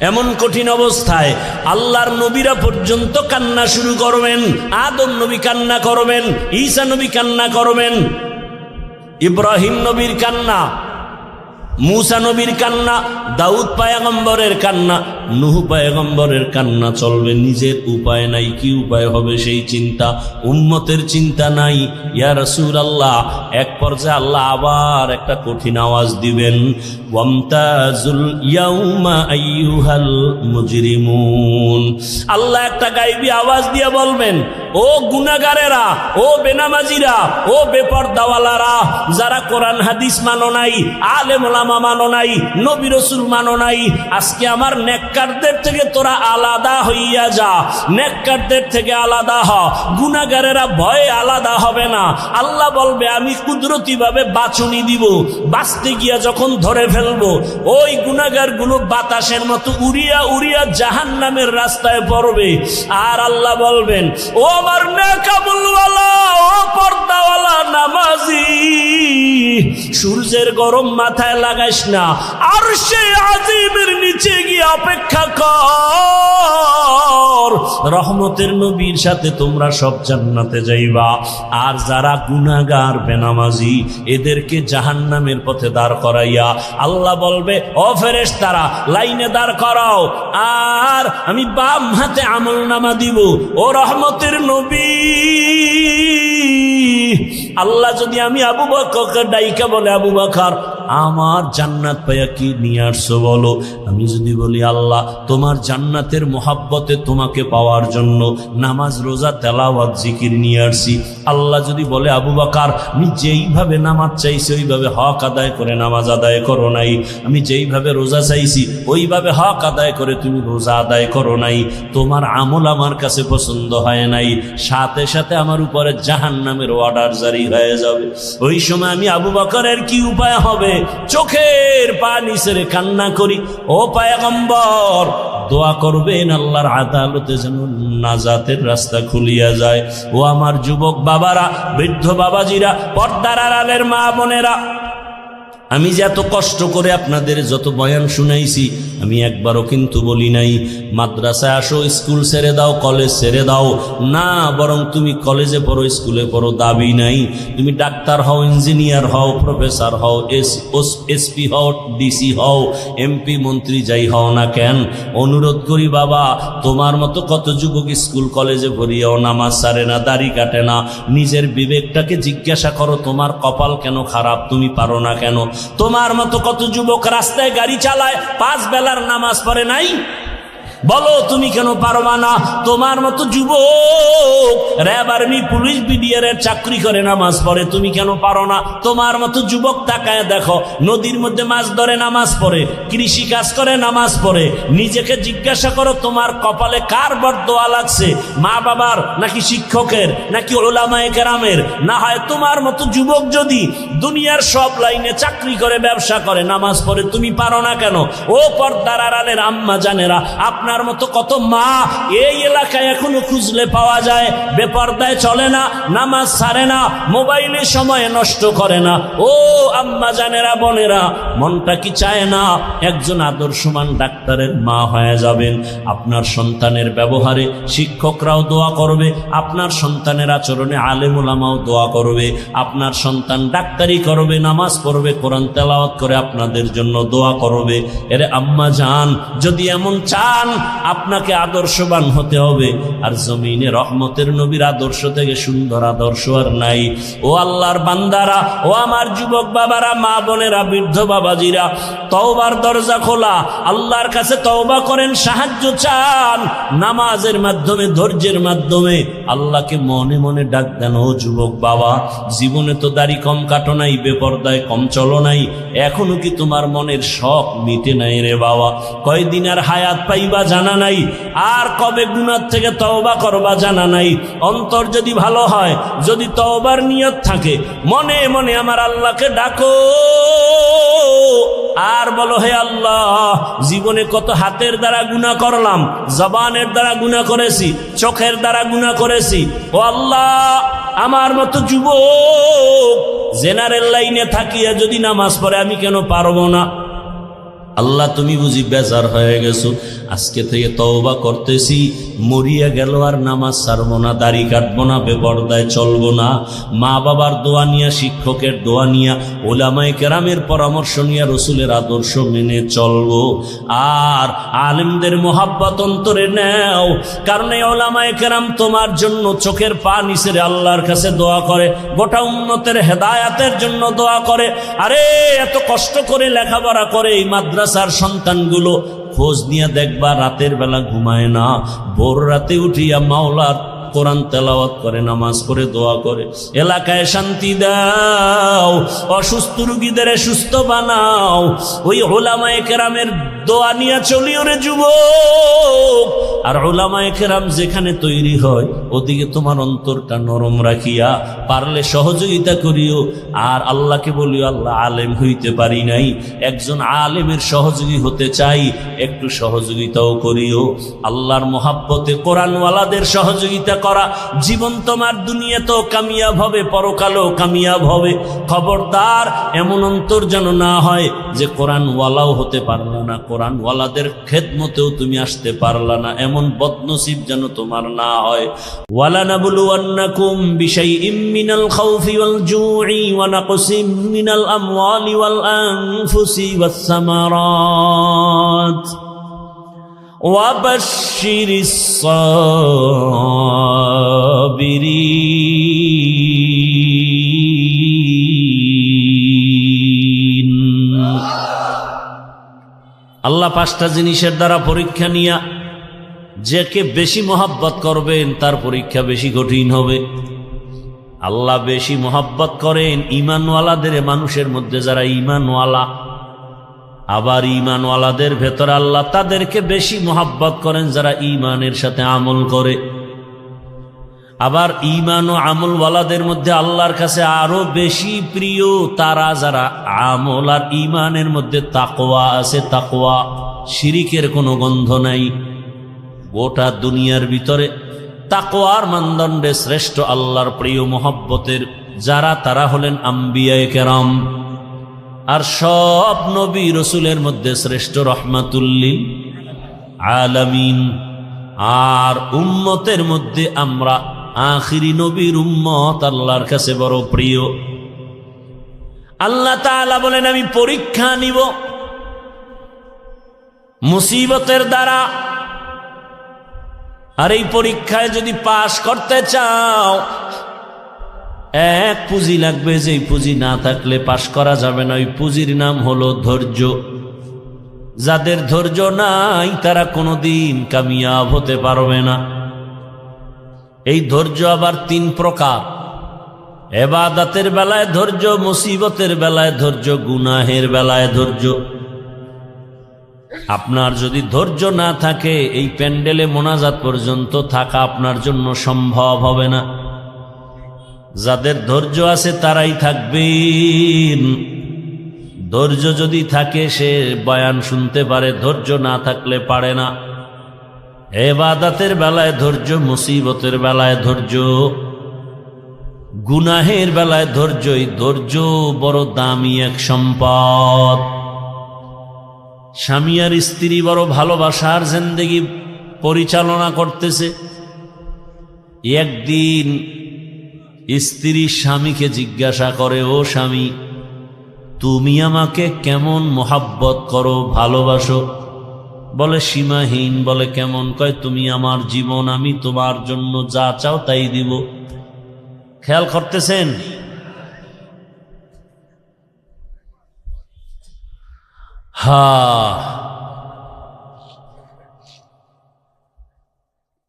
এমন কঠিন অবস্থায় আল্লাহর নবীরা পর্যন্ত কান্না শুরু করবেন। আদম নবী কান্না করবেন, ঈসা নবী কান্না করবেন, ইব্রাহিম নবীর কান্না, মুসা নবীর কান্না, দাউদ পয়গম্বরের কান্না, নূহ পয়গম্বরের কান্না চলবে। নিজের উপায় নাই, কি উপায় হবে সেই চিন্তা, উম্মতের চিন্তা নাই। ইয়া রাসূলুল্লাহ, এক পর্যায়ে আল্লাহ আবার একটা কঠিন আওয়াজ দিবেন, ওয়ামতাজুল ইয়াউমা আইয়ুহাল মুজরিমুন। আল্লাহ একটা গায়বী আওয়াজ দিয়ে বলবেন, ও গুনাহগারেরা, ও বেনামাজিরা, ও বেপরদাওয়ালারা, যারা কোরআন হাদিস মানো নাই, আলেম ওলামা মানো নাই, নবী রাসূল মানো নাই, আজকে আমার নেককারদের থেকে তোরা আলাদা হইয়া যা, নেককারদের থেকে আলাদা হ। গুনাহগারেরা ভয়ে আলাদা হবে না। আল্লাহ বলবে, আমি কুদরতি ভাবে বাছুনি দিব, বাঁচতে গিয়া যখন ধরে ফেলবো, ওই গুনাহগার গুলো বাতাসের মতো উড়িয়া উড়িয়া জাহান্নামের রাস্তায় পড়বে। আর আল্লাহ বলবেন, ও আমার নেকামুলওয়ালা, ও পর্দাওয়ালা নামাজি, সূর্যের গরম মাথায় লাগাইস না, আরশে আজিমের নিচে গিয়ে অপেক্ষা কর, রহমতের নবীর সাথে তোমরা সব জান্নাতে যাইবা। আর যারা গুনাহগার বেনামাজি, এদেরকে জাহান্নামের পথে দাঁড় করাইয়া আল্লাহ বলবে, ও ফেরেশতারা, লাইনে দাঁড় করাও, আর আমি বাম হাতে আমলনামা দিব। ও রহমতের নবী, আল্লাহ যদি আমি আবু বকরকে ডাইকা বলে, আবু বকর, আমার জান্নাত পাইয়া কি নিয়ে আসছো বলো? আমি যদি বলি, আল্লাহ তোমার জান্নাতের মোহাব্বতে তোমাকে পাওয়ার জন্য নামাজ, রোজা, তেলাওয়াত, জিকির নিয়ে আসছি। আল্লাহ যদি বলে, আবু বকর, আমি যেইভাবে নামাজ চাইছি ওইভাবে হক আদায় করে নামাজ আদায় করো নাই, আমি যেইভাবে রোজা চাইছি ওইভাবে হক আদায় করে তুমি রোজা আদায় করো নাই, তোমার আমল আমার কাছে পছন্দ হয় নাই, সাথে সাথে আমার উপরে জাহান্নামের অর্ডার জারি হয়ে যাবে। ওই সময় আমি আবু বকরের কি উপায় হবে? চোখের পানি ছেড়ে কান্না করি, ও পয়গম্বর, দোয়া করবেন আল্লাহর আদালতে যেন নাজাতের রাস্তা খুলিয়া যায়। ও আমার যুবক বাবারা, বৃদ্ধ বাবাজিরা, পর্দার আড়ালের মা বোনেরা, আমি যে এত কষ্ট করে আপনাদের যত বয়ান শুনাইছি আমি একবারও কিন্তু বলি নাই মাদ্রাসায় আসো, স্কুল ছেড়ে দাও, কলেজ ছেড়ে দাও, না, বরং তুমি কলেজে পড়ো, স্কুলে পড়ো, দাবি নাই। তুমি ডাক্তার হও, ইঞ্জিনিয়ার হও, প্রফেসর হও, এসপি হও, ডিসি হও, এমপি, মন্ত্রী, যাই হও না কেন, অনুরোধ করি বাবা, তোমার মতো কত যুবক স্কুল কলেজে পড়িয়াও নামাজ ছাড়ে না, দাড়ি কাটে না। নিজের বিবেকটাকে জিজ্ঞাসা করো, তোমার কপাল কেন খারাপ, তুমি পারো না কেন? তোমার মতো কত যুবক রাস্তায় গাড়ি চালায়, 5 বেলার নামাজ পড়ে নাই, বলো তুমি কেন পারবা না? তোমার মতো যুবক র্যাব, আর্মি, পুলিশ, বিডিআর এর চাকরি করে, নামাজ পড়ে, তুমি কেন পারো না? তোমার মতো যুবক তাকায় দেখো, নদীর মধ্যে মাছ ধরে, নামাজ পড়ে, কৃষি কাজ করে, নামাজ পড়ে। নিজেকে জিজ্ঞাসা করো, তোমার কপালে কার বরদোয়া লাগছে? মা বাবার, নাকি শিক্ষকের, নাকি উলামায়ে কেরামের? না হয় তোমার মতো যুবক যদি দুনিয়ার সব লাইনে চাকরি করে, ব্যবসা করে, নামাজ পড়ে, তুমি পারো না কেন? ও পর্দার আড়ালের আম্মা জানেরা, আপনার মতো কত মা এই এলাকায় এখনো খুঁজলে পাওয়া যায়, বেপর্দায় চলে না, নামাজ ছাড়ে না, মোবাইলে সময় নষ্ট করে না। ও আম্মা জানেরা, বোনেরা, মনটা কি চায় না একজন আদর্শমান ডাক্তারের মা হয়ে যাবেন? আপনার সন্তানের ব্যবহারে শিক্ষকরাও দোয়া করবে, আপনার সন্তানের আচরণে আলেম ওলামাও দোয়া করবে, আপনার সন্তান ডাক্তারি করবে, নামাজ পড়বে, কোরআন তেলাওয়াত করে আপনাদের জন্য দোয়া করবে। এরে আম্মা জান, যদি এমন চান আপনাকে আদর্শবান হতে হবে, আর জমিনে রহমতের নবীর আদর্শ থেকে সুন্দর আদর্শ আর নাই। ও আল্লাহর বান্দারা, ও আমার যুবক বাবারা, মা বোনেরা, বৃদ্ধ বাবাজিরা, তওবার দরজা খোলা, আল্লাহর কাছে তওবা করেন, সাহায্য চান, নামাজের মাধ্যমে, ধৈর্যের মাধ্যমে আল্লাহকে মনে মনে ডাক দেন। ও যুবক বাবা, জীবনে তো দাড়ি কম কাটো নাই, বেপরদায় কম চলো নাই, এখনো কি তোমার মনের শখ মিটে নাই রে বাবা? কয়দিন আর হায়াত পাইবা জানা নাই, আর কবে গুনাহ থেকে তওবা করবা জানা নাই। অন্তর যদি ভালো হয়, যদি তওবার নিয়ত থাকে, মনে মনে আমার আল্লাহকে ডাকো আর বলো, হে আল্লাহ, জীবনে কত হাতের দ্বারা গুনাহ করলাম, জবানের দ্বারা গুনাহ করেছি, চোখের দ্বারা গুনাহ করেছি। ও আল্লাহ, আমার মতো যুবক জেনারেল লাইনে থাকিয়া যদি নামাজ পড়ে, আমি কেন পারবো না? আল্লাহ, তুমি বুঝি বেজার হয়ে গেছো, আজকে থেকে তওবা করতেছি, মরিয়া গেল আর নামাজ ছাড়বো না, দাড়ি কাটবো না, বেপরদায় চলবো না, মা বাবার দোয়া নিয়া, শিক্ষকের দোয়া নিয়া, ওলামায়ে কেরামের পরামর্শ নিয়া, রসুলের আদর্শ মেনে চলবো। আর আলেমদের মোহাব্বত অন্তরে নেও, কারণ এই ওলামায়ে কেরাম তোমার জন্য চোখের পানি ছেড়ে আল্লাহর কাছে দোয়া করে, গোটা উম্মতের হেদায়াতের জন্য দোয়া করে। আরে এত কষ্ট করে লেখাপড়া করে এই মাদ্রাসার সন্তানগুলো, খোঁজ নিয়ে দেখবা রাতের বেলা ঘুমায় না, ভোর রাতে উঠিয়া মাওলার কোরআন তেলাওয়াত করে, নামাজ পড়ে, দোয়া করে। এলাকায় শান্তি দাও, অসুস্থ রোগীদের সুস্থ বানাও। ওই উলামায়ে কেরামের দোয়া নিয়ে চলিও রে যুবক। আর উলামায়ে কেরাম যেখানে তৈরি হয়, ওদিকে তোমার অন্তরটা নরম রাখিয়া পারলে সহযোগিতা করিও। আর আল্লাহকে বলিও, আল্লাহ, আলেম হইতে পারি নাই, একজন আলেমের সহযোগী হতে চাই, একটু সহযোগিতাও করিও। আল্লাহর মোহাব্বতে কোরআনওয়ালাদের সহযোগিতা করা, জীবন তোমার দুনিয়াতেও কামিয়াব হবে, পরকালেও কামিয়াব হবে। খবরদার এমন অন্তর যেন না হয় যে কোরআনওয়ালাও হতে পারলা না, কোরআনওয়ালাদের খেদমতেও তুমি আসতে পারলা না, এমন বদনসিব যেন তোমার না হয়। ওয়ালানাবলুওয়ান্নাকুম বিশাইইম মিনাল খাউফি ওয়াল জুই ওয়া নাকসিম মিনাল আমওয়ালি ওয়াল আনফুসি ওয়াস সামারাত وبشر الصابرين। আল্লাহ 5টা জিনিসের দ্বারা পরীক্ষা নিয়া, যাকে বেশি মোহাব্বত করবেন তার পরীক্ষা বেশি কঠিন হবে। আল্লাহ বেশি মোহাব্বত করেন ঈমানওয়ালাদের, মানুষের মধ্যে যারা ঈমানওয়ালা। আবার ঈমানওয়ালাদের ভেতর আল্লাহ তাদেরকে বেশি মোহাব্বত করেন যারা ঈমানের সাথে আমল করে। আবার ঈমান ও আমলওয়ালাদের মধ্যে আল্লাহর কাছে আরো বেশি প্রিয় তারা যারা আমল আর ঈমানের মধ্যে তাকওয়া আছে, তাকওয়া, শিরিকের কোনো গন্ধ নাই। গোটা দুনিয়ার ভিতরে তাকওয়ার মানদণ্ডে শ্রেষ্ঠ, আল্লাহর প্রিয় মোহাব্বতের যারা, তারা হলেন আম্বিয়ায়ে কেরাম। আর সব নবী রসুলের মধ্যে শ্রেষ্ঠ রহমাতুল লিল আলামিন। আর উম্মতের মধ্যে আমরা আখিরি নবীর উম্মত আল্লাহর কাছে বড় প্রিয়। আল্লাহ তাআলা বলেন আমি পরীক্ষা নিব মুসিবতের দ্বারা, আর এই পরীক্ষায় যদি পাশ করতে চাও এক পুঁজি লাগবে, যে পুঁজি না থাকলে পাশ করা যাবে না। ওই পুঁজির নাম হলো ধৈর্য। যাদের ধৈর্য নাই তারা কোনোদিন কামিয়াব হতে পারবে না। এই ধৈর্য আবার তিন প্রকার: ইবাদতের বেলায় ধৈর্য, মুসিবতের বেলায় ধৈর্য, গুনাহের বেলায় ধৈর্য। আপনার যদি ধৈর্য না থাকে এই প্যান্ডেলে মোনাজাত পর্যন্ত থাকা আপনার জন্য সম্ভব হবে না। যাদের ধৈর্য আছে তারাই থাকবেন। ধৈর্য যদি থাকে সে বয়ান শুনতে পারে, ধৈর্য না থাকলে পারে না। ইবাদতের বেলায় ধৈর্য, মুসিবতের বেলায় ধৈর্য, গুনাহের বেলায় ধৈর্য। এই ধৈর্য বড় দামি এক সম্পদ। স্বামী আর স্ত্রী বড় ভালোবাসার জিন্দেগি পরিচালনা করতেছে। একদিন স্ত্রী স্বামীকে জিজ্ঞাসা করে, ও স্বামী, তুমি আমাকে কেমন মোহাব্বত করো, ভালোবাসো? বলে সীমাহীন। বলে কেমন? কয় তুমি আমার জীবন, আমি তোমার জন্য যা চাও তাই দিব। খেয়াল করতেছেন?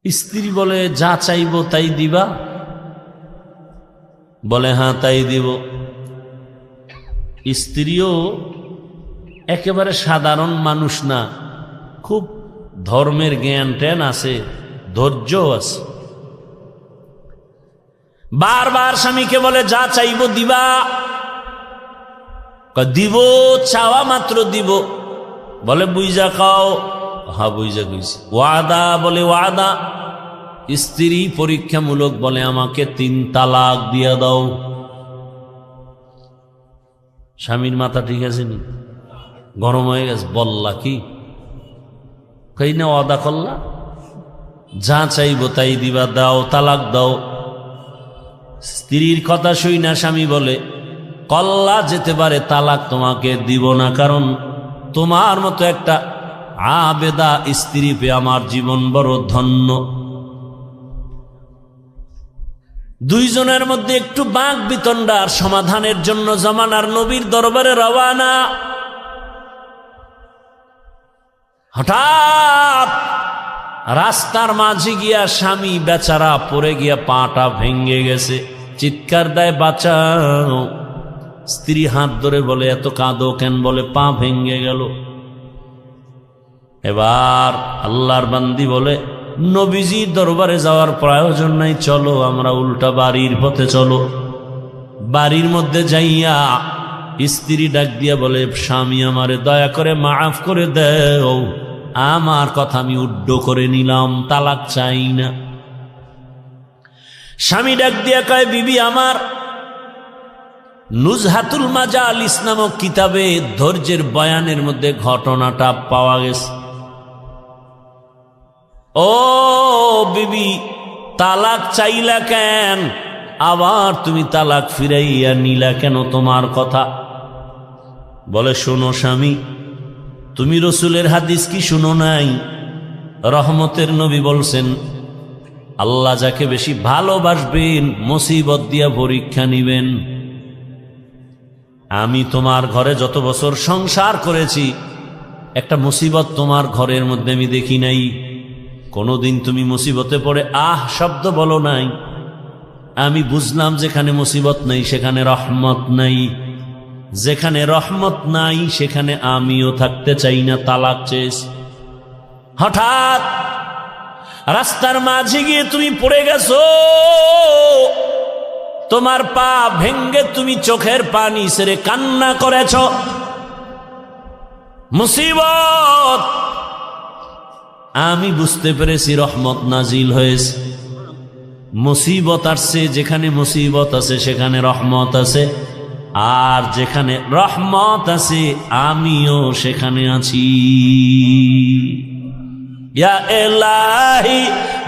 স্ত্রী বলে যা চাইব তাই দিবা? বলে হ্যাঁ তাই দিব। স্ত্রীও একেবারে সাধারণ মানুষ না, খুব ধর্মের জ্ঞান ট্যান আছে, ধৈর্য আছে। বারবার স্বামীকে বলে যা চাইব দিবা? দিব, চাওয়া মাত্র দিব। বলে বুঝা খাও? হ্যাঁ বুঝা কইছি। ওয়াদা? বলে ওয়াদা। স্ত্রী পরীক্ষামূলক বলে আমাকে 3 তালাক দিয়া দাও। স্বামীর মাথা ঠিক আছে নি? গরম হয়ে গেছে। বললা কি? কই না ওয়াদা করলা, যা চাইব তাই দিবা, দাও, তালাক দাও। স্ত্রীর কথা শুই না স্বামী বলে কল্লা যেতে পারে, তালাক তোমাকে দিব না, কারণ তোমার মতো একটা আবেদা স্ত্রী পেয়ে আমার জীবন বড় ধন্য। দুইজনের মধ্যে একটু বাক বিতণ্ডার সমাধানের জন্য জামানার নবীর দরবারে রওয়ানা। হঠাৎ রাস্তার মাঝে গিয়া স্বামী বেচারা পড়ে গিয়া পাটা ভেঙে গেছে, চিৎকার দেয় বাঁচাও। স্ত্রী হাত ধরে বলে এত কাঁদো কেন? বলে পা ভেঙে গেল। এবার আল্লাহর বান্দি বলে নবীজির দরবারে যাওয়ার প্রয়োজন নাই, চলো আমরা উল্টা বাড়ির পথে চলো। বাড়ির মধ্যে যাইয়া স্ত্রী ডাক দিয়া বলে স্বামী আমারে দয়া করে মাফ করে দেও, আমার কথা আমি উড্ড করে নিলাম, তালাক চাই না। স্বামী ডাক দিয়া কয় বিবি আমার, নুজহাতুল মাজালিস নামক কিতাবে ধৈর্যের বয়ানের মধ্যে ঘটনাটা পাওয়া গেছে। ও বিবি, তালাক চাইলা কেন? আবার তুমি তালাক ফিরাইয়া নিলা কেন? তোমার কথা। বলে শোনো স্বামী, তুমি রসুলের হাদিস কি শুনো নাই? রহমতের নবী বলছেন আল্লাহ যাকে বেশি ভালোবাসবেন মুসিবত দিয়া পরীক্ষা নিবেন। আমি তোমার ঘরে যত বছর সংসার করেছি একটা মুসিবত তোমার ঘরের মধ্যে আমি দেখি নাই। কোনোদিন তুমি মুসিবতে পড়ে আহ শব্দ বলো নাই। আমি বুঝলাম যেখানে মুসিবত নেই সেখানে রহমত নাই, যেখানে রহমত নাই সেখানে আমিও থাকতে চাই না, তালাক চেয়েছ। হঠাৎ রাস্তার মাঝে গিয়ে তুমি পড়ে গেছো, তোমার পা ভেঙ্গে তুমি চোখের পানি ছেড়ে কান্না করেছ। মুসিবত, আমি বুঝতে পেরেছি রহমত নাজিল হয়েছে। মুসিবত আসছে, যেখানে মুসিবত আছে সেখানে রহমত আছে। আর যেখানে রহমত আছে আমিও সেখানে আছি। या इलाही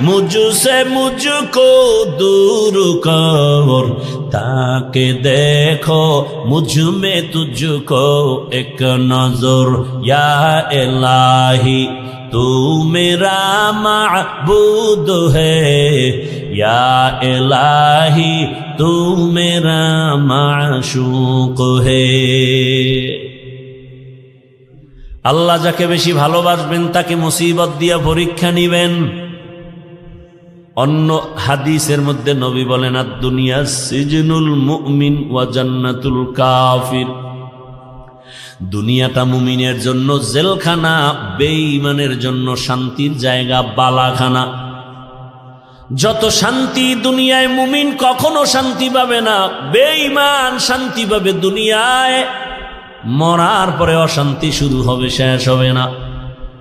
मुझसे मुझको दूर कर, ताकि देखो मुझ में तुझको एक नजर। या इलाही तू मेरा माबूद है, या इलाही तू मेरा माशूक है। আল্লাহ যাকে বেশি ভালোবাসবেন তাকে মুসিবত দিয়া পরীক্ষা নিবেন। অন্য হাদিসের মধ্যে নবী বলেন, আদ-দুনিয়া সিজনুল মুমিন ওয়া জান্নাতুল কাফির। দুনিয়াটা মুমিনের জন্য জেলখানা, বেঈমানের জন্য শান্তির জায়গা, বালাখানা। যত শান্তি দুনিয়ায়, মুমিন কখনো শান্তি পাবে না। বেঈমান শান্তি পাবে দুনিয়ায়, মরার পরে অশান্তি শুরু হবে, শেষ হবে না।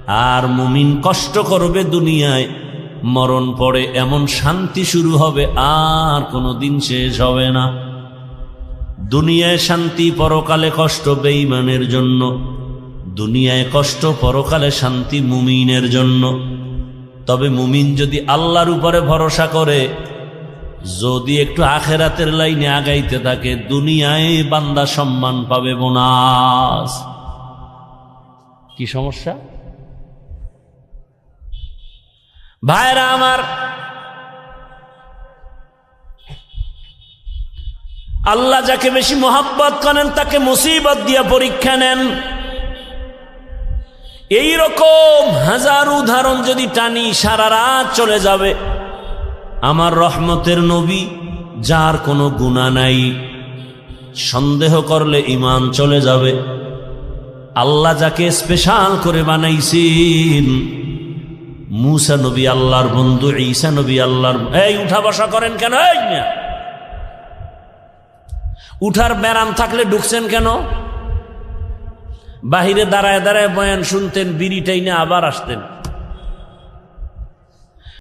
আর মুমিন কষ্ট করবে দুনিয়ায়, মরণ পরে এমন শান্তি শুরু হবে, আর কোনোদিন শেষ হবে না। দুনিয়ায় শান্তি, পরকালে কষ্ট বেঈমানের জন্য। দুনিয়ায় কষ্ট, পরকালে শান্তি মুমিনের জন্য। তবে মুমিন যদি আল্লাহর উপরে ভরসা করে, যদি একটু আখেরাতের লাইনে আগাইতে থাকে, দুনিয়ায় বান্দা সম্মান পাবে, বোনাস। কি সমস্যা ভাইরা আমার? আল্লাহ যাকে বেশি মোহাব্বত করেন তাকে মুসিবত দিয়া পরীক্ষা নেন। এই রকম হাজার উদাহরণ যদি টানি, সারা রাত চলে যাবে। আমার রহমতের নবী, যার কোনো গুনাহ নাই, সন্দেহ করলে ঈমান চলে যাবে। আল্লাহ যাকে স্পেশাল করে বানাইছেন, মুসা নবী আল্লাহর বন্ধু, ঈসা নবী আল্লাহর। এই উঠা বসা করেন কেন? এই মিয়া, উঠার ব্যারাম থাকলে ঢুকছেন কেন? বাহিরে দাঁড়ায় দাঁড়ায় বয়ান শুনতেন, বিড়ি টাইনে আবার আসতেন।